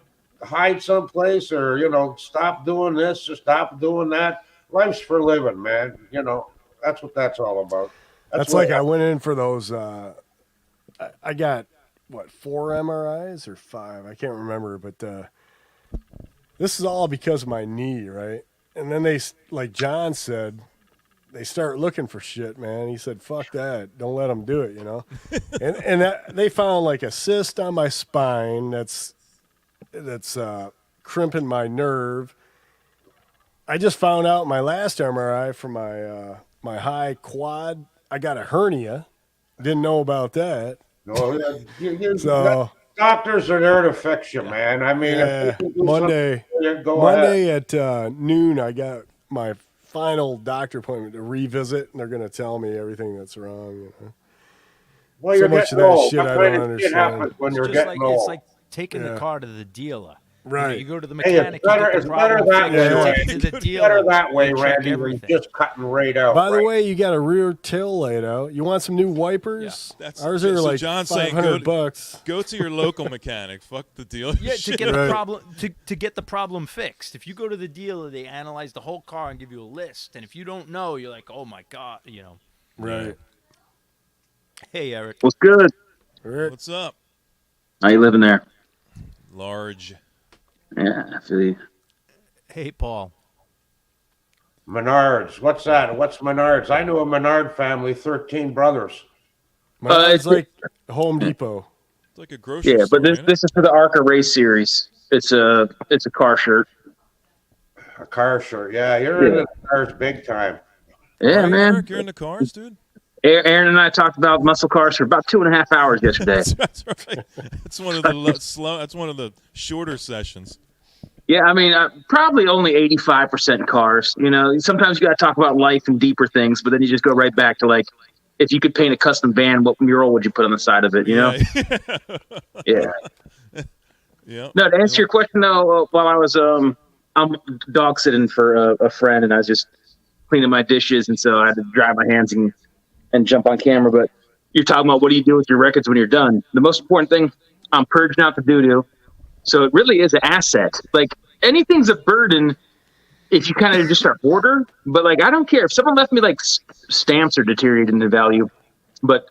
hide someplace or, stop doing this or stop doing that. Life's for living, man. That's what that's all about. That's like I went in for those. I got, 4 MRIs or 5? I can't remember. But this is all because of my knee, right? And then they, like John said, they start looking for shit, man. He said, "Fuck that! Don't let them do it," and they found like a cyst on my spine that's crimping my nerve. I just found out my last MRI for my high quad. I got a hernia. Didn't know about that. No, So doctors are there to fix you, man. I mean, if you do Monday something, go ahead. at noon, I got my final doctor appointment to revisit, and they're going to tell me everything that's wrong. Well, so you're much getting of that old. shit What I kind don't of shit understand. happens when It's you're just getting like old? it's like taking the Yeah. car to the dealer. Right. You go to the Hey, mechanic. it's better. You get It's the better problem that fixed, way, you take Randy. it to the It's dealer. better that way, they check Randy, than everything. just cutting right out. By the right? way, you got a rear tail laid out. You want some new wipers? That's- Ours yeah, are so like John's saying $500. Go to your local mechanic. Fuck the dealer. Yeah, to shit. get the Right. problem to get the problem fixed. If you go to the dealer, they analyze the whole car and give you a list. And if you don't know, you're like, "Oh my god," Right. Hey, Eric. What's good? Right. What's up? How you living there? Large. Yeah, I feel you. Hey, Paul. Menards. What's that? What's Menards? I knew a Menard family, 13 brothers. Mine's it's- like Home Depot. It's like a grocery Yeah, store. but this ain't it? this is for the ARCA race series. It's a car shirt. A car shirt. Yeah, you're Yeah. into the cars big time. Yeah, Are you, man. Eric? You're in the cars, dude. Aaron and I talked about muscle cars for about 2.5 hours yesterday. That's right. That's one of the slow. That's one of the shorter sessions. Yeah, I mean, probably only 85% cars. Sometimes you got to talk about life and deeper things, but then you just go right back to like, if you could paint a custom van, what mural would you put on the side of it? You know? Yeah. Yeah. Yeah. No, to answer your question though, while I was I'm dog sitting for a friend, and I was just cleaning my dishes, and so I had to dry my hands and jump on camera. But you're talking about what do you do with your records when you're done? The most important thing, I'm purging out the doo-doo. So it really is an asset. Like anything's a burden if you kind of just start hoarder. But like I don't care if someone left me like stamps are deteriorating in value, but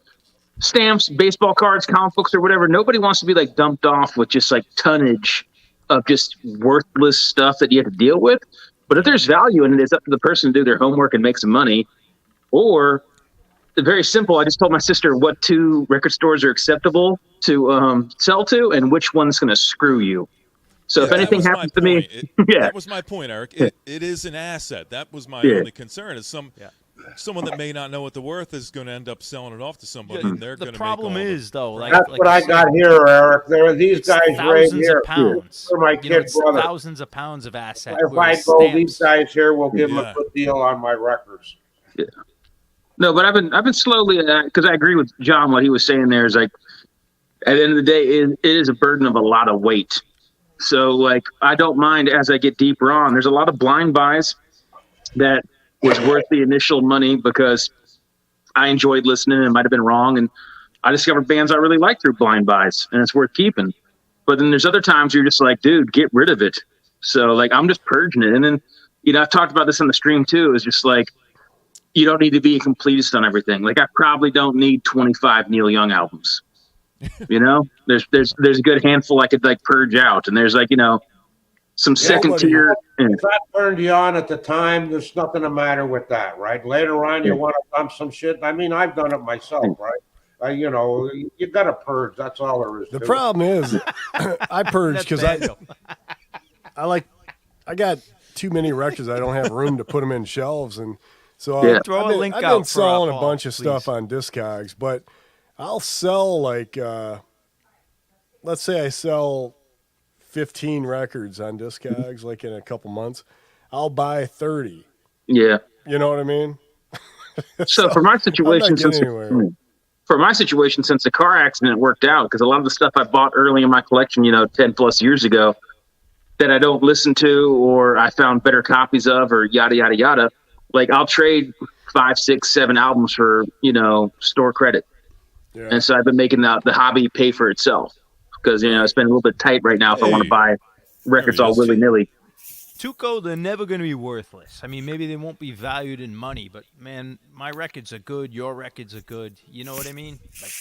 stamps, baseball cards, comic books, or whatever. Nobody wants to be like dumped off with just like tonnage of just worthless stuff that you have to deal with. But if there's value in it, it's up to the person to do their homework and make some money. Or very simple. I just told my sister what 2 record stores are acceptable to sell to, and which one's going to screw you. So if anything happens to me, that was my point, Eric. It is an asset. That was my only concern. Is someone that may not know what the worth is going to end up selling it off to somebody, and they're going to. The problem is though, like that's like what I got here, Eric. There are these guys right thousands here. of pounds. For my You know, kid it's brother. thousands of pounds of asset. If I whereas go, stamps- these guys here will give them a good deal on my records. Yeah. No, but I've been slowly, because I agree with John. What he was saying there is like, at the end of the day, it is a burden of a lot of weight. So like, I don't mind as I get deeper on. There's a lot of blind buys that was worth the initial money because I enjoyed listening. It might have been wrong, and I discovered bands I really like through blind buys, and it's worth keeping. But then there's other times you're just like, dude, get rid of it. So like, I'm just purging it. And then, you know, I've talked about this on the stream too. Is just like, you don't need to be a completist on everything. Like I probably don't need 25 Neil Young albums. You know, there's a good handful I could like purge out, and there's like, you know, some second tier. If that turned you on at the time, there's nothing the matter with that, right? Later on, you want to dump some shit. I mean, I've done it myself, right? You know, you got to purge. That's all there is. The problem is, I purge because I got too many records. I don't have room to put them in shelves, and so I've been selling a bunch of stuff on Discogs, but I'll sell like, let's say I sell 15 records on Discogs, like in a couple months, I'll buy 30. Yeah. You know what I mean? So for my situation, since the car accident worked out, because a lot of the stuff I bought early in my collection, you know, 10 plus years ago, that I don't listen to, or I found better copies of, or yada, yada, yada. Like I'll trade 5, 6, 7 albums for, you know, store credit. Yeah. And so I've been making the hobby pay for itself, because, you know, it's been a little bit tight right now if I want to buy records all willy-nilly. Tuco, they're never going to be worthless. I mean, maybe they won't be valued in money, but, man, my records are good, your records are good. You know what I mean? Like,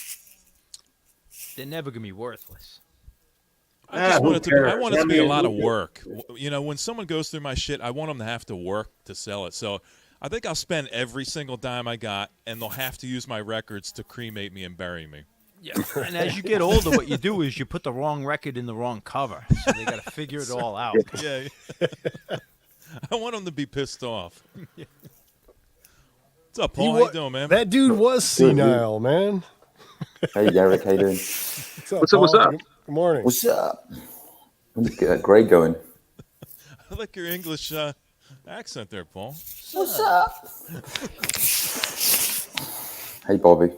they're never going to be worthless. I want it to be a lot of work. You know, when someone goes through my shit, I want them to have to work to sell it. So I think I'll spend every single dime I got, and they'll have to use my records to cremate me and bury me. Yeah, and as you get older, what you do is you put the wrong record in the wrong cover. So they got to figure it all out. Yeah. I want them to be pissed off. What's up, Paul? How you doing, man? That dude was senile, man. Hey, Derek, how you doing? What's up? Good morning. What's up? Let's get that grade going. I like your English accent there, Paul. What's up? Hey, Bobby.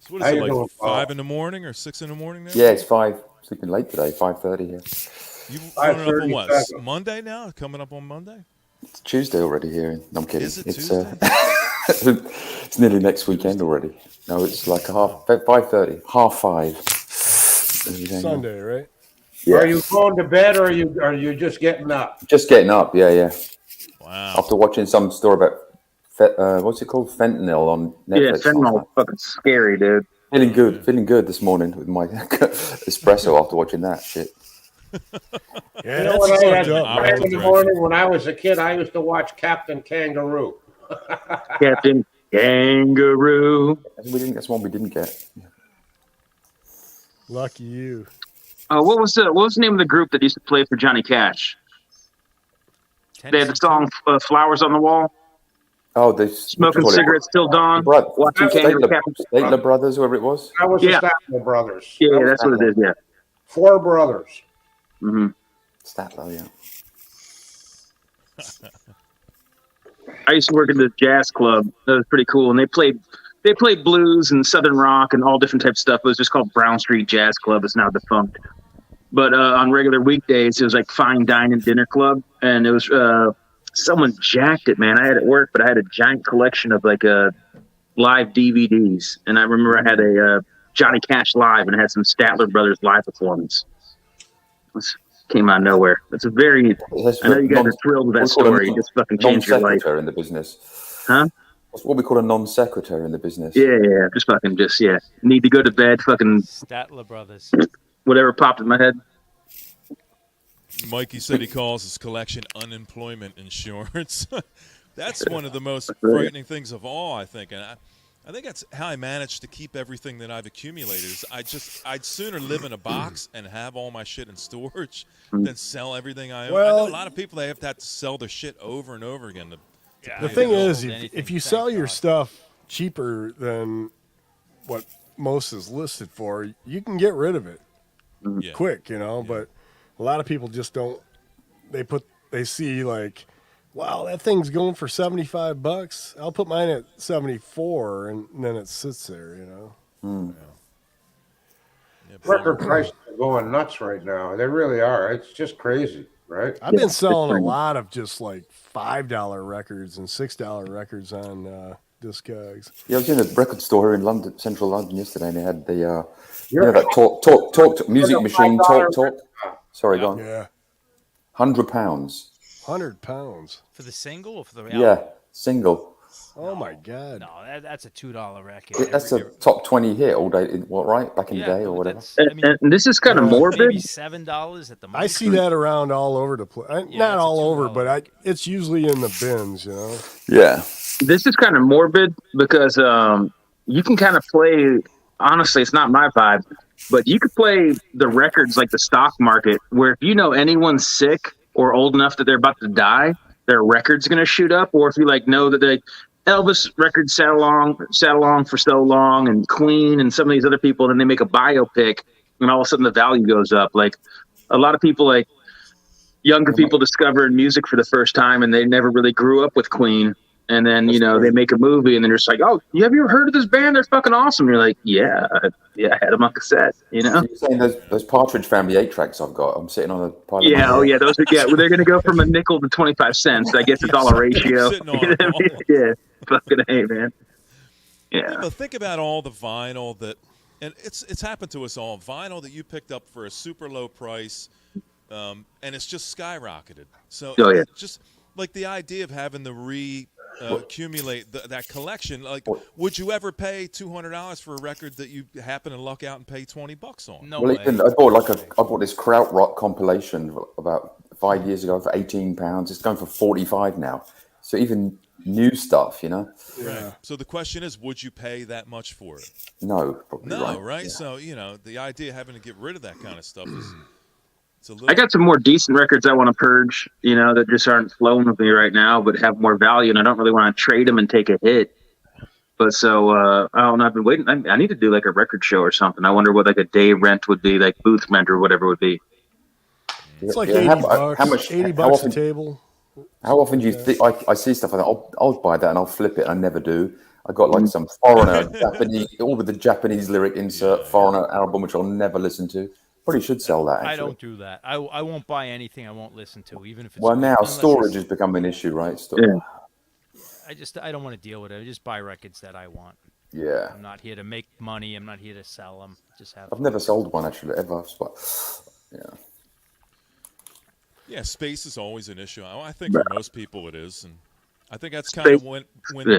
So what is it, like 5 in the morning or 6 in the morning now? Yeah, it's 5. Sleeping late today, 5:30 here. You running up on what? Monday now? Coming up on Monday? It's Tuesday already here. No, I'm kidding. Is it it's Tuesday? it's nearly next weekend already. No, it's like 5:30, 5:30. Sunday, right? Yeah. Are you going to bed, or are you just getting up? Just getting up, yeah. Wow. After watching some story about what's it called, fentanyl on Netflix. Yeah, fentanyl, fucking scary, dude. Feeling good this morning with my espresso after watching that shit. Yeah, you know what I had 5 in the morning when I was a kid? I used to watch Captain Kangaroo. Captain Kangaroo. That's one we didn't get. Yeah. Lucky you. What was the name of the group that used to play for Johnny Cash? They had the song "Flowers on the Wall." Oh, they smoking cigarettes till dawn. Watching Statler Brothers, whoever it was. That was the Statler Brothers. Yeah, that's what it is. Yeah, 4 brothers. Mm-hmm. Statler, yeah. I used to work at the jazz club. That was pretty cool, and they played blues and southern rock and all different types of stuff. It was just called Brown Street Jazz Club. It's now defunct. But on regular weekdays, it was like fine dining dinner club, and it was someone jacked it, man. I had it at work, but I had a giant collection of like live DVDs, and I remember I had a Johnny Cash live, and it had some Statler Brothers live performance. It came out of nowhere. It's a very. I know you guys are thrilled with that story. It just fucking changed your life. In the business, huh? What's what we call a non-sequitur in the business. Yeah. Just fucking need to go to bed. Fucking Statler Brothers. Whatever popped in my head. Mikey said he calls his collection unemployment insurance. That's one of the most frightening things of all, I think. And I think that's how I managed to keep everything that I've accumulated. Is I'd sooner live in a box and have all my shit in storage than sell everything I own. Well, I know a lot of people, they have to sell their shit over and over again. The thing is, if you sell your stuff cheaper than what most is listed for, you can get rid of it quick, you know. But a lot of people just don't. They see like, wow, that thing's going for $75. I'll put mine at 74, and then it sits there, you know. Record prices are going nuts right now. They really are. It's just crazy, right? I've been selling a lot of just like $5 records and $6 records on Discogs. Yeah, I was in a record store here in London, central London yesterday, and they had the you know that talk music machine talk. Sorry, go on. Yeah. £100. £100 for the single or for the album? Yeah, single. Oh my God! No, that's a $2 record. That's a top 20 hit all day. What, right? Back in the day or whatever. And this is kind of morbid. Maybe $7 at the most. I see that around all over the place. Not all over, but it's usually in the bins, you know. Yeah. This is kind of morbid because you can kind of play. Honestly, it's not my vibe, but you could play the records like the stock market, where if you know anyone's sick or old enough that they're about to die, their record's going to shoot up. Or if you like know that Elvis records sat along for so long, and Queen and some of these other people, then they make a biopic, and all of a sudden the value goes up. Like a lot of people, like younger people, discover music for the first time, and they never really grew up with Queen. And then, they make a movie and then they're just like, oh, you ever heard of this band? They're fucking awesome. You're like, yeah, I had them on cassette, you know? You're saying those Partridge Family 8-tracks I've got, I'm sitting on a pile of Yeah, money. those are, they're going to go from a nickel to 25 cents. I guess it's all a ratio. Yeah, fucking A, man. Yeah. But think about all the vinyl and it's happened to us all, vinyl that you picked up for a super low price, and it's just skyrocketed. So just like the idea of having the accumulate that collection. Like, would you ever pay $200 for a record that you happen to luck out and pay $20 on? No well, way. I bought this Krautrock compilation about 5 years ago for £18. It's going for 45 now. So even new stuff, you know. Right. So the question is, would you pay that much for it? No, probably No, right? right? Yeah. So the idea of having to get rid of that kind of stuff is. I got some more decent records I want to purge, that just aren't flowing with me right now, but have more value, and I don't really want to trade them and take a hit. But so, I don't know, I've been waiting. I need to do like a record show or something. I wonder what like a day rent would be, like booth rent or whatever it would be. It's like $80. How much? $80 a table. How often do you think I see stuff like that? I'll buy that and I'll flip it. And I never do. I got like some foreigner Japanese, all with the Japanese lyric insert foreigner album, which I'll never listen to. Probably should sell that. Actually. I don't do that. I won't buy anything I won't listen to, even if it's. Well, now storage has become an issue, right? I don't want to deal with it. I just buy records that I want. Yeah. I'm not here to make money. I'm not here to sell them. I've never sold one actually ever. But, yeah. Yeah, space is always an issue. I think for most people it is, and I think that's kind of when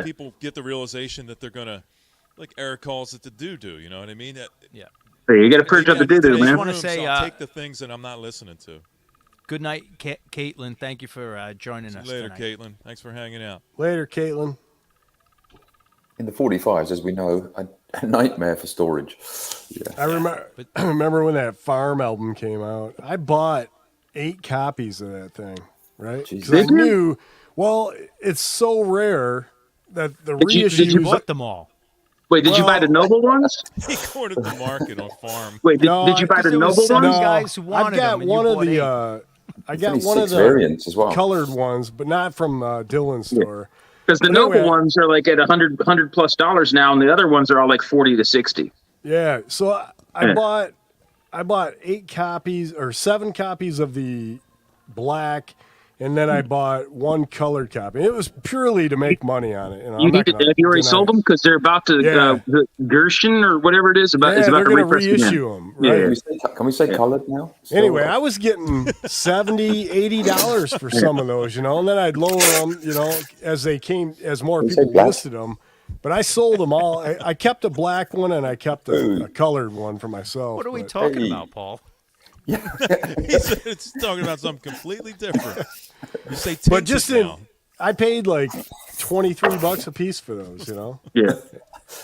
people get the realization that they're gonna, like Eric calls it, the doo-doo. You know what I mean? Yeah. Hey, you got to purge up the doo-doo, man. I just want to say, I'll take the things that I'm not listening to. Good night, Caitlin. Thank you for joining us later, tonight. Caitlin. Thanks for hanging out. Later, Caitlin. In the 45s, as we know, a nightmare for storage. Yeah. I remember when that Farm album came out. I bought 8 copies of that thing, right? Because I knew, it's so rare that the reissues. Did you bought them all? Wait, did you buy the Noble ones? He cornered the market on Farm. Wait, did you buy the Noble ones? Guys who wanted I've got them, one of the. I got one of the variants as well. Colored ones, but not from Dylan's store. Because the Noble ones are like at $100+ now, and the other ones are all like $40 to $60. Yeah, so I I bought 8 copies or 7 copies of the black, and then I bought 1 colored copy. It was purely to make money on it. You know, You need to. Have you already sold them? Because they're about to the Gershon or whatever it is is about they're to going to repress again. reissue them. Right? Can we say colored now? Anyway, I was getting $70, $80 for some of those, you know, and then I'd lower them, you know, as more people listed them. But I sold them all. I kept a black one and I kept a colored one for myself. What are we talking about, Paul? He said it's talking about something completely different. You say tinted but just now. I paid like $23 a piece for those, you know. Yeah.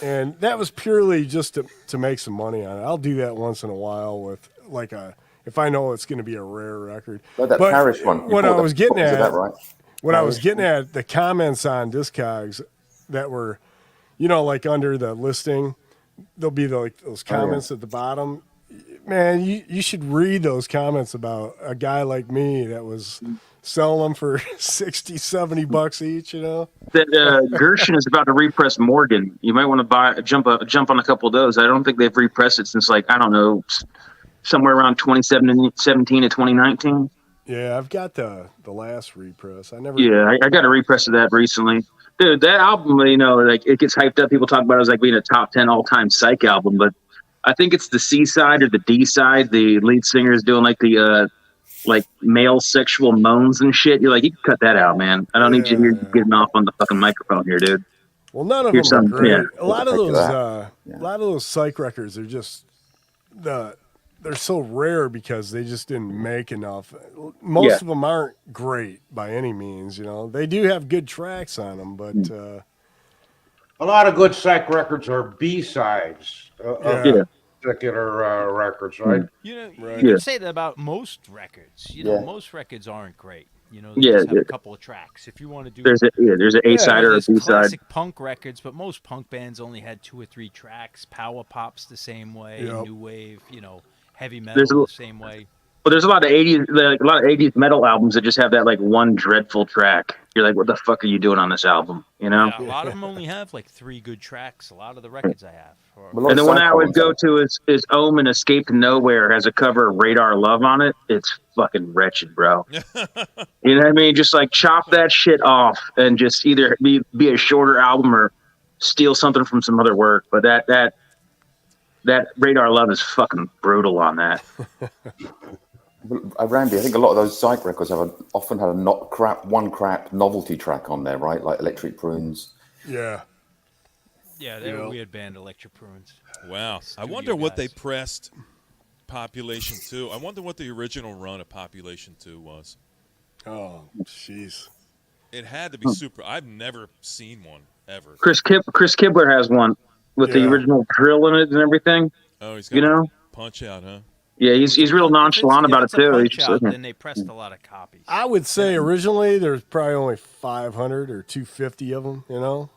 And that was purely just to make some money on it. I'll do that once in a while with like if I know it's going to be a rare record. Like that Parish one. What I was getting at, that right? What I was getting at, the comments on Discogs that were, you know, like under the listing, there'll be those comments at the bottom. Man, you should read those comments about a guy like me that was selling them for $60, $70 each, you know? That Gershon is about to repress Morgan. You might want to jump on a couple of those. I don't think they've repressed it since, like, I don't know, somewhere around 2017 to 2019. Yeah, I've got the last repress. I got a repress of that recently. Dude, that album, you know, like it gets hyped up. People talk about it as like being a top 10 all-time psych album, but I think it's the C side or the D side. The lead singer is doing like the like male sexual moans and shit. You're like, you can cut that out, man. I don't need you here getting off on the fucking microphone here, dude. Well, none of them are great. Yeah. A lot of those psych records are just they're so rare because they just didn't make enough. Most of them aren't great by any means, you know. They do have good tracks on them, but a lot of good psych records are B-sides of particular records, right? You know, you can say that about most records. You know, most records aren't great. You know, they just have a couple of tracks. If you want to do, there's an A side or a B side. Classic punk records, but most punk bands only had 2 or 3 tracks. Power pop's the same way. New wave, you know, heavy metal the same way. Well, there's a lot of 80s metal albums that just have that like one dreadful track. You're like, what the fuck are you doing on this album? You know? Yeah, a lot of them only have like 3 good tracks. A lot of the records I have. And the one I always go to is Omen Escape to Nowhere has a cover of Radar Love on it. It's fucking wretched, bro. You know what I mean? Just like chop that shit off and just either be a shorter album or steal something from some other work. But that Radar Love is fucking brutal on that. Randy, I think a lot of those psych records often had one crap novelty track on there, right? Like Electric Prunes. Yeah. Yeah, they were a weird band, Electric Prunes. Wow. I wonder what they pressed Population 2. I wonder what the original run of Population 2 was. Oh, jeez. It had to be super. I've never seen one, ever. Chris Kibler has one with the original drill in it and everything. Oh, he's got a punch out, huh? Yeah, he's real nonchalant about it too. He's just then they pressed a lot of copies. I would say originally there's probably only 500 or 250 of them. You know.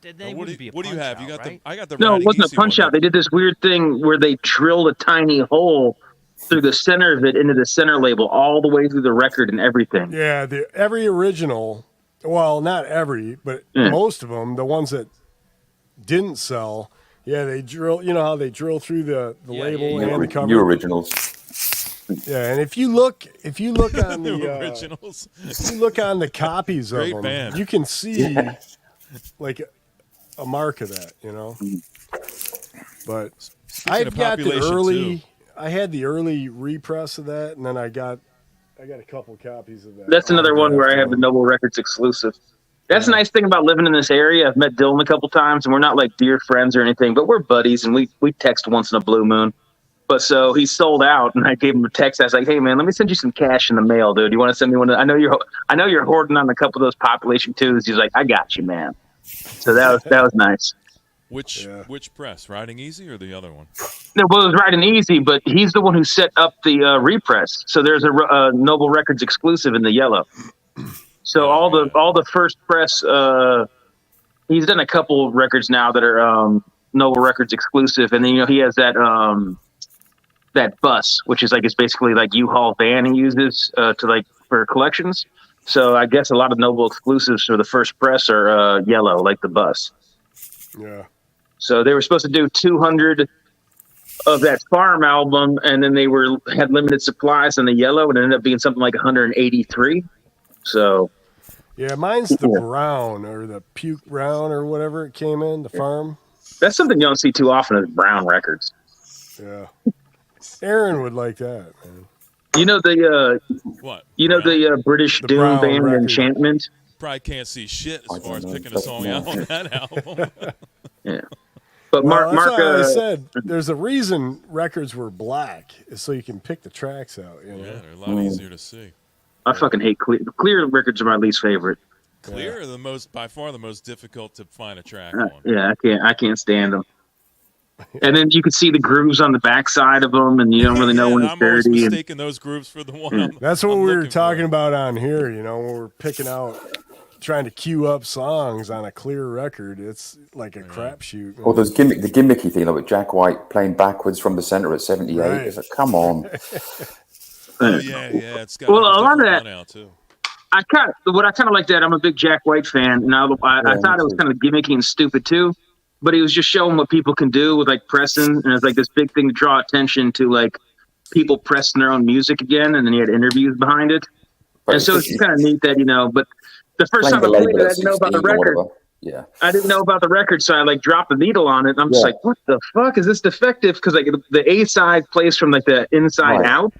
What do you have? You got right? I got the. No, it wasn't a punch out. They did this weird thing where they drilled a tiny hole through the center of it into the center label all the way through the record and everything. Yeah, every original. Well, not every, but most of them, the ones that didn't sell. Yeah, they drill. You know how they drill through the label and the cover. New originals. Yeah, and if you look on the originals, if you look on the copies of them, band. you can see like a mark of that, you know. But I've got the early. I had the early repress of that, and then I got a couple copies of that. That's another one where I have the Noble Records exclusive. That's a nice thing about living in this area. I've met Dylan a couple times, and we're not like dear friends or anything, but we're buddies, and we text once in a blue moon. But so he sold out, and I gave him a text. I was like, "Hey man, let me send you some cash in the mail, dude. You want to send me one? I know you're hoarding on a couple of those Population 2s." He's like, "I got you, man." So that was nice. Which press? Riding Easy or the other one? No, well, it was Riding Easy, but he's the one who set up the repress. So there's a Noble Records exclusive in the yellow. So all the first press, he's done a couple records now that are Noble Records exclusive, and then he has that bus, which is it's basically like U-Haul van he uses for collections. So I guess a lot of Noble exclusives for the first press are yellow, like the bus. Yeah. So they were supposed to do 200 of that Farm album, and then they had limited supplies on the yellow, and it ended up being something like 183. So Yeah, mine's the brown or the puke brown or whatever it came in, the Farm. that's something you don't see too often is brown records. Yeah. Aaron would like that, man. You know the What? you know Brown? the British The doom brown band record. Enchantment. Probably can't see shit I as far don't as know. picking a song out on that album. Yeah, but Well, that's Mark, why I said there's a reason records were black, is so you can pick the tracks out. You know, Yeah, they're a lot easier to see. I fucking hate clear records are my least favorite. Clear are by far the most difficult to find a track on. Yeah, I can't stand them. And then you can see the grooves on the backside of them, and you don't really know Yeah, when it's I'm always dirty. mistaking those grooves for the one. that's what I'm we were looking for. talking about on here. You know, when we're picking out, trying to queue up songs on a clear record. It's like a crapshoot. Or those the gimmicky thing, like with Jack White playing backwards from the center at 78. Right. It's like, come on. Oh yeah, it's got Well, like a a lot of different that- run out too. I kind of like that. I'm a big Jack White fan, and I thought it was kind of gimmicky and stupid too. But he was just showing what people can do with like pressing, and it's like this big thing to draw attention to like people pressing their own music again, and then he had interviews behind it. But And so it's kind of neat that, but the first playing time the I played label it, I at didn't know about the 16 or record. whatever. Yeah. I didn't know about the record, so I like dropped the needle on it. And I'm just Yeah. like, what the fuck is this defective? Because like the A side plays from like the inside Right. out,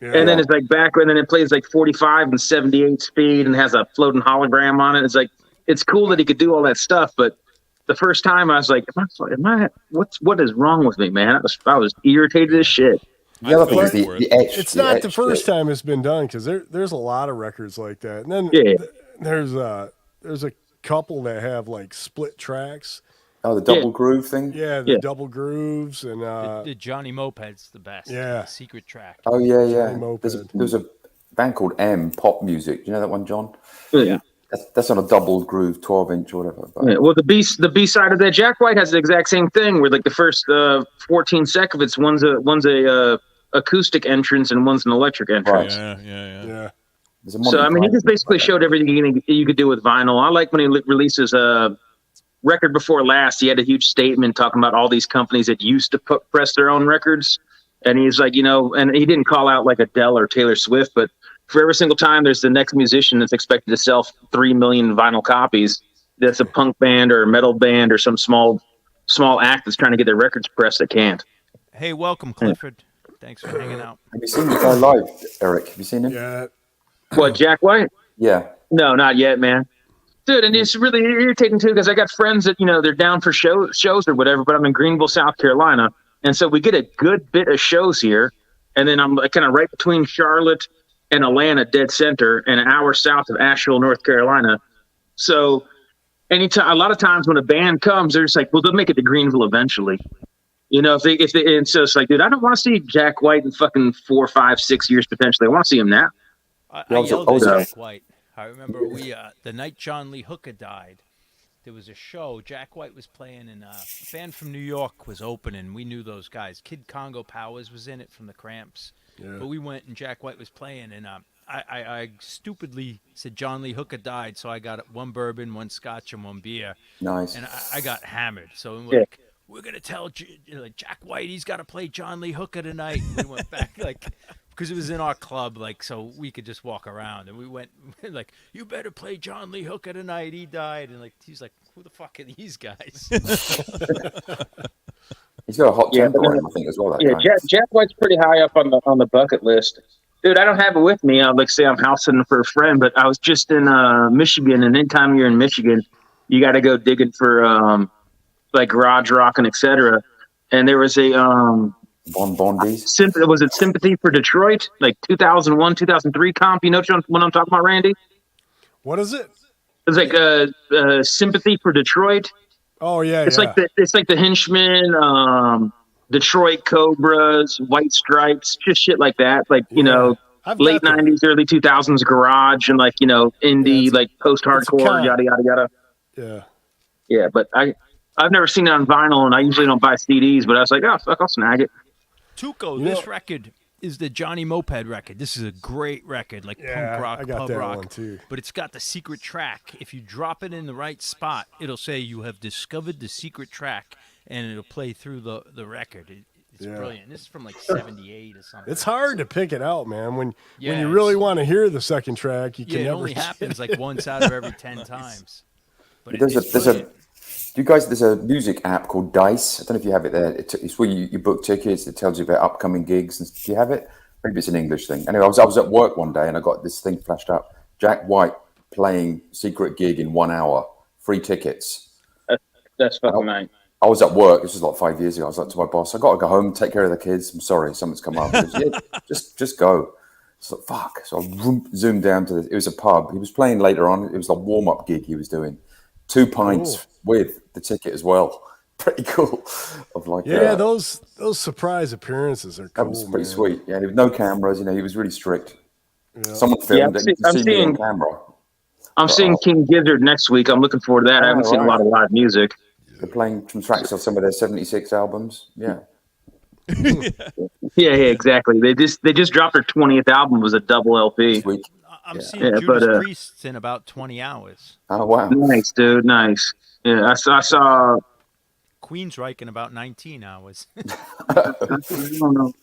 Yeah. and then it's like back, and then it plays like 45 and 78 speed, and has a floating hologram on it. It's like it's cool that he could do all that stuff, but the first time I was like, what is wrong with me, man? I was irritated as shit. The other thing is feel for the it. etch. It's not the etch first bit. time it's been done, because there's a lot of records like that. And then Yeah. there's a couple that have like split tracks. Oh, the double groove thing? Yeah, the Yeah. double grooves and The Johnny Moped's the best. Yeah. The secret track. Oh, yeah, yeah. Johnny Moped. There's a band called M, Pop Music. Do you know that one, John? Yeah. That's on a double groove, 12-inch or whatever. But Yeah, well, the B side of that, Jack White has the exact same thing. Where like the first 14 seconds, one's a acoustic entrance and one's an electric entrance. Yeah. yeah. there's a So I Monty mean, he Python. just basically showed everything you could do with vinyl. I like when he releases a record before last. He had a huge statement talking about all these companies that used to press their own records, and he's like, and he didn't call out like Adele or Taylor Swift, but for every single time there's the next musician that's expected to sell 3 million vinyl copies, that's a punk band or a metal band or some small act that's trying to get their records pressed that can't. Hey, welcome, Clifford. Thanks for hanging out. Have you seen the guy live, Eric? Have you seen him? Yeah. What, Jack White? Yeah. No, not yet, man. Dude, and it's really irritating too, because I got friends that they're down for shows or whatever, but I'm in Greenville, South Carolina, and so we get a good bit of shows here, and then I'm kind of right between Charlotte and Atlanta, dead center, and an hour south of Asheville, North Carolina. So anytime, a lot of times when a band comes, they're just like, well, they'll make it to Greenville eventually. If they, and so it's like, dude, I don't want to see Jack White in fucking 4, 5, 6 years potentially. I want to see him now. I Yeah, yelled also- at Jack White. I remember the night John Lee Hooker died, there was a show. Jack White was playing, and a band from New York was opening. We knew those guys. Kid Congo Powers was in it from the Cramps. Yeah. But we went, and Jack White was playing, and I stupidly said John Lee Hooker died, so I got 1 bourbon, 1 scotch, and 1 beer. Nice. And I got hammered. So Yeah. like, we're going to tell Jack White he's got to play John Lee Hooker tonight. And we went back, because it was in our club, so we could just walk around. And we went, you better play John Lee Hooker tonight. He died. And he's like, who the fuck are these guys? He's got a hot Yeah, temper but on then- him, I think, as well. That Yeah, guy. Jack White's pretty high up on the bucket list. Dude, I don't have it with me. I'll say I'm house sitting for a friend, but I was just in Michigan, and anytime you're in Michigan, you got to go digging for garage rock and etc. And there was a Von Bondies. was it Sympathy for Detroit, like 2001, 2003 comp? You know what I'm talking about, Randy? What is it? It's like Sympathy for Detroit. Oh yeah, It's yeah. like the Henchmen, Detroit Cobras, White Stripes, just shit like that. Like I've late got the- '90s, early 2000s garage and indie, it's- post-hardcore, count. yada yada yada. Yeah. Yeah, but I've never seen it on vinyl, and I usually don't buy CDs. But I was like, oh fuck, I'll snag it. Tuco, You this know- record is the Johnny Moped record. This is a great record, Yeah, punk rock, I got pub that rock. one too. But it's got the secret track. If you drop it in the right spot, it'll say you have discovered the secret track, and it'll play through the record. It's brilliant. This is from like '78 or something. It's hard to pick it out, man. When Yeah, you really it's- want to hear the second track, you Yeah, can it never. only get happens it. like once out of every 10 times. But There's it's there's brilliant. you guys, there's a music app called Dice. I don't know if you have it there. It's where you book tickets. It tells you about upcoming gigs. Do you have it? Maybe it's an English thing. Anyway, I was at work one day and I got this thing flashed up. Jack White playing secret gig in 1 hour, free tickets. That's fucking nice. I was at work. This was like 5 years ago. I was like to my boss, I got to go home, take care of the kids. I'm sorry, something's come up. He goes, yeah, just go. So fuck. So I zoomed down to it was a pub. He was playing later on. It was a warm up gig he was doing. 2 pints with the ticket as well. Pretty cool. Of like those surprise appearances are cool. that was pretty man. sweet. Yeah, there was no cameras. He was really strict. Yeah. Someone filmed it. You I'm can see me on seeing- camera. I'm seeing King Gizzard next week. I'm looking forward to that. I haven't seen a lot of live music. They're playing some tracks of some of their 76 albums. Yeah. Yeah, exactly. They just dropped their 20th album. It was a double LP. Sweet. I'm seeing Yeah, Judas but, Priest in about 20 hours. Oh, wow. Nice, dude. Nice. Yeah, I saw Queensryche in about 19 hours. I don't know.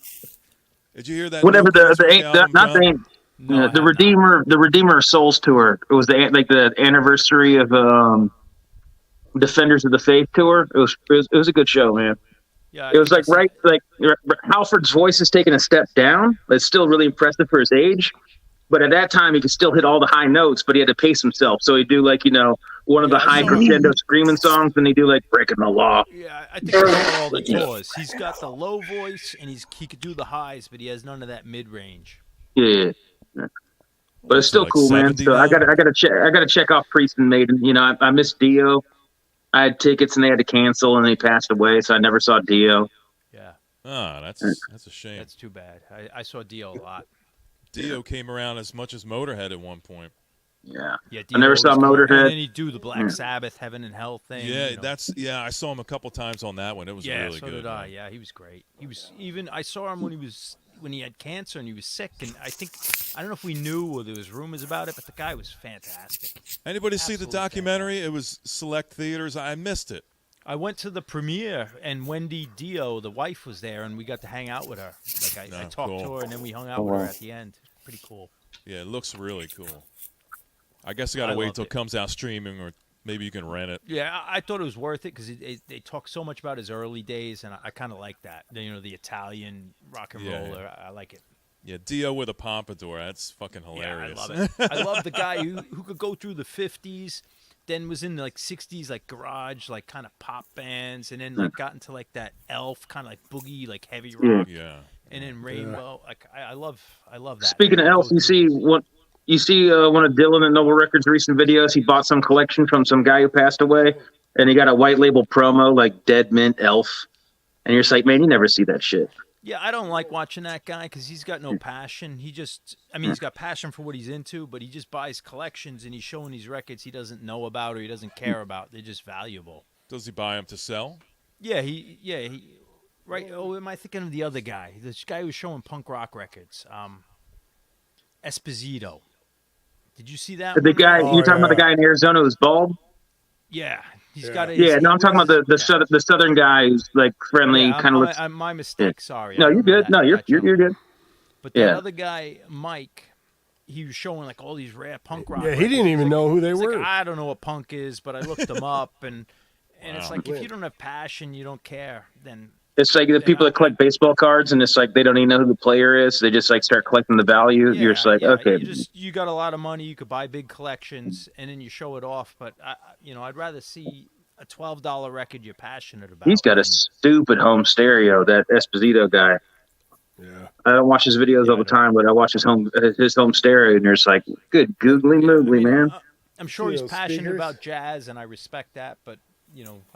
Did you hear that? Whatever new the Queensryche album, not John? the No, I the have Redeemer of Souls tour. It was the anniversary of Defenders of the Faith tour. It was a good show, man. Yeah, It was I see- Halford's voice has taken a step down. It's still really impressive for his age, but at that time he could still hit all the high notes, but he had to pace himself. So he'd do one of the Yeah, I high saw- crescendo screaming songs, and he'd do Breaking the Law. Yeah, I think I saw all the tours. He's got the low voice and he could do the highs, but he has none of that mid range. Yeah. But it's still like cool, man. 70 So I now? gotta check off Priest and Maiden. I missed Dio. I had tickets and they had to cancel and they passed away, so I never saw Dio. Yeah, Ah, that's a shame. that's too bad. I saw Dio a lot. Dio came around as much as Motorhead at one point. Yeah. Yeah, I never Dio saw was coming- Motorhead. And then he'd do the Black Sabbath Heaven and Hell thing. Yeah, I saw him a couple times on that one. It was yeah, really so good. did I. man. Yeah, he was great. He was I saw him when he had cancer and he was sick, and I don't know if we knew or there was rumors about it, but the guy was fantastic. Anybody see the Absolutely documentary? It was select theaters. I missed it. I went to the premiere, and Wendy Dio, the wife, was there, and we got to hang out with her. I Oh, talked to cool. her, and then we hung out with her at the end. Pretty cool. Yeah, it looks really cool. I guess I gotta I wait loved till it it. comes out streaming, or maybe you can rent it. Yeah, I thought it was worth it because they talk so much about his early days, and I kind of like that. The Italian rock and Yeah. roller. I like it. Yeah, Dio with a pompadour. That's fucking Yeah, hilarious. I love it. I love the guy who could go through the 50s, then was in the 60s garage kind of pop bands, and then got into that elf kind of boogie heavy rock, Yeah. and then rainbow. I love that. Speaking of elf, you see one of Dylan and Noble Records' recent videos. He bought some collection from some guy who passed away, and he got a white label promo Dead Mint Elf, and you're just like, man, you never see that shit. Yeah, I don't like watching that guy because he's got no passion. He's got passion for what he's into, but he just buys collections and he's showing these records he doesn't know about or he doesn't care about. They're just valuable. Does he buy them to sell? Yeah, right. Oh, am I thinking of the other guy? This guy who was showing punk rock records. Esposito. Did you see that? The one? guy Oh, you're talking about the yeah. guy in Arizona who's bald. Yeah, he's Yeah. got a. Yeah, no, I'm talking about the southern guy who's friendly, Yeah, kind of looks. my mistake. Sorry. No, I you're remember good. that- No, you're that gentleman. good. But that Yeah. other guy, Mike, he was showing all these rare punk rock. Yeah, he didn't even know who they He's were. like, I don't know what punk is, but I looked them up, and it's Wow. like if you don't have passion, you don't care. Then It's like the people that collect baseball cards, and it's like they don't even know who the player is. They just start collecting the value. You're just like, okay, you got a lot of money, you could buy big collections, and then you show it off. But I'd rather see a $12 record you're passionate about. he's got a than- stupid home stereo. That Esposito guy. Yeah. I don't watch his videos all the time, but I watch his home stereo, and you're just like, good googly moogly, man. I'm sure he's those passionate speakers? about jazz, and I respect that. But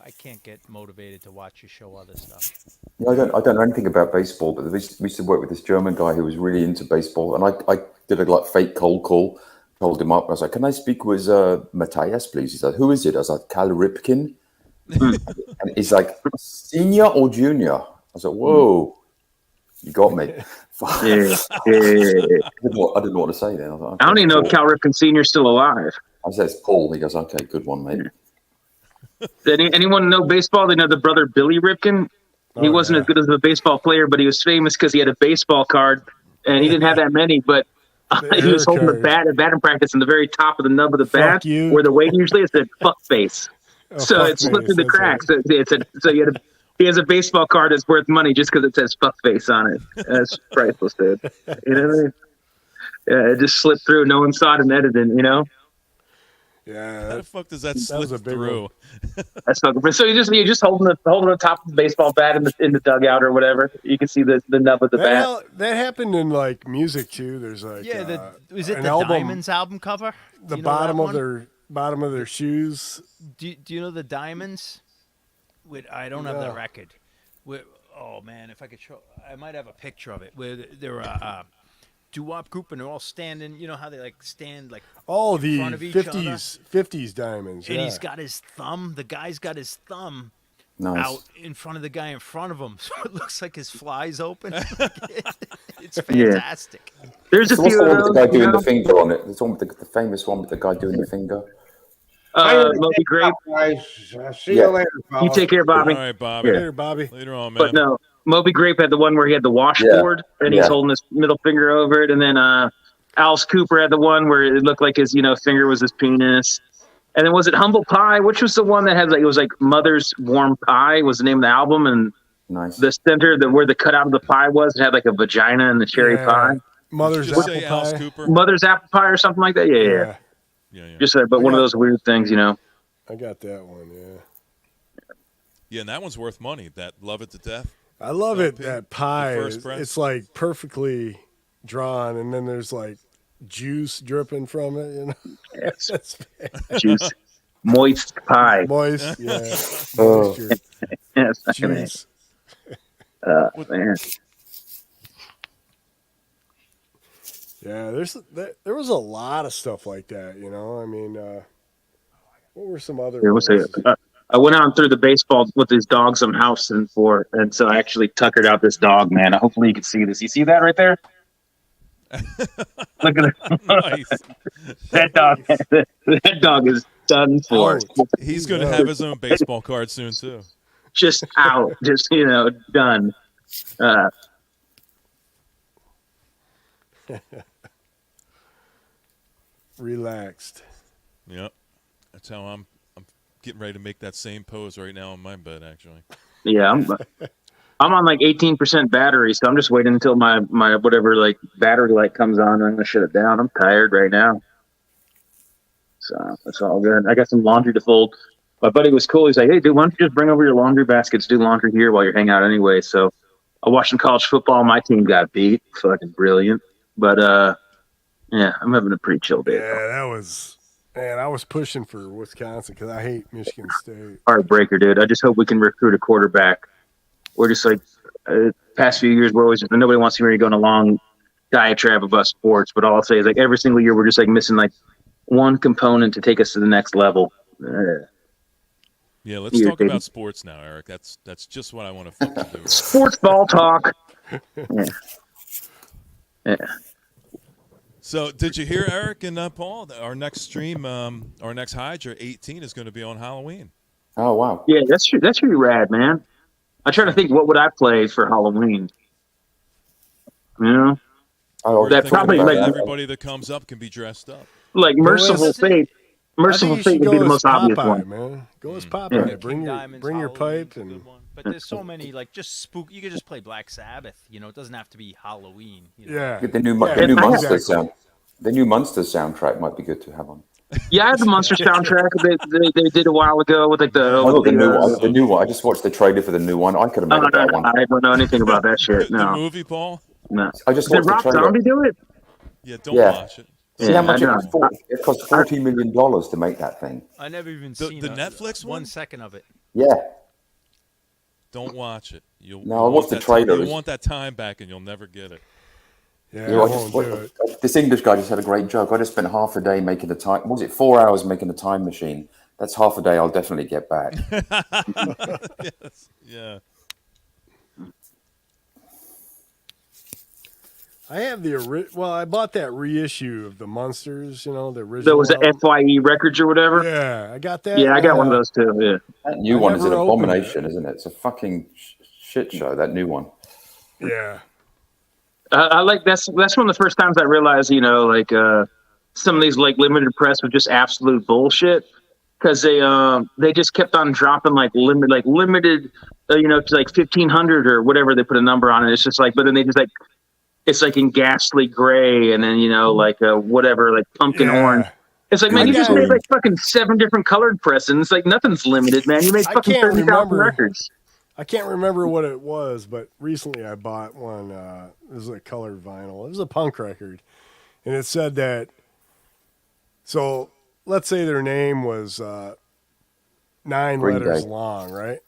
I can't get motivated to watch you show other stuff. Yeah, I don't know anything about baseball, but we used to work with this German guy who was really into baseball, and I did a fake cold call, called him up. I was like, "Can I speak with Matthias, please?" He said, "Who is it?" I was like, "Cal Ripken," and he's like, "Senior or junior?" I was like, "Whoa, you got me." Yeah. I didn't know what to say then. I was like, I don't "Okay, even know if cool." Cal Ripken's Sr.'s still alive. I said, "It's Paul." He goes, "Okay, good one, mate." Anyone know baseball? They know the brother Billy Ripken. He wasn't as good as a baseball player, but he was famous because he had a baseball card, and he didn't have that many, but he was holding the bat at batting practice in the very top of the nub of the bat, you. where the weight usually is, said "fuck face." So fuck it slipped through face, the that's cracks. So he has a baseball card that's worth money just because it says "fuck face" on it. That's priceless, dude. You know what I mean? Yeah, it just slipped through. No one saw it in editing. You know. Yeah. How the fuck does that slip through? That's fucking. So you're just holding the top of the baseball bat in the dugout or whatever. You can see the nub of the bat. That happened in like music too. There's like was it an the album, Diamonds album cover? The You know bottom that of one? bottom of their shoes. Do you know the Diamonds? I don't have the record. Oh man, if I could show, I might have a picture of it. Where they're a doo-wop group and they're all standing. You know how they like stand like the in front of each other? 50s Diamonds. And yeah. he's got his thumb. The guy's got his thumb Nice. out in front of the guy in front of him, so it looks like his fly's open. It's fantastic. There's a So what's few the one of with the those. guy doing the finger on it? There's one with the famous one with the guy doing the finger. Moby Grape. Guys, see you later, You fellas. take care, Bobby. All right, Bobby. Later, Bobby. Later on, man. But no, Moby Grape had the one where he had the washboard and he's holding his middle finger over it, and then Alice Cooper had the one where it looked like his finger was his penis. And then was it Humble Pie? Which was the one that had it was like Mother's Warm Pie was the name of the album, and Nice. the center where the cutout of the pie was, it had like a vagina and the cherry pie. Mother's Just apple say Alice pie. Cooper. Mother's Apple Pie or something like that. Yeah. Yeah. Just but one of those weird things, I got that one. Yeah. Yeah, and that one's worth money. That Love It to Death. I love it. LP, That pie. the first press. It's like perfectly drawn, and then there's like juice dripping from it. Yes. That's Juice. Moist pie. moist. Yeah. Oh. Moisture. Yes. Juice. Man. Yeah, there was a lot of stuff like that, I mean, what were some other There was ones? I went out and threw the baseball with these dogs I'm housing for, and so I actually tuckered out this dog, man. Hopefully you can see this. You see that right there? Look at it. Nice. That dog is done for. He's going to have his own baseball card soon, too. Just out. Just, done. Relaxed. Yep. That's how I'm getting ready to make that same pose right now on my bed, actually. Yeah, I'm on like 18% battery, so I'm just waiting until my whatever like battery light comes on, and I'm gonna shut it down. I'm tired right now, so that's all good. I got some laundry to fold. My buddy was cool. He's like, "Hey, dude, why don't you just bring over your laundry baskets? Do laundry here while you're hanging out anyway." So I watched some college football. My team got beat. Fucking brilliant. But yeah, I'm having a pretty chill day. Yeah, that was. Man, I was pushing for Wisconsin because I hate Michigan State. Heartbreaker, dude. I just hope we can recruit a quarterback. We're just like past few years, we're always nobody wants to hear you going a long diatribe about sports, but all I'll say is like every single year we're just like missing like one component to take us to the next level. Yeah, let's talk about sports now, Eric. That's just what I want to fucking do. Sports ball talk. Yeah. So, did you hear, Eric and Paul? Our next stream, our next Hydra 18 is going to be on Halloween. Oh wow! Yeah, that's pretty rad, man. I try to think what would I play for Halloween. Oh, that probably like everybody that comes up can be dressed up. Like Merciful Fate. Merciful Fate would be the most obvious one. Man. Go as Popeye. Yeah. Bring your pipe and. But there's so many like just spook. You could just play Black Sabbath. It doesn't have to be Halloween. Yeah. The new Monsters sound. The new Monsters soundtrack might be good to have on. Yeah, I have the Monster soundtrack they did a while ago with like the new one. I just watched the trailer for the new one. I could have made that one. I don't know anything about that shit. No. The movie, Paul? No. I just Did watched Rob the trailer. Zombie do it? Yeah, don't watch it. See how much it cost? It cost $40 million to make that thing. I never even seen the Netflix one? 1 second of it. Yeah. Don't watch it. I watched the trailer. You'll want that time back, and you'll never get it. Yeah, this English guy just had a great joke. I just spent half a day making the time. Was it 4 hours making the time machine? That's half a day. I'll definitely get back. Yes. Yeah. I have I bought that reissue of the Munsters. The original. That was the FYE records or whatever. Yeah, I got that. Yeah, I got one of those too. Yeah. That new one is an abomination, isn't it? It's a fucking shit show. That new one. Yeah. I like that's one of the first times I realized, like some of these like limited press was just absolute bullshit because they just kept on dropping limited, to like 1,500 or whatever they put a number on it. It's just like, but then they just like it's like in ghastly gray and then whatever like pumpkin orange. It's like, man, you just made like fucking 7 different colored presses. It's like nothing's limited, man. You made fucking 30,000 records. I can't remember what it was, but recently I bought one. It was a colored vinyl. It was a punk record. And it said that, so let's say their name was 9 Green letters Day. long, right?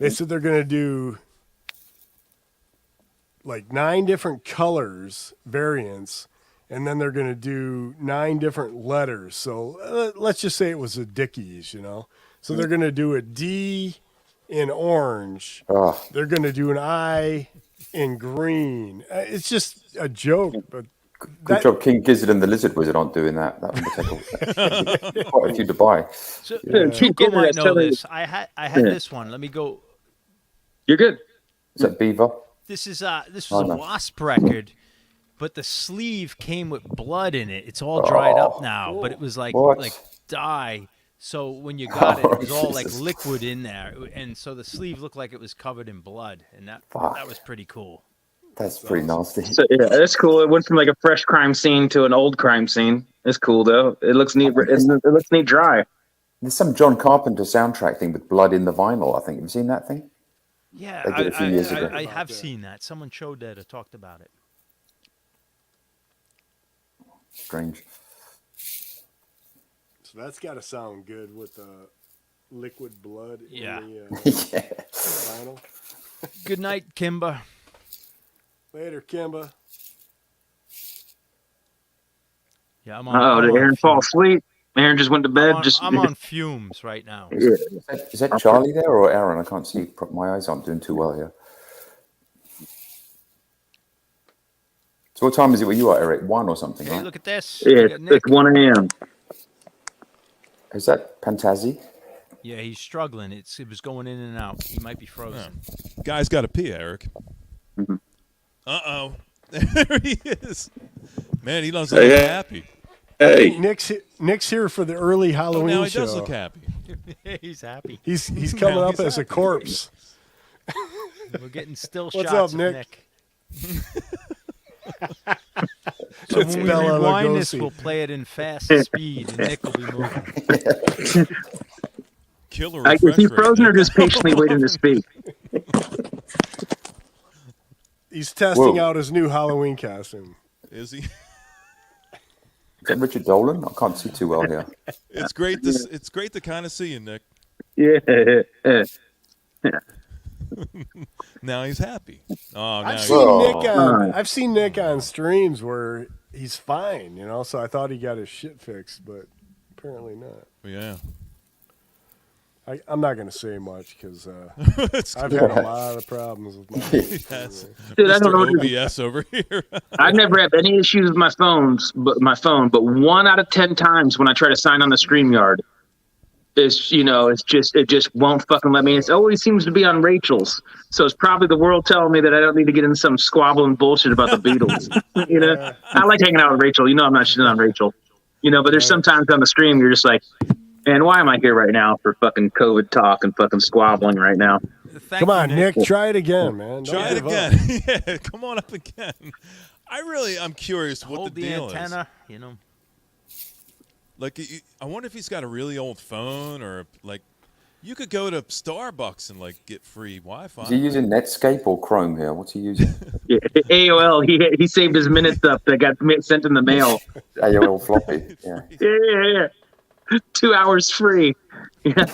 They said they're going to do like 9 different colors, variants, and then they're going to do 9 different letters. So let's just say it was a Dickies, So they're going to do a D in orange. Oh. They're going to do an I in green. It's just a joke, but Good job, King Gizzard and the Lizard Wizard aren't doing that. That would take quite a few to buy. So, Yeah. Tuco might know Telling- this. I had this one. Let me go. You're good. Is that Beaver? This was Oh, a no. Wasp record, but the sleeve came with blood in it. It's all dried up now, but it was like What? dye. So when you got it, it was all like Jesus. liquid in there, and so the sleeve looked like it was covered in blood, and that was pretty cool. That's pretty nasty. So, yeah, that's cool. It went from like a fresh crime scene to an old crime scene. It's cool though. It looks neat. It looks neat dry. There's some John Carpenter soundtrack thing with blood in the vinyl, I think. Have you seen that thing? Yeah, They did it a few years ago. I have seen that. Someone showed that or talked about it. Strange. so that's got to sound good with the liquid blood Yeah. in the Yeah. vinyl. Good night, Kimba. Later, Kimba. Yeah, I'm Oh, on. did Aaron fall asleep? Aaron just went to bed. I'm on fumes right now. Is that Charlie there or Aaron? I can't see. My eyes aren't doing too well here. So what time is it where you are, Eric? 1 or something, Hey, right? look at this. Yeah, We got Nick. it's 1 a.m. Is that Pantazzi? Yeah, he's struggling. It was going in and out. He might be frozen. Guy's got to pee, Eric. Mm-hmm. Uh-oh. There he is. Man, he doesn't look happy. Hey, Nick's here for the early Oh, Halloween now he show. does look happy. He's happy. He's coming Now up he's as a happy. corpse. We're getting still What's shots up, of Nick? Nick. So It's when we Bela rewind this, Lugosi. we'll play it in fast speed, and Nick will be moving. Killer Is refresh he rate, frozen or Nick. just patiently waiting to speak? He's testing Whoa. out his new Halloween costume. Is he? Is that Richard Dolan? I can't see too well here. It's great to kind of see you, Nick. Yeah. Now he's happy. Oh, now I've he's seen Whoa. Nick on I've seen Nick on streams where he's fine, so I thought he got his shit fixed, but apparently not. yeah. I'm not going to say much because It's I've cool. had a lot of problems with my Yes. Dude, I don't know Mr. what to OBS over here. I never have any issues with my phone, but 1 out of 10 times when I try to sign on the StreamYard, it just won't fucking let me. It always seems to be on Rachel's, so it's probably the world telling me that I don't need to get in some squabbling bullshit about the Beatles. I like hanging out with Rachel. I'm not shitting on Rachel. But there's sometimes on the stream you're just like, man, why am I here right now for fucking COVID talk and fucking squabbling right now? Come on, Nick, try it again, man. Don't Try it give up. again. Yeah, come on up again. I'm curious what Hold the the deal antenna, is. Like, I wonder if he's got a really old phone or like, you could go to Starbucks and like get free Wi-Fi. Is he using Netscape or Chrome here? What's he using? Yeah, AOL. He saved his minutes up that got sent in the mail. AOL floppy. Yeah. Yeah. 2 hours free. Yeah.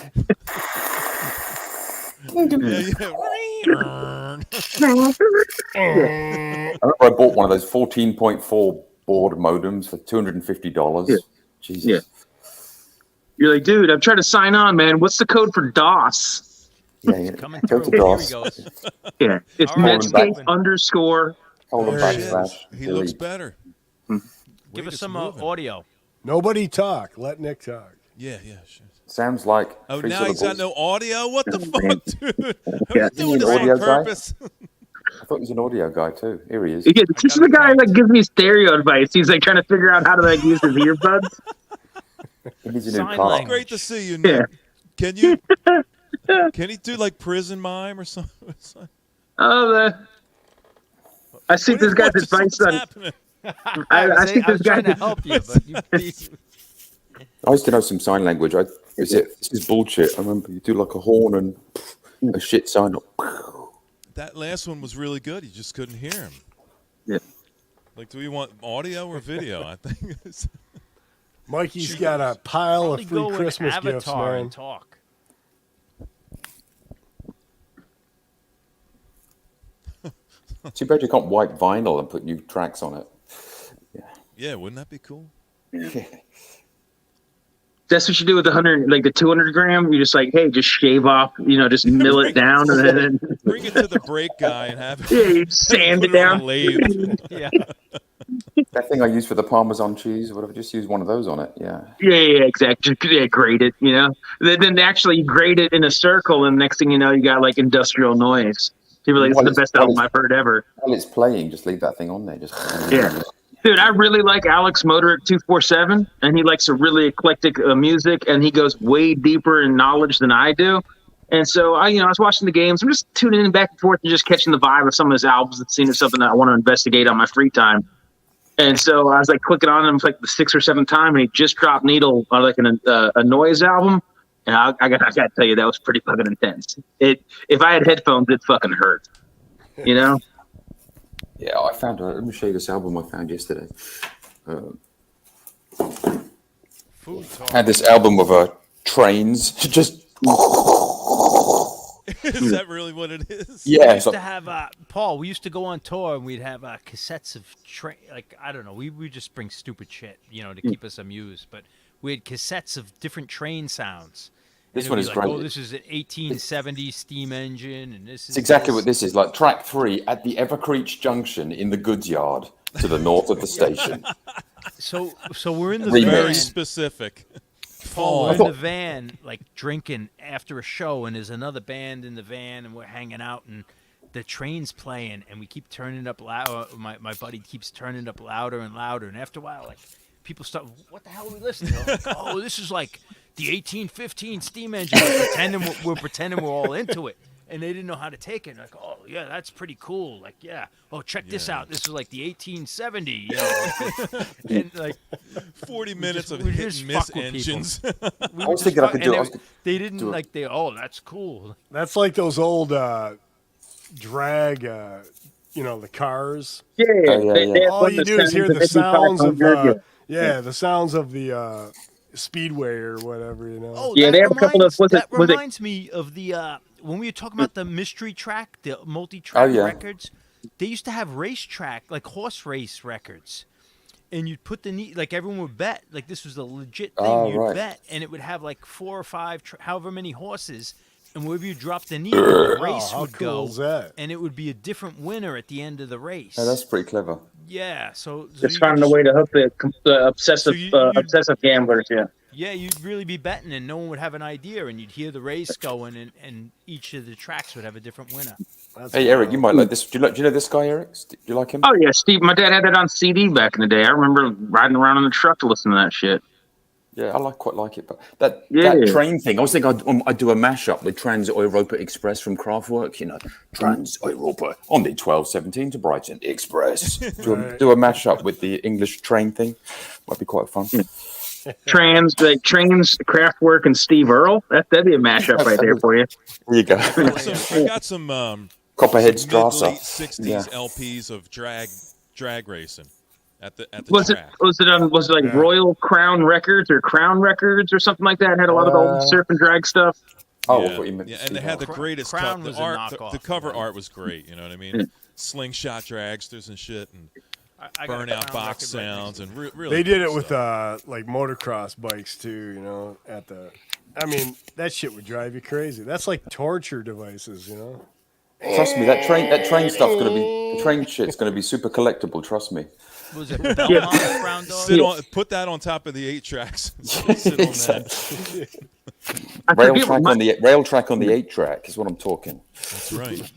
I remember I bought one of those 14.4 board modems for $250. Yeah. Jesus. Yeah. You're like, dude, I'm trying to sign on, man. What's the code for DOS? Yeah, Coming go through. to Here he DOS. goes. Yeah, it's All right, Netscape moving. underscore. Hold on, There he is. backslash. He looks delete. better. Give Wait, us it's some moving. audio. Nobody talk. Let Nick talk. Yeah, sure. Sounds like Oh, three now he's got syllables. no audio? What the fuck, dude? Are Yeah. you doing this An on audio guy? purpose? I thought he was an audio guy too. Here he is. Yeah, this is got the guy it that pumped. gives me stereo advice. He's like trying to figure out how to like use his earbuds. He needs a new Sign car. language. Great to see you, Yeah. Nick. Can you? Can he do like prison mime or something? Oh, I see this guy's What's advice on. happening? I see I this was guy. trying to help you, but you I used to know some sign language. This is bullshit. I remember you do like a horn and a shit sign. That last one was really good. You just couldn't hear him. Yeah. Like, do we want audio or video? I think it's Mikey's got a pile probably of free go with Christmas gifts, Avatar man. and talk. Too bad you can't wipe vinyl and put new tracks on it. yeah. Wouldn't that be cool? That's what you do with the 100, like the 200 gram. You're just like, hey, just shave off, just mill it down, and then Bring it to the break guy and have yeah, you sand put it on down. the lathe. Yeah. That thing I used for the Parmesan cheese or whatever, just use one of those on it. Yeah. Yeah, exactly. Yeah, grate it. Then actually you grate it in a circle, and next thing you know, you got like industrial noise. People are like, Well, it's the best album I've heard ever. While it's playing, just leave that thing on there. Just Yeah. Dude, I really like Alex Motoric 247, and he likes a really eclectic music, and he goes way deeper in knowledge than I do. And so, I was watching the games. I'm just tuning in back and forth and just catching the vibe of some of his albums and seeing if something that I want to investigate on my free time. And so I was like clicking on him for like the 6th or 7th time, and he just dropped Needle on like a noise album. And I got to tell you, that was pretty fucking intense. If I had headphones, it fucking hurt. Yeah, I found. Let me show you this album I found yesterday. Food talk. Had this album of trains. Just Is that really what it is? yeah. We It's used to like, have Paul. We used to go on tour and we'd have cassettes of I don't know. We would just bring stupid shit, to keep us amused. But we had cassettes of different train sounds. And This it one would is be like, great. oh, this is an 1870 steam engine, and this is it's exactly what this is. Like track 3 at the Evercreech Junction in the goods yard to the north of the station. So we're in the Remix. Very van. specific. Paul, we're in Fun. the van, like drinking after a show, and there's another band in the van, and we're hanging out, and the train's playing, and we keep turning it up loud. My buddy keeps turning it up louder and louder, and after a while, like people start, what the hell are we listening to? Like, oh, this is like the 1815 steam engine. We're pretending we're all into it. And they didn't know how to take it. Like, oh, yeah, that's pretty cool. Like, yeah. Oh, check this out. This is like the 1870. And like 40 minutes of we hit just and miss fuck with people. engines. I was thinking I could do it. They didn't do it. like they. Oh, that's cool. That's like those old drag, the cars. Yeah, yeah, they yeah. have All one you that do is hear sounds the sounds of 500, the sounds of the speedway or whatever. Oh, Yeah, that they have a couple of- that was it- reminds me of the when we were talking about the mystery track, the multi-track Oh, yeah. records. They used to have racetrack, like horse race records, and you'd put like everyone would bet, like this was a legit thing. Oh, You'd right. bet, and it would have like 4 or 5, however many horses, and wherever you dropped the needle, the race how would cool go, is that? and it would be a different winner at the end of the race. Oh, that's pretty clever. Yeah, so Just you finding a just- way to hook the obsessive So you- obsessive gamblers. Yeah. Yeah, you'd really be betting, and no one would have an idea, and you'd hear the race going, and each of the tracks would have a different winner. Hey, Eric, you might like this. Do you know this guy, Eric? Do you like him? Oh yeah, Steve. My dad had that on CD back in the day. I remember riding around in the truck to listen to that shit. Yeah, I quite like it. But that Yeah. train thing, I was thinking I'd do a mashup with Trans-Europa Express from Kraftwerk. Trans-Europa on the 1217 to Brighton Express. do a mashup with the English train thing. Might be quite fun. Trains, Kraftwerk, and Steve Earle. That'd be a mashup right there for you. There you go. I got some Copperhead some Strasser. mid-late 60s Yeah. LPs of drag racing at the Was it track. was it like Royal Crown Records or Crown Records or something like that? It had a lot of the old surf and drag stuff. Oh, yeah. I thought you meant Yeah, Steve and they had the Earle. greatest Crown cut. was The a art, knockoff, the cover man. art was great. You know what I mean? Slingshot dragsters and shit, and I got a burnout Crown box record right next sounds, to and really. They did cool it with stuff. like motocross bikes too. I mean, that shit would drive you crazy. That's like torture devices. Trust me, that train stuff's gonna be, the train shit's gonna be super collectible. Trust me. Was it Belmont's Brown Dog? Put that on top of the 8 tracks. Sit on that. Rail track on the 8 track is what I'm talking. That's right.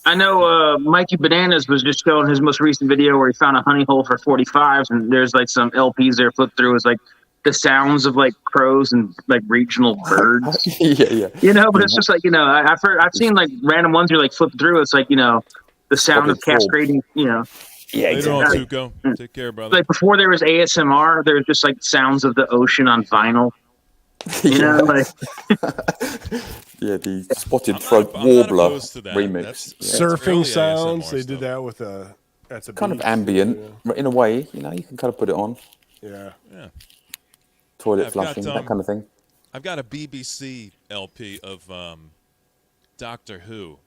I know Mikey Bananas was just showing his most recent video where he found a honey hole for 45s, and there's like some LPs there flipped through. It's like the sounds of like crows and like regional birds. Yeah. You know, but it's just like, you know, I've seen like random ones you're like flipped through. It's like, you know, the sound of cascading, you know. Yeah, exactly. exactly. Later on, Tuco. Take care, brother. Like before there was ASMR, there was just like sounds of the ocean on vinyl. You know, like yeah, the spotted throat warbler remix. Surfing sounds. They did that with that's a kind of beach, ambient in a way. You know, you can kind of put it on. Yeah. Toilet flushing, that kind of thing. I've got a BBC LP of Doctor Who.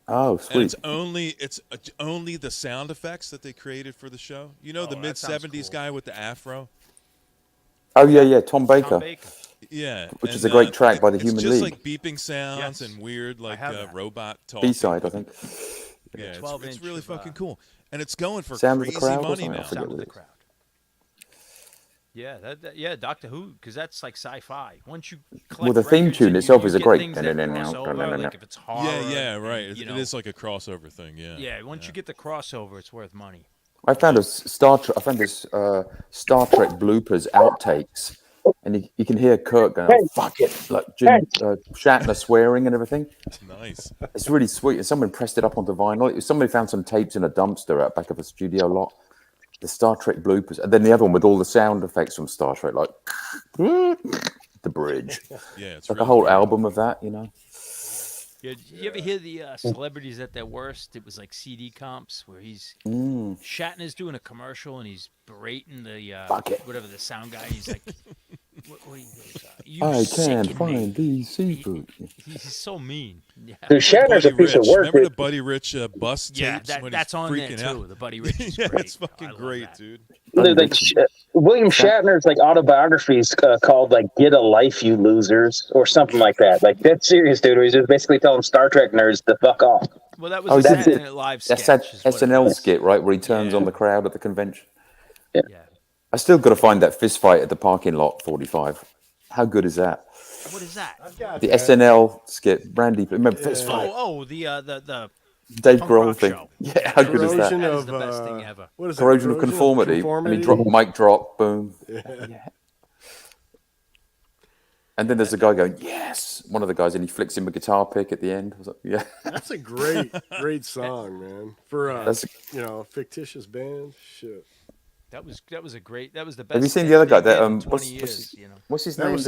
Oh, sweet. And it's only the sound effects that they created for the show. You know, the mid-'70s guy with the afro? Oh, yeah, Tom Baker. Yeah. Which is a great track by the Human League. It's just like beeping sounds and weird like robot talk. B-side, I think. Yeah, it's really fucking cool. And it's going for Sound crazy of the Crowd money now. Sound of the Crowd. Yeah, Doctor Who, because that's like sci-fi. Once you well, the theme tune itself is a great. Like if it's horror, yeah, right. It is like a crossover thing. Yeah. Yeah, once you get the crossover, it's worth money. I found this Star Trek bloopers outtakes, and you can hear Kirk going, oh, "Fuck it," like Shatner swearing and everything. Nice. It's really sweet. And someone pressed it up onto vinyl. Somebody found some tapes in a dumpster out back of a studio lot. The Star Trek bloopers, and then the other one with all the sound effects from Star Trek, like the bridge. Yeah, it's like really a whole cool. album of that, you know. Yeah, did you ever hear the celebrities at their worst? It was like CD comps where Shatner's doing a commercial and he's berating the whatever the sound guy. He's like, what I can't find these seafood. He's so mean. Yeah. Dude, Shatner's a piece of work. Remember the Buddy Rich bus tapes? Yeah, when that's he's on there freaking too. out? The Buddy Rich is Yeah, great. it's fucking great, dude. Like William Shatner's like autobiographies called like "Get a Life, You Losers" or something like that. Like that's serious, dude. Where he's just basically telling Star Trek nerds to fuck off. Well, that was a Saturday Night Live sketch. That's that SNL skit, right, where he turns on the crowd at the convention. Yeah. I still got to find that fist fight at the parking lot 45. How good is that? What is that? The SNL skit, Randy. Remember fist fight? Oh, the Dave punk Grohl rock thing. show. Yeah, how good is that? That is the best thing ever. What is Corrosion of conformity. And he mic drop, boom. Yeah. And then there's a guy going, yes. One of the guys, and he flicks him a guitar pick at the end. I was like, yeah. That's a great song, man. For a fictitious band. Shit. That was the best. Have you seen the other guy? That what's his That name? was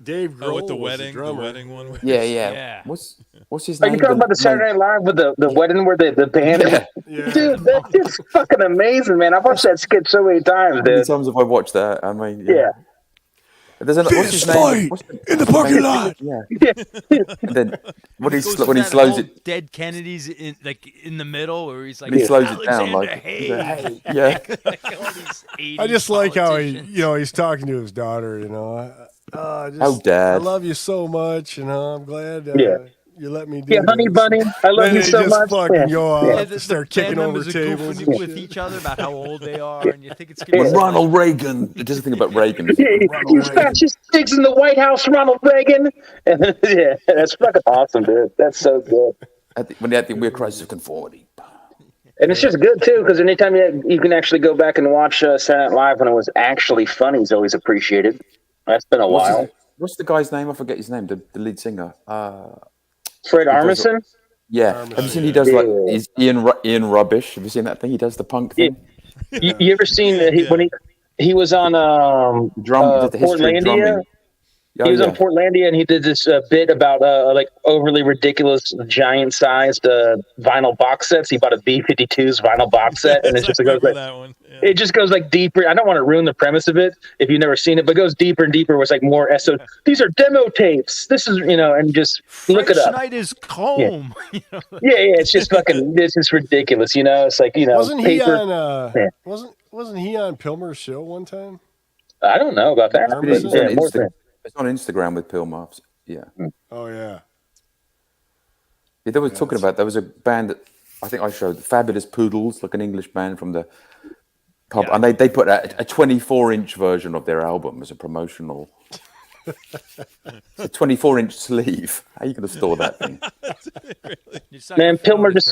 Dave Grohl. Oh, with the was wedding, one. Yeah. What's his Are name? you talking about the Saturday Night Live with the wedding where the band? Yeah. Dude, that's fucking amazing, man. I've watched that skit so many times, How many dude. times have I watched that? I mean, Yeah. There's what's his name? In the parking lot. Yeah. And then when he slows whole it, dead Kennedys in the middle, where he's like, he slows it down like, hey. yeah. I just like how he's talking to his daughter. Dad, I love you so much. I'm glad. You let me do honey this. bunny, I love you so much. Fucking go off, The start band kicking over members are tables goofing and with shit. each other about how old they are, and you think it's gonna be Ronald Reagan. It doesn't think about Reagan. You fascist pigs in the White House, Ronald Reagan. Yeah, that's fucking awesome, dude. That's so good. When they had the weird crisis of conformity. And it's just good too, because anytime you can actually go back and watch Saturday Night Live when it was actually funny, is always appreciated. That's been a while. What's the guy's name? I forget his name. The lead singer. Fred Armisen? Yeah. Have you seen he does he's Ian Rubbish? Have you seen that thing? He does the punk thing. You ever seen when he was on Portlandia? He was on Portlandia, and he did this bit about like overly ridiculous giant-sized vinyl box sets. He bought a B-52's vinyl box set, and it just goes like that one. Yeah. it just goes like deeper. I don't want to ruin the premise of it if you've never seen it, but it goes deeper and deeper. With like more These are demo tapes. This is and just look it up. Schneider's comb. Yeah. It's just fucking. This is ridiculous. It's like Wasn't he paper. on? Wasn't he on Pilmer's show one time? I don't know about that. It's on Instagram with Pill Muffs. Yeah. Oh yeah. Yeah, they were talking about there was a band that I think I showed, Fabulous Poodles, like an English band from the pub, and they put out a 24-inch version of their album as a promotional. It's a 24-inch sleeve. How are you going to store that thing? Man, Pilmer just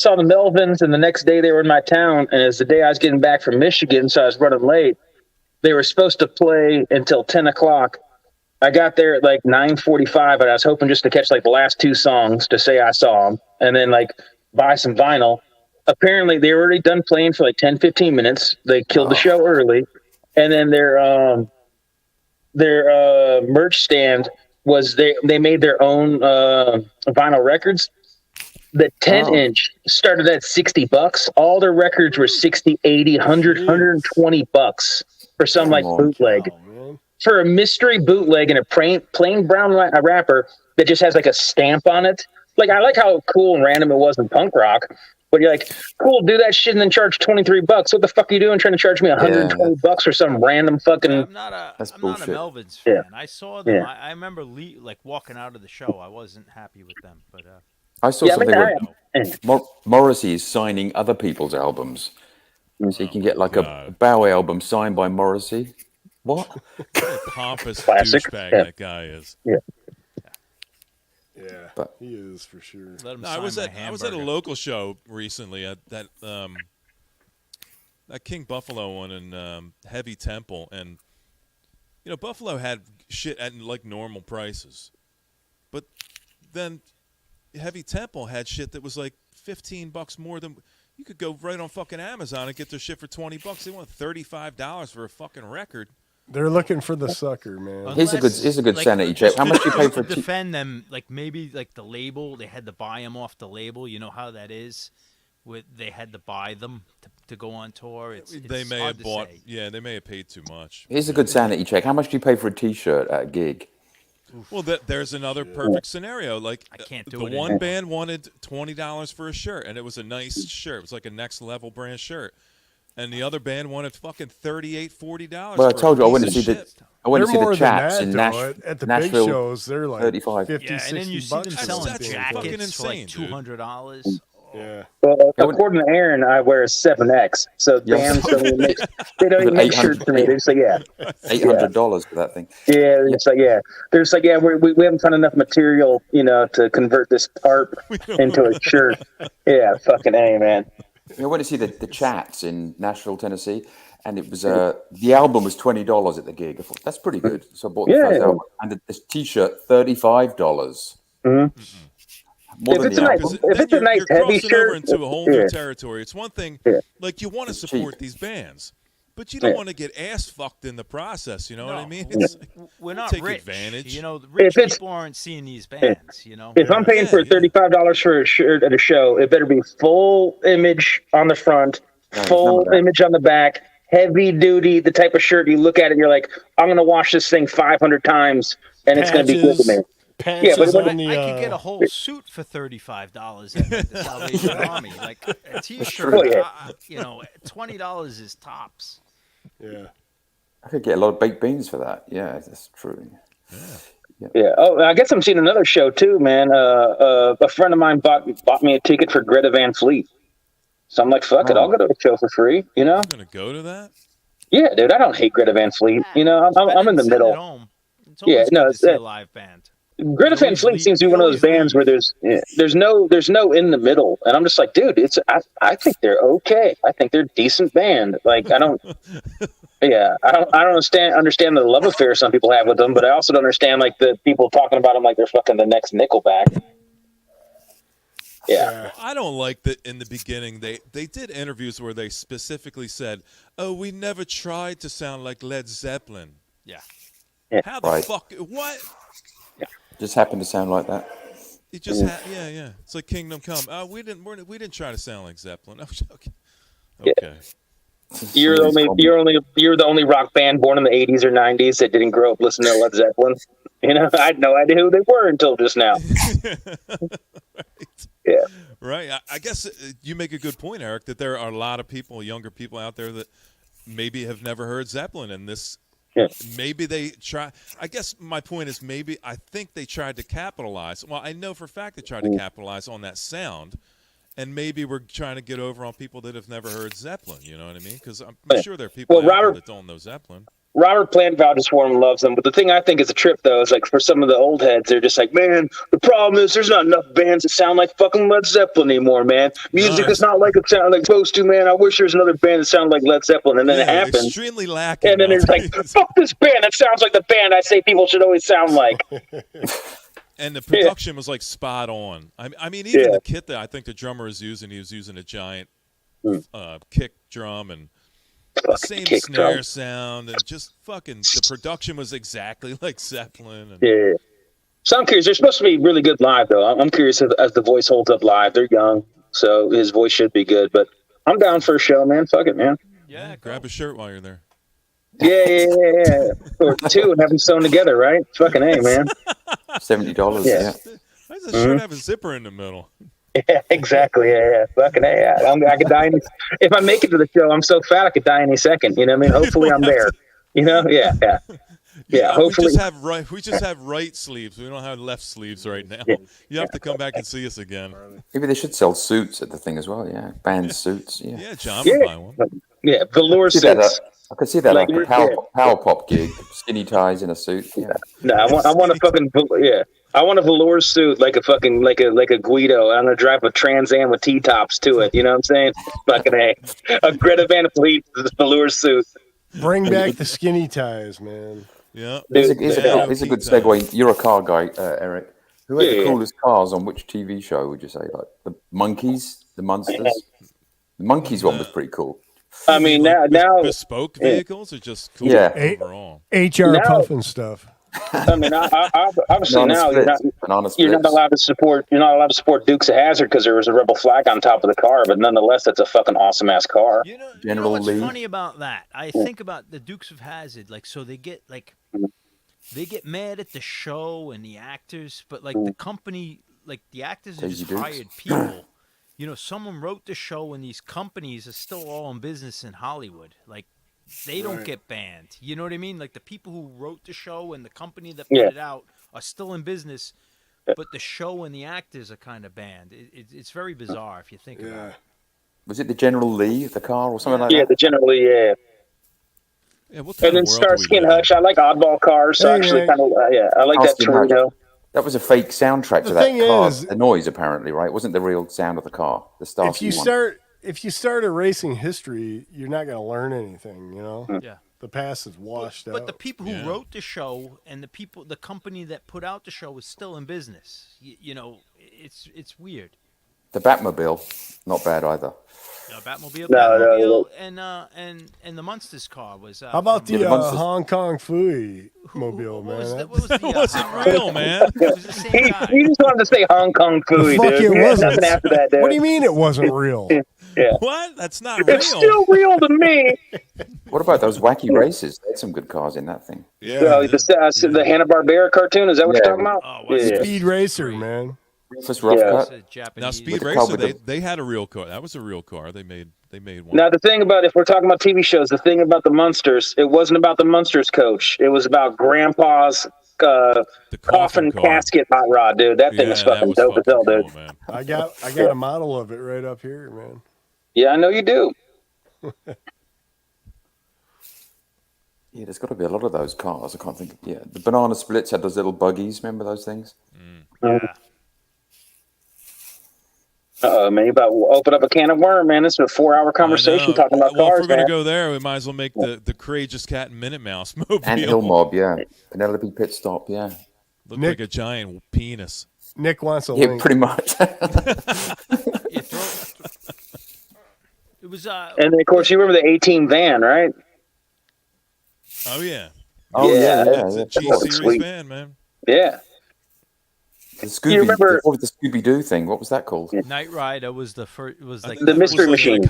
saw the Melvins, and the next day they were in my town. And it's the day I was getting back from Michigan, so I was running late. They were supposed to play until 10 o'clock. I got there at like 9:45, and I was hoping just to catch like the last 2 songs to say I saw them, and then like buy some vinyl. Apparently, they were already done playing for like 10, 15 minutes. They killed the show early, and then their merch stand was they made their own vinyl records. The 10-inch started at $60. All their records were 60, 80, 100, 120 bucks for some like bootleg. For a mystery bootleg and a plain brown wrapper that just has like a stamp on it. Like, I like how cool and random it was in punk rock, but you're like, cool, do that shit and then charge $23. What the fuck are you doing trying to charge me $120 for some random fucking... I'm not a Melvins fan. I saw them. I remember like walking out of the show. I wasn't happy with them, but I saw something where Morrissey is signing other people's albums. So you can get like a Bowie album signed by Morrissey. What? What a pompous douchebag that guy is. Yeah, but he is for sure. No, I was at a local show recently at that King Buffalo one in Heavy Temple, and you know Buffalo had shit at like normal prices, but then Heavy Temple had shit that was like $15 more than. You could go right on fucking Amazon and get their shit for $20. They want $35 for a fucking record. They're looking for the sucker, man. Here's a good like, sanity check. How much do you pay for? Defend them, like maybe like the label. They had to buy them off the label. You know how that is. They had to buy them to go on tour. They may have bought. Yeah, they may have paid too much. Here's a good sanity check. How much do you pay for a T-shirt at a gig? Well, there's another perfect scenario. Like I can't do the it one anymore. band wanted $20 for a shirt, and it was a nice shirt. It was like a Next Level brand shirt. And the other band wanted fucking $38, $40. Well, I told you I went to see shit. the Chaps in Nashville. At the Nashville. big shows, they're like 35. 50, Yeah, and then you see them $60 selling That's jackets fucking for insane, like dude. $200. Yeah. Well, according to Aaron, I wear a 7X, so bands don't even make, they don't even make shirts for me. They just say, $800 for that thing. Yeah, it's like, they're just like, we haven't found enough material, to convert this tarp into a shirt. Yeah, fucking A, man. I went to see the Chats in Nashville, Tennessee, and it was the album was $20 at the gig. I thought that's pretty good, so I bought the first album, and the T-shirt $35. Mm-hmm. If it's a nice you're heavy crossing shirt, over into a whole new territory. It's one thing, like you want to support these bands, but you don't want to get ass fucked in the process. You know what I mean? It's like, we're not take rich. advantage. Rich people aren't seeing these bands. If I'm paying for $35 for a shirt at a show, it better be full image on the front, full image on the back, heavy duty, the type of shirt you look at it and you're like, I'm going to wash this thing 500 times and it's going to be good to me. Yeah, but I could get a whole suit for $35 at the Salvation Army. Like a T-shirt, $20 is tops. Yeah. I could get a lot of baked beans for that. Yeah, that's true. Yeah. Oh, I guess I'm seeing another show too, man. A friend of mine bought me a ticket for Greta Van Fleet. So I'm like, fuck it, I'll go to the show for free. You're gonna go to that? Yeah, dude. I don't hate Greta Van Fleet. I'm in the middle. It's always good to see a live band. Greta Van Fleet seems to be one of those bands where there's no in the middle, and I'm just like, dude, I think they're okay. I think they're a decent band. Like I don't understand the love affair some people have with them, but I also don't understand like the people talking about them like they're fucking the next Nickelback. Yeah, I don't like that. In the beginning, they did interviews where they specifically said, "Oh, we never tried to sound like Led Zeppelin." Yeah. How the fuck? What? Just happened to sound like that. It just yeah. It's like Kingdom Come. We didn't try to sound like Zeppelin. Okay. Okay. You're the only rock band born in the 80s or 90s that didn't grow up listening to Led Zeppelin. I had no idea who they were until just now. Right. Yeah. Right. I guess you make a good point, Eric, that there are a lot of people, younger people out there that maybe have never heard Zeppelin, and this maybe they try. I guess my point is I think they tried to capitalize. Well, I know for a fact they tried to capitalize on that sound, and maybe we're trying to get over on people that have never heard Zeppelin. You know what I mean? Because I'm sure there are people out there that don't know Zeppelin. Robert Plant vouches for him and loves them, but the thing I think is a trip, though, is like for some of the old heads, they're just like, man, the problem is there's not enough bands that sound like fucking Led Zeppelin anymore, man. Music is not like it sounded like supposed to, man. I wish there's another band that sounded like Led Zeppelin, and then it happens. Extremely lacking. And then it's like, fuck this band. That sounds like the band I say people should always sound like. And the production was like spot on. I mean, even the kit that I think the drummer was using, he was using a giant kick drum and the same snare sound, and just fucking the production was exactly like Zeppelin. And, So I'm curious. They're supposed to be really good live, though. I'm curious as the voice holds up live. They're young, so his voice should be good. But I'm down for a show, man. Fuck it, man. Yeah, grab a shirt while you're there. Yeah. Or two and have them sewn together, right? Fucking A, man. $70. Yeah. Why does the shirt have a zipper in the middle? Yeah, exactly. Yeah. Fucking A. I could die if I make it to the show. I'm so fat I could die any second. You know what I mean? Hopefully I'm there. You know? Yeah. Hopefully we just have right sleeves. We don't have left sleeves right now. You have to come back and see us again. Maybe they should sell suits at the thing as well. Yeah, band suits. Yeah. Yeah, John would buy one. Yeah, velour suits. I could see that like a power pop gig, skinny ties in a suit. Yeah. No, I want a fucking I want a velour suit like a fucking like a Guido. I'm gonna drive a Trans Am with T-tops to it. You know what I'm saying? Fucking a Greta Van Fleet velour suit. Bring back the skinny ties, man. Yeah. Here's a good segue. You're a car guy, Eric. Who had the coolest cars on which TV show would you say? Like the Monkeys, the Munsters? The Monkeys one was pretty cool. I mean, now bespoke vehicles are just cool overall. HR Puffin stuff. I mean, obviously now you're not allowed to support Dukes of Hazzard because there was a rebel flag on top of the car, but nonetheless, that's a fucking awesome ass car. You know what's funny about that? I think about the Dukes of Hazzard, like so they get mad at the show and the actors, but like the company, like the actors are just hired people. You know, someone wrote the show, and these companies are still all in business in Hollywood. Like, they don't get banned. You know what I mean? Like, the people who wrote the show and the company that put it out are still in business, but the show and the actors are kind of banned. It's very bizarre if you think about it. Was it the General Lee, the car, or something like that? Yeah, the General Lee, yeah. And then Starsky and Hutch. I like oddball cars, so actually kind of, I like that Torino. That was a fake soundtrack to that car. The noise, apparently, right? It wasn't the real sound of the car. The Starsky one. If you start erasing history, you're not going to learn anything. You know. Yeah. The past is washed out. But the people who wrote the show and the company that put out the show is still in business. You know, it's weird. The Batmobile, not bad either. No, Batmobile, and the Munsters car was. How about the Hong Kong Fooey mobile, man? That wasn't real, man. It was the same guy. You just wanted to say Hong Kong Fooey, dude. It wasn't. Nothing after that, dude. What do you mean it wasn't real? Yeah. What? That's not real. It's still real to me. What about those wacky races? They had some good cars in that thing. Yeah. The Hanna-Barbera cartoon. Is that what you're talking about? Speed Racer, man. Rufus Rough Cut. Now, Speed Racer, they had a real car. That was a real car. They made one. Now, the thing about, if we're talking about TV shows, the thing about the Munsters, it wasn't about the Munsters coach. It was about Grandpa's coffin casket hot rod, dude. That thing was fucking dope as hell, dude. Man. I got a model of it right up here, man. Yeah, I know you do. Yeah, there's got to be a lot of those cars. I can't think. Yeah, the Banana Splits had those little buggies. Remember those things? Yeah. Man, you about to open up a can of worm, man. This is a 4-hour conversation talking about cars, if we're going to go there, we might as well make the Courageous Cat and Minute Mouse mobile. And Hill Mob, yeah. Penelope Pit Stop, yeah. Looked like a giant penis. Nick wants a link. Yeah, pretty much. It was. And then, of course, you remember the 18 van, right? Oh, yeah. Oh, yeah. It's a G-Series van, man. Yeah. The Scooby-Doo thing. What was that called? Knight Rider was the first. Was like the Mystery Machine.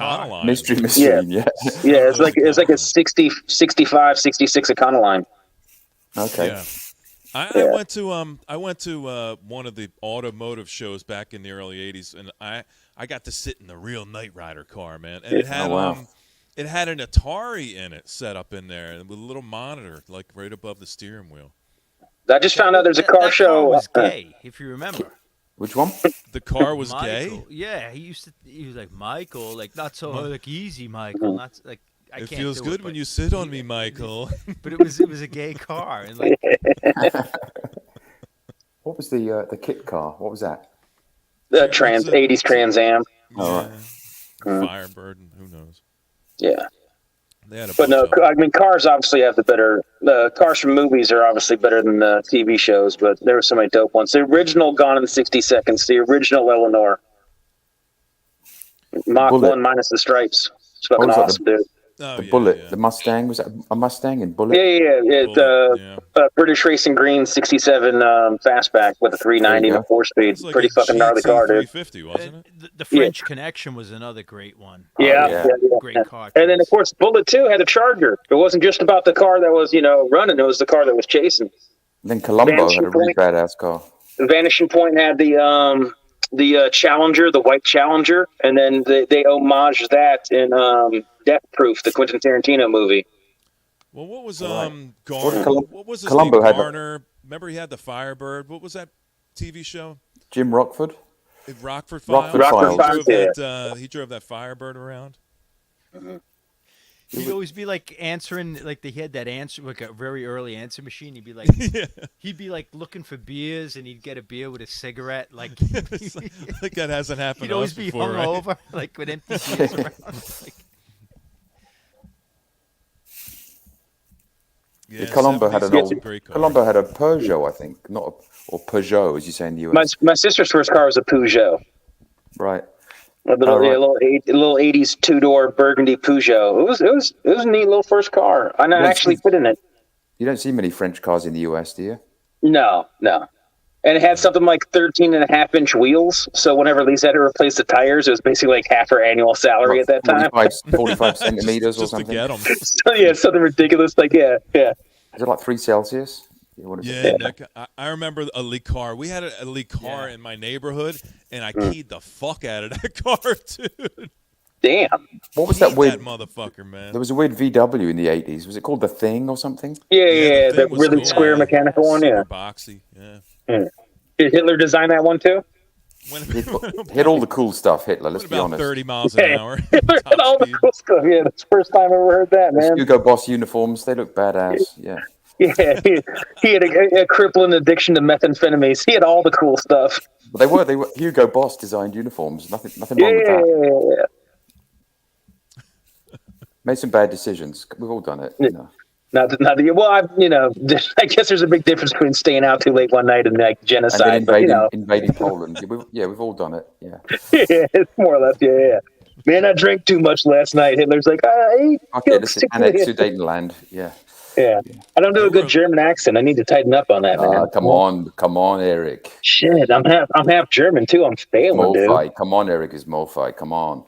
Mystery Machine. Yeah. Yeah, it's like a 60, 65, 66 Econoline. Okay. Yeah. I went to one of the automotive shows back in the early '80s, and I got to sit in the real Knight Rider car, man. And It had an Atari in it set up in there with a little monitor, like right above the steering wheel. I just found out there's a car that show. Car was gay, if you remember. Which one? The car was Michael. gay? Yeah, he was like, Michael, like not so like easy, Michael, not like I It can't feels do good it, when but you sit on me, Michael. But it was a gay car, and like What was the kit car? What was that? The 80s Trans Am. Yeah. Firebird, and who knows? Yeah. They had a But bunch no, of them. I mean, cars obviously have the cars from movies are obviously better than the TV shows, but there were so many dope ones. The original Gone in 60 Seconds, the original Eleanor. Mach Bullet. 1 minus the stripes. It's fucking What was that, awesome, dude. Oh, The yeah, Bullet, yeah. the Mustang. Was that a Mustang in Bullet? Yeah. Bullet, yeah. British Racing Green 67 fastback with a 390 and a 4-speed. It's like Pretty a fucking gnarly car, dude. GT350, wasn't it? the French Connection was another great one. Yeah. Great car. And then, of course, Bullet 2 had a Charger. It wasn't just about the car that was, running. It was the car that was chasing. Then Columbo Vanishing had a really Point. badass car. Vanishing Point had the Challenger, the white Challenger, and then they homaged that in Death Proof, the Quentin Tarantino movie. Well, what was Right. Garner? What was his Columbo name? had Garner. Remember he had the Firebird. What was that TV show? Jim Rockford. Rockford Files. Rockford Files, He drove that Firebird around. He'd always be like answering, like he had that answer, like a very early answer machine. He'd be like, he'd be like looking for beers, and he'd get a beer with a cigarette. Like, like that hasn't happened. he'd to always us be before, right? hungover, like with empty beers around. Like, Yeah, Columbo had 70s an had old. some great cars. Columbo had a Peugeot, I think, or Peugeot, as you say in the US. My sister's first car was a Peugeot. Right. A little, right. a little 80s 2-door burgundy Peugeot. It was a neat little first car. I actually fit in it. You don't see many French cars in the US, do you? No. And it had something like 13.5-inch wheels. So whenever Lisa had to replace the tires, it was basically like half her annual salary at that time. 45 centimeters or Just to something. get them. So, yeah, something ridiculous. Like, yeah. Is it like 3 Celsius? What is Yeah, it? Nick, I remember a Lee car. We had a Lee car in my neighborhood, and I keyed the fuck out of that car, dude. Damn. What was that weird? That motherfucker, man. There was a weird VW in the 80s. Was it called The Thing or something? Yeah, the the thing was really cool. square mechanical one, yeah. Super boxy, yeah. Did Hitler design that one too? Hit all the cool stuff, Hitler, let's be about honest. 30 miles an hour. Hitler Top had all the speed. cool stuff. Yeah, that's the first time I ever heard that, man. Hugo Boss uniforms, they look badass. Yeah. Yeah, he had a crippling addiction to methamphetamines. He had all the cool stuff. But they were Hugo Boss designed uniforms. Nothing wrong with that. Yeah. Made some bad decisions. We've all done it. I guess there's a big difference between staying out too late one night and like genocide. And then invading Poland. We've all done it. Yeah. Yeah, it's more or less. Yeah. Man, I drank too much last night. Hitler's like, I Okay, this is Annex Sudetenland. Yeah. Yeah. I don't do a good German accent. I need to tighten up on that, man. Come on, Eric. Shit, I'm half German too. I'm failing, dude. Mofi. Come on, Eric is Mofi. Come on.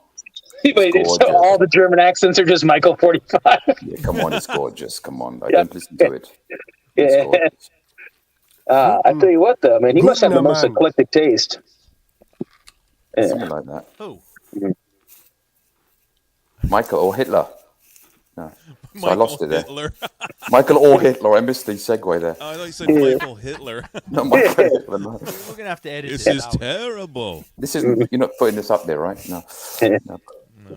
Wait, so all the German accents are just Michael 45. Yeah, come on, it's gorgeous. Come on, I don't listen to it. Yeah. I tell you what, though, man, he must have the most eclectic taste. Yeah. Something like that. Oh. Michael or Hitler? No. So I lost it there. Hitler. Michael or Hitler. I missed the segue there. Oh, I thought you said Michael Hitler. No, Michael Hitler. No. we're gonna have to edit This this is out. terrible. This isn't. You're not putting this up there, right? No. No.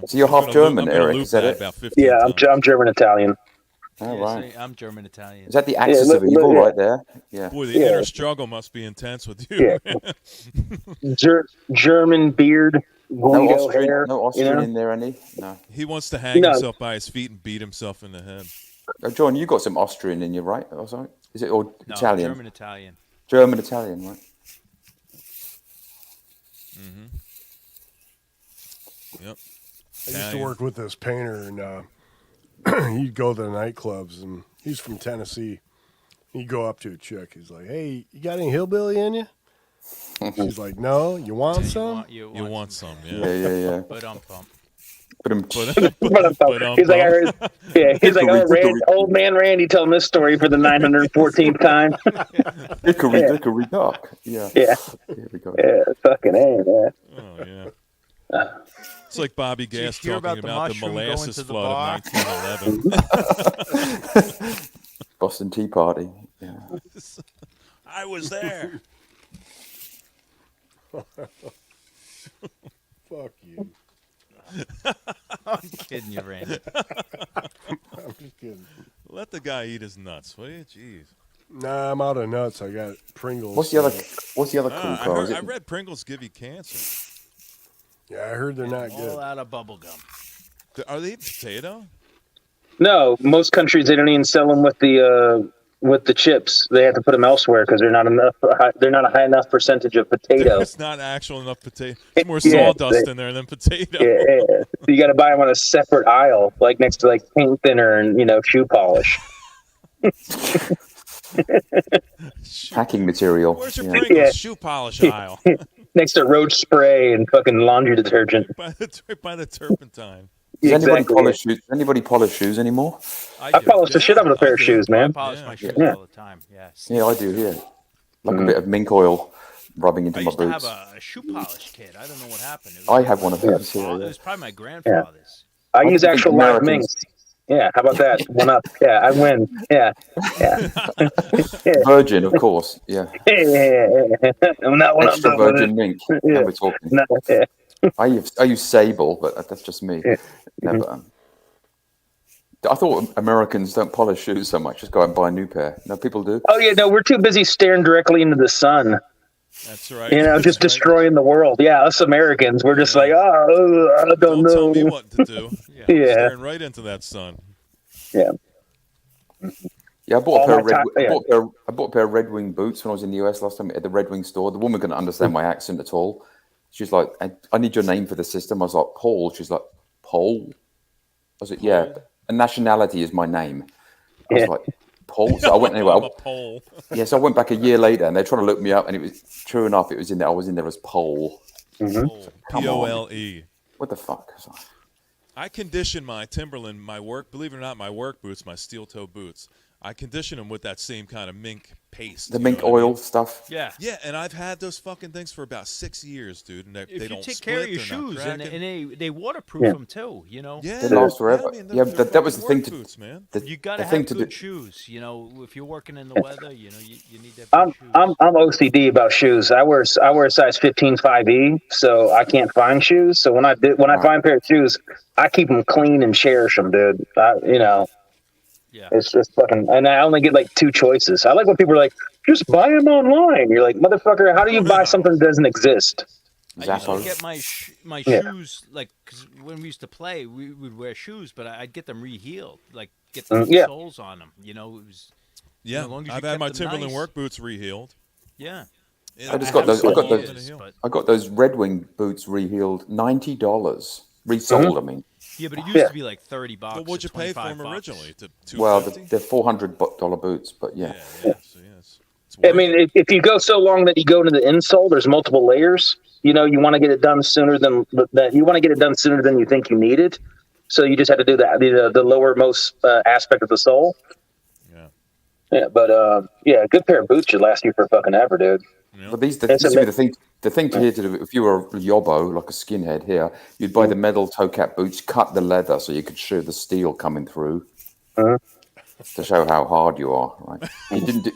So you're half German, I'm gonna Eric. loop Is that it? about 15 Yeah, times. I'm German Italian. Oh, Yeah, right. see, I'm German Italian. Is that the axis of evil right there? Yeah. Boy, the inner struggle must be intense with you. Yeah. German beard, Guido hair. No Austrian in there, any? No. He wants to hang himself by his feet and beat himself in the head. Oh, John, you got some Austrian in you, right? Or something? Is it or No, Italian? German Italian. German Italian, right? Yep. I used to work with this painter, and he'd go to the nightclubs, and he's from Tennessee. He'd go up to a chick. He's like, "Hey, you got any hillbilly in you?" She's like, "No. You want some?" You want some, Yeah. But pump. He's like, I heard, he's like, old man Randy telling this story for the 914th time. Hickory dock. Yeah. Yeah. Here we go. Yeah, fucking A, man. Oh, yeah. It's like Bobby Did you Gass hear talking about the about the mushroom going molasses to the flood bar? of 1911. Boston Tea Party. Yeah. I was there. Fuck you. I'm kidding you, Randy. I'm just kidding. Let the guy eat his nuts, will you? Jeez. Nah, I'm out of nuts. I got Pringles. What's the other cool car? Is I it? read Pringles give you cancer. Yeah, I heard they're not All good. out of bubble gum. Are they potato? No, most countries they don't even sell them with the chips. They have to put them elsewhere because they're not enough. They're not a high enough percentage of potato. It's not actual enough potato. It's more Yeah, sawdust in there than potato. Yeah, you got to buy them on a separate aisle, like next to like paint thinner and shoe polish. Packing material. Where's your Yeah. Pringles Yeah. shoe polish aisle? Next to road spray and fucking laundry detergent. by the turpentine. Does anybody Exactly. polish shoes? Anybody polish shoes anymore? I polish the shit out of a pair of do. shoes, I man. polish my shoes Yeah. all the time. Yeah. Yeah, I do here. Like a bit of mink oil rubbing into I my used to have boots. a shoe polish kit. I don't know what happened. It was I have one of those here. It Yeah. was probably my grandfather's. I Why use do you think actual live Americans- minks. Yeah, how about that? One up. Yeah, I win. Yeah. Virgin, of course. Yeah. I'm not one Extra up with virgin it. mink. Yeah. Now we're talking. No, yeah. I use Sable, but that's just me. Yeah. Never. I thought Americans don't polish shoes so much. Just go out and buy a new pair. No, people do. Oh yeah, no, we're too busy staring directly into the sun. That's right. Just That's right. destroying the world. Yeah, us Americans, we're just like, oh, I don't Don't know. tell me what to do. Yeah. Staring right into that sun. Yeah. Yeah, I bought All a pair of my time- yeah. I bought a pair of Red Wing boots when I was in the US last time at the Red Wing store. The woman couldn't understand my accent at all. She's like, I need your name for the system. I was like, Paul. She's like, Paul? I was like, yeah. And nationality is my name. I was Yeah. like, Paul? So I went anyway. I'm a pole. Yeah, so I went back a year later and they're trying to look me up and it was true enough, it was in there. I was in there as Pole. Come on. Pole. What the fuck? I condition my Timberland, my work, believe it or not, my work boots, my steel toe boots. I condition them with that same kind of mink paste. The you mink know what I oil mean? stuff. Yeah. Yeah, and I've had those fucking things for about 6 years, dude. And they If you don't take split, care of your they're not shoes, and cracking. they waterproof Yeah. them too, Yeah, They last forever. I mean, Yeah, they're that was the fucking thing work to- boots, man. you got to the thing have to good do- shoes. If you're working in the weather, you need to I'm have good shoes. I'm OCD about shoes. I wear a size 15 5E, so I can't find shoes. So when I find a pair of shoes, I keep them clean and cherish them, dude. Yeah. It's just fucking, and I only get like 2 choices. I like when people are like, just buy them online. You're like, motherfucker, how do you buy something that doesn't exist? I used to Zappos. get my Yeah. shoes, like, because when we used to play, we would wear shoes, but I'd get them rehealed, like, get the Yeah. soles on them. It was, Yeah, as long as you I've had kept my them Timberland nice. work boots rehealed. Yeah. I just got those. I got those. Is, but, I got those Red Wing boots rehealed, $90 resold. I mean, yeah, but it used Yeah. to be like $30. But what'd you or pay for $25 them originally? To well, $250? they're $400 boots, but yeah. Yeah. So, it's I worth mean, it. if you go so long that you go into the insole, there's multiple layers. You want to get it done sooner than that. You want to get it done sooner than you think you need it. So you just have to do the lowermost aspect of the sole. Yeah. Yeah, but a good pair of boots should last you for fucking ever, dude. But these It's used a to be the thing to here to do. If you were a yobbo, like a skinhead here, you'd buy the metal toe cap boots, cut the leather so you could show the steel coming through to show how hard you are. Right? You didn't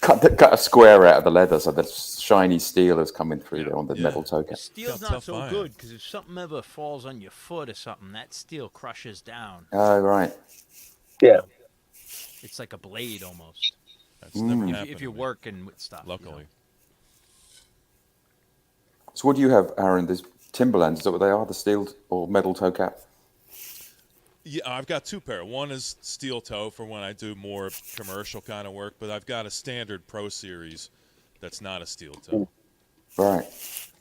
cut a square out of the leather so the shiny steel is coming through there on the metal toe cap. Steel's Tough not so iron. good because if something ever falls on your foot or something, that steel crushes down. Oh, right. Yeah. It's like a blade almost. That's never If, happened if to you're me, working with stuff. luckily. So what do you have, Aaron? There's Timberlands. Is that what they are? The steel or metal toe cap? Yeah, I've got 2 pair. One is steel toe for when I do more commercial kind of work, but I've got a standard Pro Series that's not a steel toe. Right.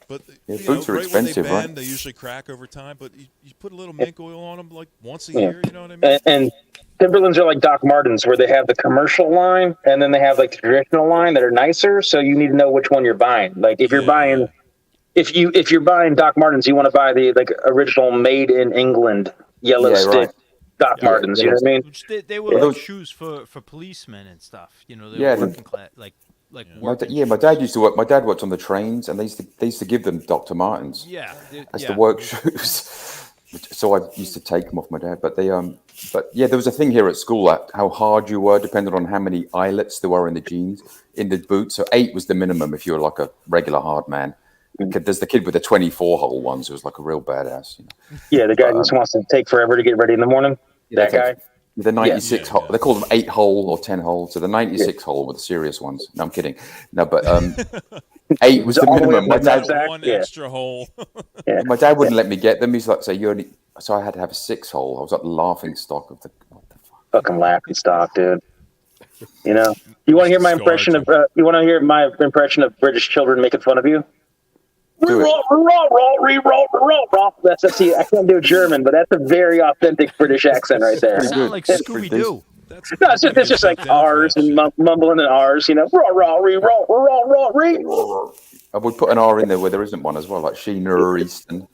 But Yeah, you boots know, are right expensive, when they right? bend, they usually crack over time. But you put a little mink oil on them like once a year. You know what I mean? And Timberlands are like Doc Martens, where they have the commercial line and then they have like the traditional line that are nicer. So you need to know which one you're buying. Like if you're buying, if you're buying Doc Martens, you want to buy the original made in England yellow stick right. Doc Martens. You know what I mean? Which they were Yeah, like those- shoes for policemen and stuff. They Yeah, were working class, like like My working. my dad used to work. My dad worked on the trains, and they used to give them Dr. Martens Yeah, as yeah. the work shoes. So I used to take them off my dad. But but yeah, there was a thing here at school that how hard you were depended on how many eyelets there were in the jeans, in the boots. So 8 was the minimum if you were like a regular hard man. There's the kid with the 24-hole ones who was like a real badass. You know? Yeah, the guy just wants to take forever to get ready in the morning. That guy. The 96 hole. Yeah. They call them 8 hole or 10 hole. So the 96 hole were the serious ones. No, I'm kidding. No, but 8 was the all the way minimum. up My to dad, Zach, One yeah. extra hole. my dad wouldn't let me get them. He's like, so you only. So I had to have a 6 hole. I was like the laughing stock of the. What the fuck? Fucking laughing stock, dude. You know, you want to hear my impression of? Discouraging. You want to hear my impression of British children making fun of you? Do it. That's see, I can't do German, but that's a very authentic British accent right there. Sound good. like That's Scooby Doo. That's No, it's just like R's and mumbling and R's, you know. I would put an R in there where there isn't one as well, like Sheener Easton.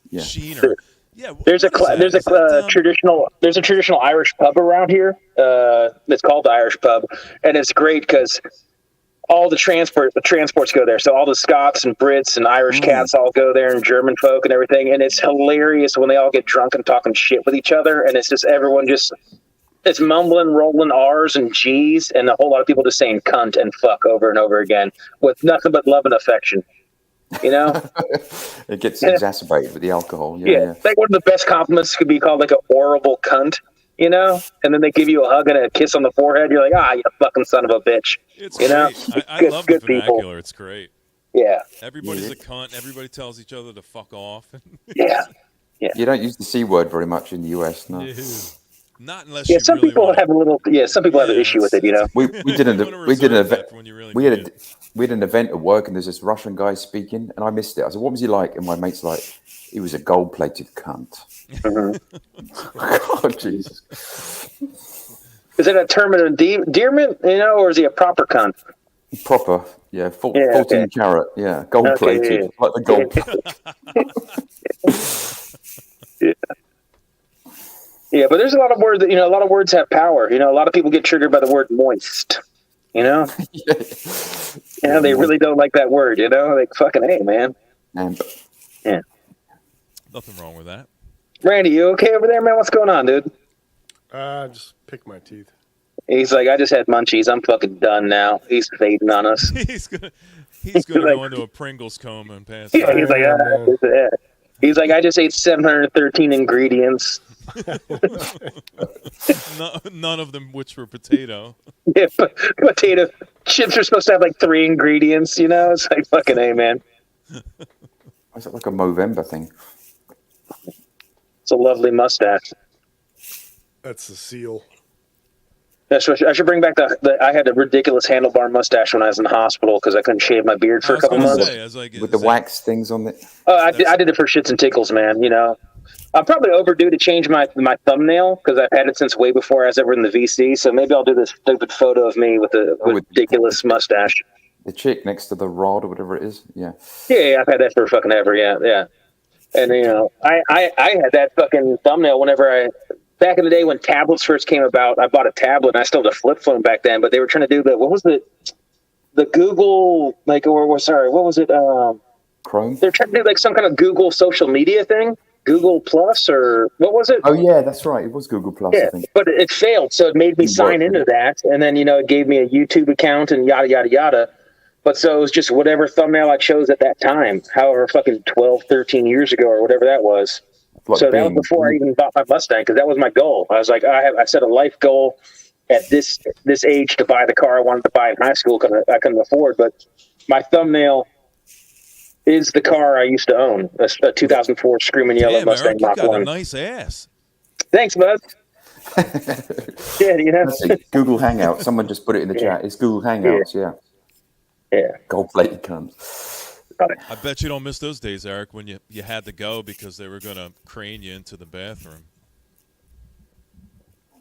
Yeah. Sheener. Yeah. There's a what is that? Is that, traditional Irish pub around here. It's called the Irish Pub, and it's great because all the transports go there. So all the Scots and Brits and Irish cats all go there, and German folk and everything. And it's hilarious when they all get drunk and talking shit with each other, and it's just everyone just. It's mumbling, rolling R's and G's, and a whole lot of people just saying cunt and fuck over and over again with nothing but love and affection. You know? It gets exacerbated with the alcohol. Yeah. Like one of the best compliments could be called like a horrible cunt, you know? And then they give you a hug and a kiss on the forehead. You're like, you fucking son of a bitch. it's you know? great. I Good- love the good people. vernacular. It's great. Yeah. Everybody's a cunt. Everybody tells each other to fuck off. Yeah. You don't use the C word very much in the US, no. Not unless Yeah, you some really people want have a little. Yeah, some people have an issue with it. You know. We did an You wanna we did an reserve event. that for when you really We need had we had an event at work, and there's this Russian guy speaking, and I missed it. I said, "What was he like?" And my mate's like, "He was a gold-plated cunt." Oh, Jesus. Is it a term of endearment, you know, or is he a proper cunt? Proper, yeah, 14 okay. carat, yeah, gold-plated, Okay, like the gold. Yeah, but there's a lot of words that, you know, a lot of words have power. You know, a lot of people get triggered by the word moist. You know, they really don't like that word. You know, like fucking hey, man. Yeah. Nothing wrong with that. Randy, you okay over there, man? What's going on, dude? Just pick my teeth. He's like, I just had munchies. I'm fucking done now. He's fading on us. He's gonna go into a Pringles coma and pass Yeah, out. he's like, he's like, I just ate 713 ingredients. None of them which were potato. Yeah, potato chips are supposed to have like 3 ingredients, you know? It's like fucking hey, man. Is it like a Movember thing? It's a lovely mustache. That's the seal. I should bring back I had a ridiculous handlebar mustache when I was in the hospital because I couldn't shave my beard for a couple months. With the wax things on it. I did it for shits and tickles, man. You know, I'm probably overdue to change my thumbnail because I've had it since way before I was ever in the VC. So maybe I'll do this stupid photo of me with a ridiculous mustache. The chick next to the rod or whatever it is. Yeah. Yeah, I've had that for fucking ever. Yeah. And you know, I had that fucking thumbnail whenever back in the day when tablets first came about. I bought a tablet and I still had a flip phone back then, but they were trying to do the Google what was it? Chrome. They're trying to do like some kind of Google social media thing, Google Plus or what was it? Oh yeah, that's right. It was Google Plus. Yeah, I think. but it failed, so it made me sign into that, and then it gave me a YouTube account and yada yada yada. But so it was just whatever thumbnail I chose at that time, however fucking 12, 13 years ago or whatever that was. Like so that was before I even bought my Mustang because that was my goal. I was like, I set a life goal at this age to buy the car I wanted to buy in high school because I couldn't afford. But my thumbnail is the car I used to own, a 2004 Screaming Yellow Mustang Eric, Mach you got 1. a nice ass. Thanks, bud. Yeah, Google Hangouts. Someone just put it in the chat. It's Google Hangouts. Yeah. Gold-plated cunts. I bet you don't miss those days, Eric, when you had to go because they were going to crane you into the bathroom.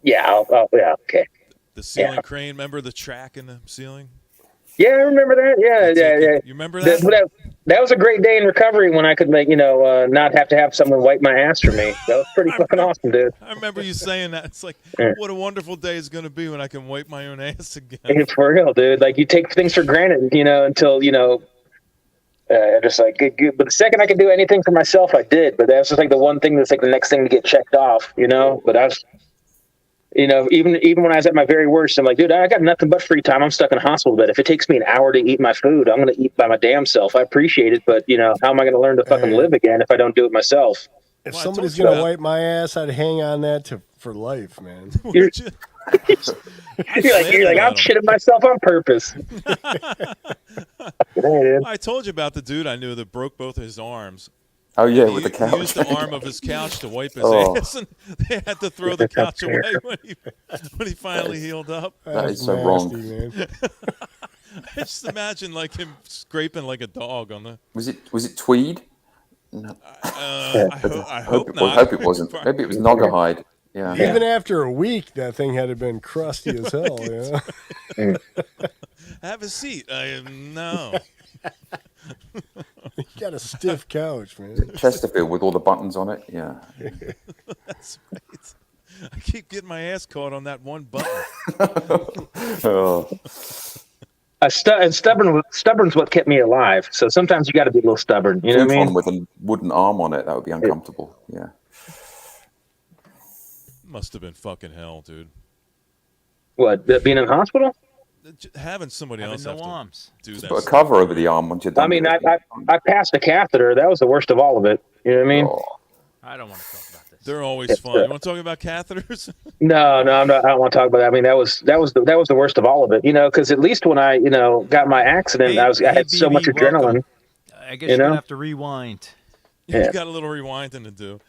Yeah, yeah, okay. The ceiling crane, remember the track in the ceiling? Yeah, I remember that. Yeah. You remember that? That was a great day in recovery when I could, like, not have to have someone wipe my ass for me. That was pretty fucking awesome, dude. I remember you saying that. It's like, Yeah. what a wonderful day it's going to be when I can wipe my own ass again. It's for real, dude. Like, you take things for granted, until, just like, good. But the second I could do anything for myself, I did. But that's just like the one thing that's like the next thing to get checked off, But I was, even when I was at my very worst, I'm like, dude, I got nothing but free time. I'm stuck in a hospital bed. If it takes me an hour to eat my food, I'm going to eat by my damn self. I appreciate it, but how am I going to learn to fucking live again if I don't do it myself? If Well, I somebody's told you gonna about- wipe my ass, I'd hang on that for life, man. You're, Would you? you're like, I'm shitting myself on purpose. Hey, dude. I told you about the dude I knew that broke both his arms. Oh yeah, He, with the he couch. used the arm of his couch to wipe his Oh. ass, and they had to throw the couch away when he finally healed up. That is That's so wrong. man. I just imagine like him scraping like a dog on the. Was it tweed? No. I hope Well, not. I hope it wasn't. Maybe it was Noggerhide. Yeah. Even after a week, that thing had to been crusty as hell. Have a seat. No. You got a stiff couch, man. Chesterfield with all the buttons on it. Yeah. That's right. I keep getting my ass caught on that one button. Oh. And stubborn's what kept me alive. So sometimes you got to be a little stubborn. You know what I mean? With a wooden arm on it, that would be uncomfortable. Yeah. Must have been fucking hell, dude. What, being in the hospital? Having somebody Having else no have to arms. do Just that. put a stuff. cover over the arm once you're done. I mean, with I it. passed a catheter. That was the worst of all of it. You know what I mean? Oh. I don't want to talk about this. They're always fun. You want to talk about catheters? No, I'm not, I don't want to talk about that. I mean, that was the worst of all of it. Because at least when I got my accident, I had so BB, much adrenaline. welcome. I guess You you're know? gonna have to rewind. Yeah. You got a little rewinding to do.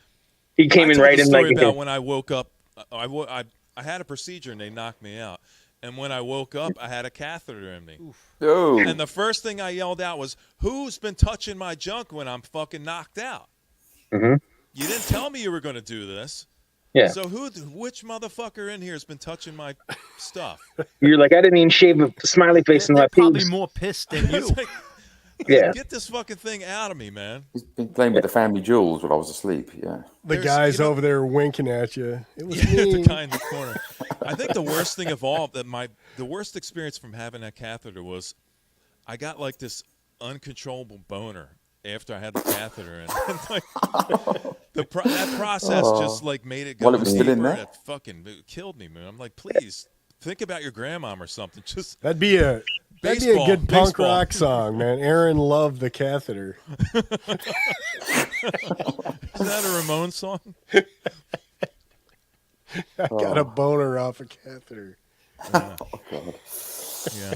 He came I in told right the in story like about when I woke up. I had a procedure and they knocked me out. And when I woke up, I had a catheter in me. Oh. And the first thing I yelled out was, "Who's been touching my junk when I'm fucking knocked out?" Mm-hmm. You didn't tell me you were going to do this. Yeah. So which motherfucker in here has been touching my stuff? You're like, I didn't even shave a smiley face in They're my probably pubes. more pissed than you. It's like, Yeah. get this fucking thing out of me, man. He's been playing with the family jewels while I was asleep. Yeah. The There's- guys you know- over there winking at you. It was Yeah, me. the guy in the corner. I think the worst thing of all the worst experience from having that catheter was I got like this uncontrollable boner after I had the catheter in. Like, that process just like made it go While it was still in deeper, there? and it fucking killed me, man. I'm like, please think about your grandmom or something. Just That'd be a Baseball, good punk baseball. rock song, man. Aaron loved the catheter. is that a Ramones song? I got a boner off a catheter. Oh, God. Yeah.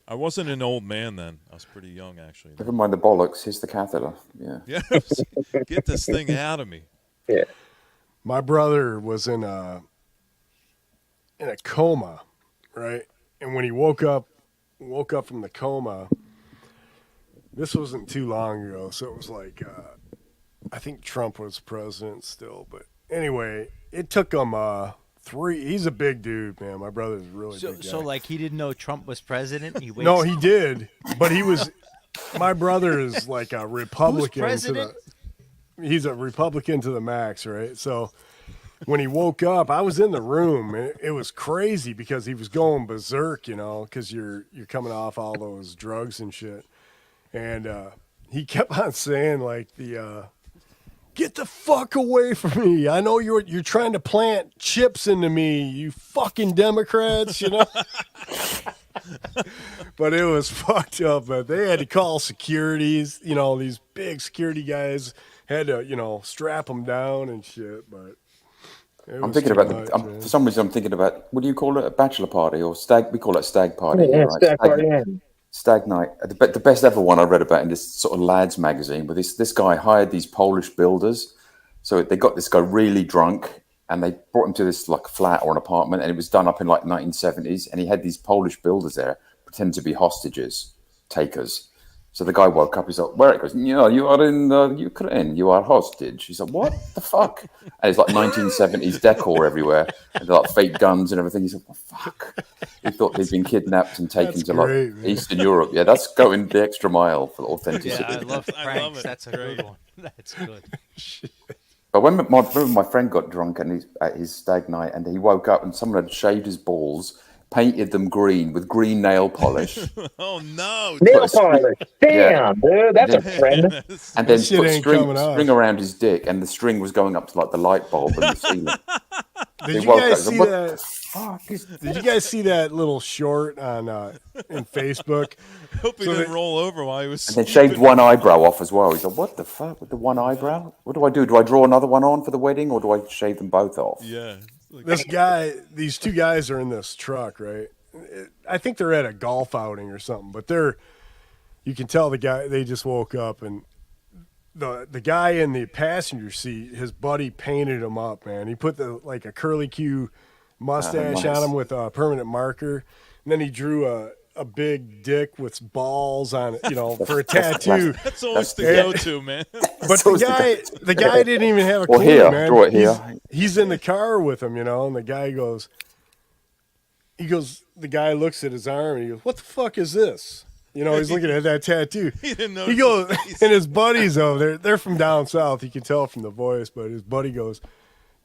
I wasn't an old man then. I was pretty young actually. Never mind the bollocks. Here's the catheter. Yeah. Yeah. Get this thing out of me. Yeah. My brother was in a coma, right? And when he woke up from the coma, this wasn't too long ago, so it was like I think Trump was president still, but anyway, it took him he's a big dude, man. My brother's a really big guy. So like he didn't know Trump was president. He wakes No, he did, but he was. My brother is like a Republican. president? He's a Republican to the max, right? So when he woke up, I was in the room, and it was crazy because he was going berserk, because you're coming off all those drugs and shit, and he kept on saying like get the fuck away from me. I know you're trying to plant chips into me, you fucking Democrats, But it was fucked up, but they had to call securities, these big security guys had to, strap them down and shit, but it I'm was thinking too about much, man. for some reason, I'm thinking about, what do you call it? A bachelor party or stag? We call it stag party. Yeah, right? stag party, yeah. Stag night. The best ever one I read about in this sort of lads magazine, where this guy hired these Polish builders. So they got this guy really drunk, and they brought him to this like flat or an apartment, and it was done up in like 1970s. And he had these Polish builders there, pretending to be hostages, takers, So the guy woke up. He's like, "Where?" He goes, "Yeah, you are in Ukraine. You are hostage." He's like, "What the fuck?" And it's like 1970s decor everywhere, and like fake guns and everything. He's like, "What the fuck?" He thought they'd been kidnapped and taken to great, like man. Eastern Europe. Yeah, that's going the extra mile for authenticity. Yeah, I love I pranks. love it. That's a good one. That's good. But when my friend got drunk and at his stag night, and he woke up and someone had shaved his balls, painted them green with green nail polish, Oh no! Nail polish. Damn, dude, that's a trend. and then shit put ain't coming off. string around his dick, and the string was going up to like the light bulb in the ceiling. Did He you woke guys up, he's see like, that? Did you guys see that little short on in Facebook? Hope he So didn't they- roll over while he was. And then shaved one eyebrow off as well. He's like, "What the fuck with the one eyebrow? What do I do? Do I draw another one on for the wedding, or do I shave them both off?" Yeah. Like, This guy, these two guys are in this truck, right? I think they're at a golf outing or something, but you can tell the guy, they just woke up, and the guy in the passenger seat, his buddy painted him up, man. He put like a curly Q mustache nice. on him with a permanent marker, and then he drew a big dick with balls on it, for a tattoo. that's always the go-to, man. But the guy didn't even have a clue, Well, here, man. draw it here. He's in the car with him, and the guy goes, the guy looks at his arm and he goes, "What the fuck is this?" He's looking at that tattoo. He didn't know. He goes, and his buddies over there, they're from down south. You can tell from the voice, but his buddy goes,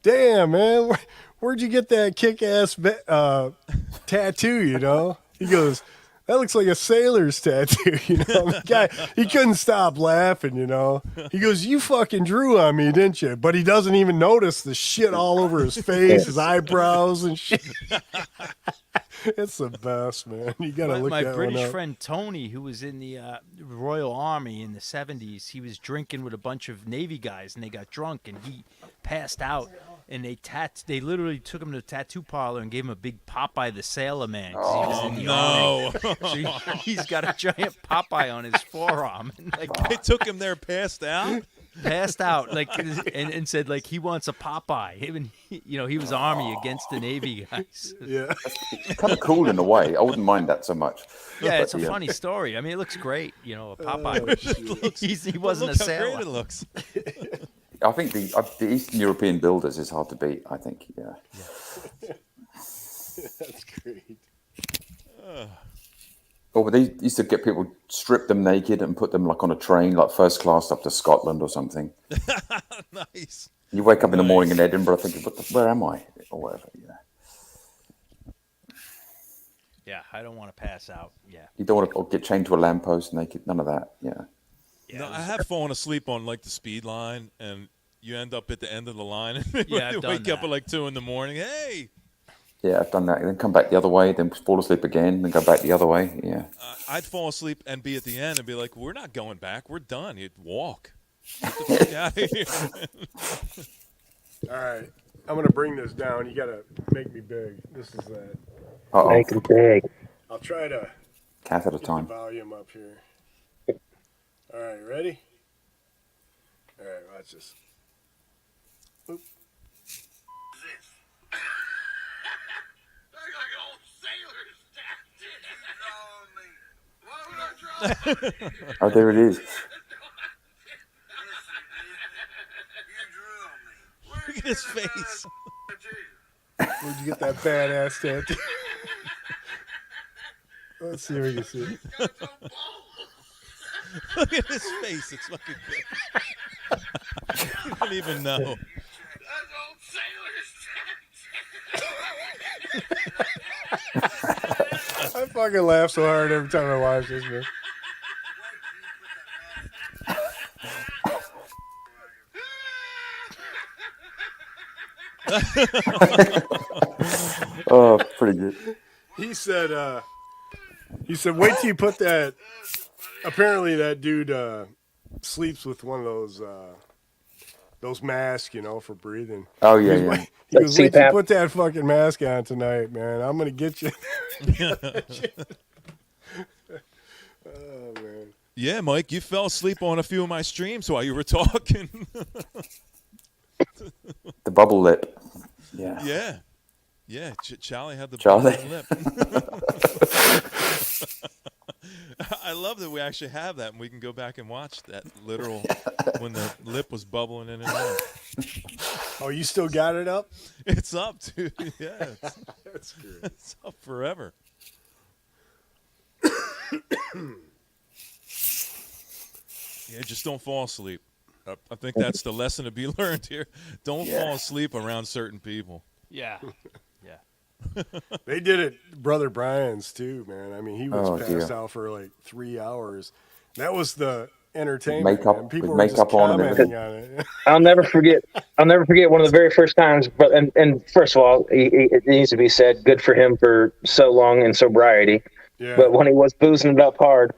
"Damn, man, where'd you get that kick-ass tattoo?" He goes, "That looks like a sailor's tattoo." The guy, he couldn't stop laughing. He goes, "You fucking drew on me, didn't you?" But he doesn't even notice the shit all over his face, his eyebrows and shit. It's the best, man. You gotta look My that British one up. friend Tony, who was in the Royal Army in the 70s, he was drinking with a bunch of Navy guys, and they got drunk, and he passed out. And they literally took him to the tattoo parlor and gave him a big Popeye the Sailor Man. 'Cause he was in the no. Army. So he's got a giant Popeye on his forearm. And They took him there, passed out. and said he wants a Popeye. Even he was Army against the Navy guys. Yeah. Kind of cool in a way. I wouldn't mind that so much. Yeah, it's a But, funny story. I mean, it looks great. A Popeye. He wasn't Look a how sailor. great it looks. I think the Eastern European builders is hard to beat. I think, yeah. That's great. Oh, but they used to get people, strip them naked and put them on a train, like first class up to Scotland or something. Nice. You wake up in the morning in Edinburgh thinking, where am I? Or whatever, Yeah, I don't want to pass out. Yeah. You don't want to get chained to a lamppost naked, none of that, yeah. No, I have fallen asleep on the speed line, and you end up at the end of the line, and Yeah, I've you done wake up that. at 2 a.m. Hey, Yeah, I've done that. And then come back the other way, then fall asleep again, then go back the other way, yeah. I'd fall asleep and be at the end and be like, "We're not going back. We're done. You'd walk. Get the fuck out of here." All right. I'm going to bring this down. You got to make me big. This is that. Uh-oh. Make it big. I'll try to Cat at a get the time. volume up here. All right, ready? All right, watch this. Oop. Oh, there it is. Look at his face. Where'd you get that badass tattoo? Let's see if we can see it. Look at his face. It's fucking good. You don't even know. I fucking laugh so hard every time I watch this, man. Oh, pretty good. He said, wait till you put that. Apparently, that dude sleeps with one of those masks, for breathing. Oh, yeah, yeah. He goes, wait till you CPAP. put that fucking mask on tonight, man. I'm gonna get you. Oh man. Yeah, Mike, you fell asleep on a few of my streams while you were talking. The bubble lip. Yeah. Yeah. Yeah, Charlie had the Charlie. bubble lip. I love that we actually have that, and we can go back and watch that literal when the lip was bubbling in and out. Oh, you still got it up? It's up, dude. Yeah, That's good. it's up forever. Yeah, just don't fall asleep. I think that's the lesson to be learned here. Don't fall asleep around certain people. Yeah. They did it, Brother Brian's too, man. I mean, he was passed dear. out for like 3 hours. That was the entertainment. Makeup- man. People with were just makeup on and commenting on it. I'll never forget one of the very first times. But and first of all, it needs to be said, good for him for so long in sobriety. Yeah. But when he was boozing it up hard,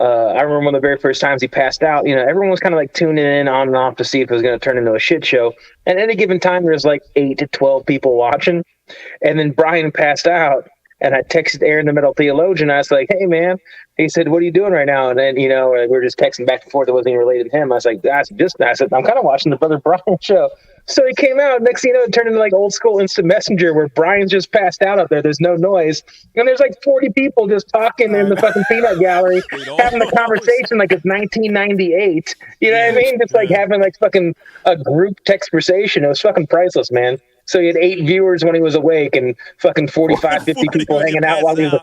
I remember one of the very first times he passed out. You know, everyone was kind of like tuning in on and off to see if it was going to turn into a shit show. And at any given time, there's like 8 to 12 people watching. And then Brian passed out, and I texted Aaron, the metal theologian. I was like, "Hey, man," he said, "What are you doing right now?" And then, we were just texting back and forth. It wasn't even related to him. I was like, I said, "I'm kind of watching the Brother Brian show." So he came out. Next thing you know, it turned into like old school instant messenger where Brian's just passed out up there. There's no noise. And there's like 40 people just talking in the fucking peanut gallery, having a conversation like it's 1998. You know what I mean? Just like having like fucking a group text conversation. It was fucking priceless, man. So he had 8 viewers when he was awake and fucking 45, 50 people hanging out while he was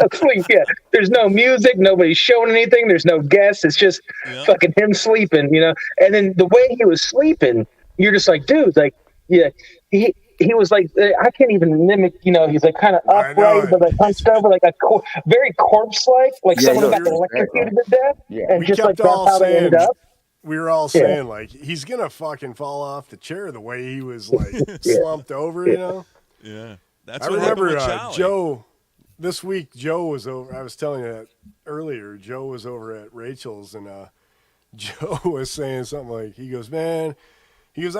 asleep. Yeah. There's no music. Nobody's showing anything. There's no guests. It's just fucking him sleeping, And then the way he was sleeping, you're just like, dude, like, yeah. He was like, I can't even mimic, he's like kind of upright, but like hunched over, like a very corpse-like, like someone got electrocuted to death. Yeah. And We just like kept that's all how they ended saying, up. we were all saying, like, he's going to fucking fall off the chair the way he was, like, slumped over, Yeah, that's I what remember happened with Charlie. Joe, this week, Joe was over. I was telling you that earlier. Joe was over at Rachel's, and Joe was saying something like, he goes, I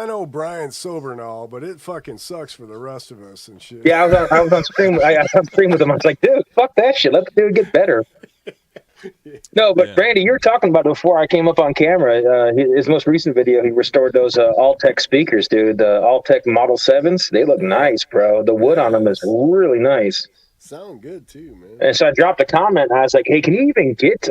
know Brian's sober and all, but it fucking sucks for the rest of us and shit. Yeah, I was on screen. I was on screen with him. I was like, dude, fuck that shit. Let the dude get better. No, but Randy, you were talking about it before I came up on camera. His most recent video, he restored those Altec speakers, dude. The Altec Model 7s. They look nice, bro. The wood on them is really nice. Sound good too, man. And so I dropped a comment, and I was like, hey, can you even get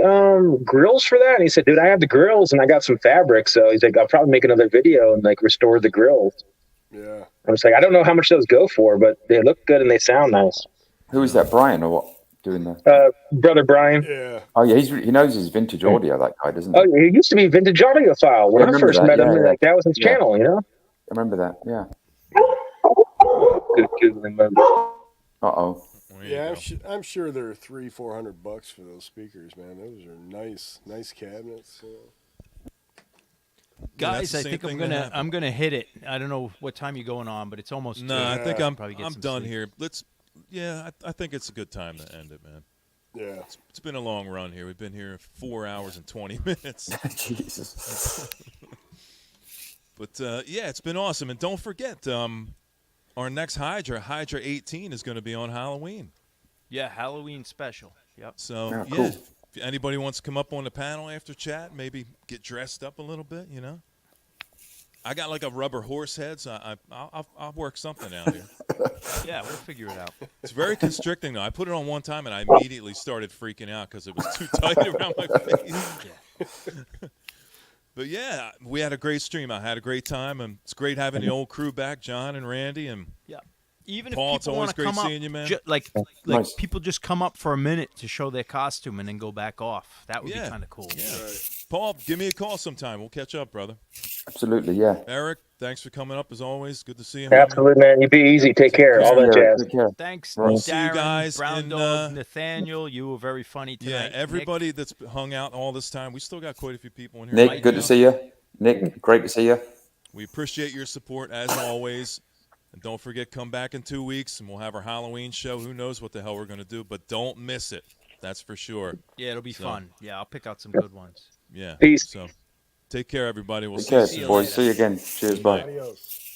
grills for that? And he said, dude, I have the grills, and I got some fabric. So he's like, I'll probably make another video and like restore the grills. Yeah. I was like, I don't know how much those go for, but they look good and they sound nice. Who is that, Brian, or what? Doing that? Brother Brian. Yeah. Oh yeah, he knows his vintage audio. That guy, doesn't he? Oh, he used to be Vintage Audiophile when I first met him. Yeah. Like that was his channel, I remember that. Yeah. Good. Uh-oh. Yeah, I'm sure they're $300-400 for those speakers, man. Those are nice cabinets. Guys, I think I'm gonna hit it. I don't know what time you're going on, but it's almost. No, I think I'm probably get some done sleep. here. I think it's a good time to end it, man. Yeah. It's been a long run here. We've been here 4 hours and 20 minutes. Jesus. But it's been awesome. And don't forget, our next Hydra 18, is going to be on Halloween. Yeah, Halloween special. Yep. So cool. If anybody wants to come up on the panel after chat, maybe get dressed up a little bit, I got like a rubber horse head, so I'll work something out here. Yeah, we'll figure it out. It's very constricting, though. I put it on one time, and I immediately started freaking out because it was too tight around my face. Yeah. But, yeah, we had a great stream. I had a great time, and it's great having the old crew back, John and Randy. And Yeah. Even Paul, if it's people always want to great come up, seeing you, man. like Nice. people just come up for a minute to show their costume and then go back off. That would be kind of cool. Yeah. Paul, give me a call sometime. We'll catch up, brother. Absolutely, yeah. Eric, thanks for coming up as always. Good to see you. Absolutely, man. You be easy. Take care. All that jazz. Take care. Thanks, We'll Darren, see you guys Brown in, Dog, Nathaniel. You were very funny tonight. Yeah, Nick. everybody that's hung out all this time. We still got quite a few people in here. Nick, right good now. to see you. Nick, great to see you. We appreciate your support as always. And don't forget, come back in 2 weeks, and we'll have our Halloween show. Who knows what the hell we're going to do, but don't miss it. That's for sure. Yeah, it'll be fun. Yeah, I'll pick out some good ones. Yeah. Peace. So take care, everybody. We'll Take see care, you soon. boys. See you again. Cheers, bye. Adios.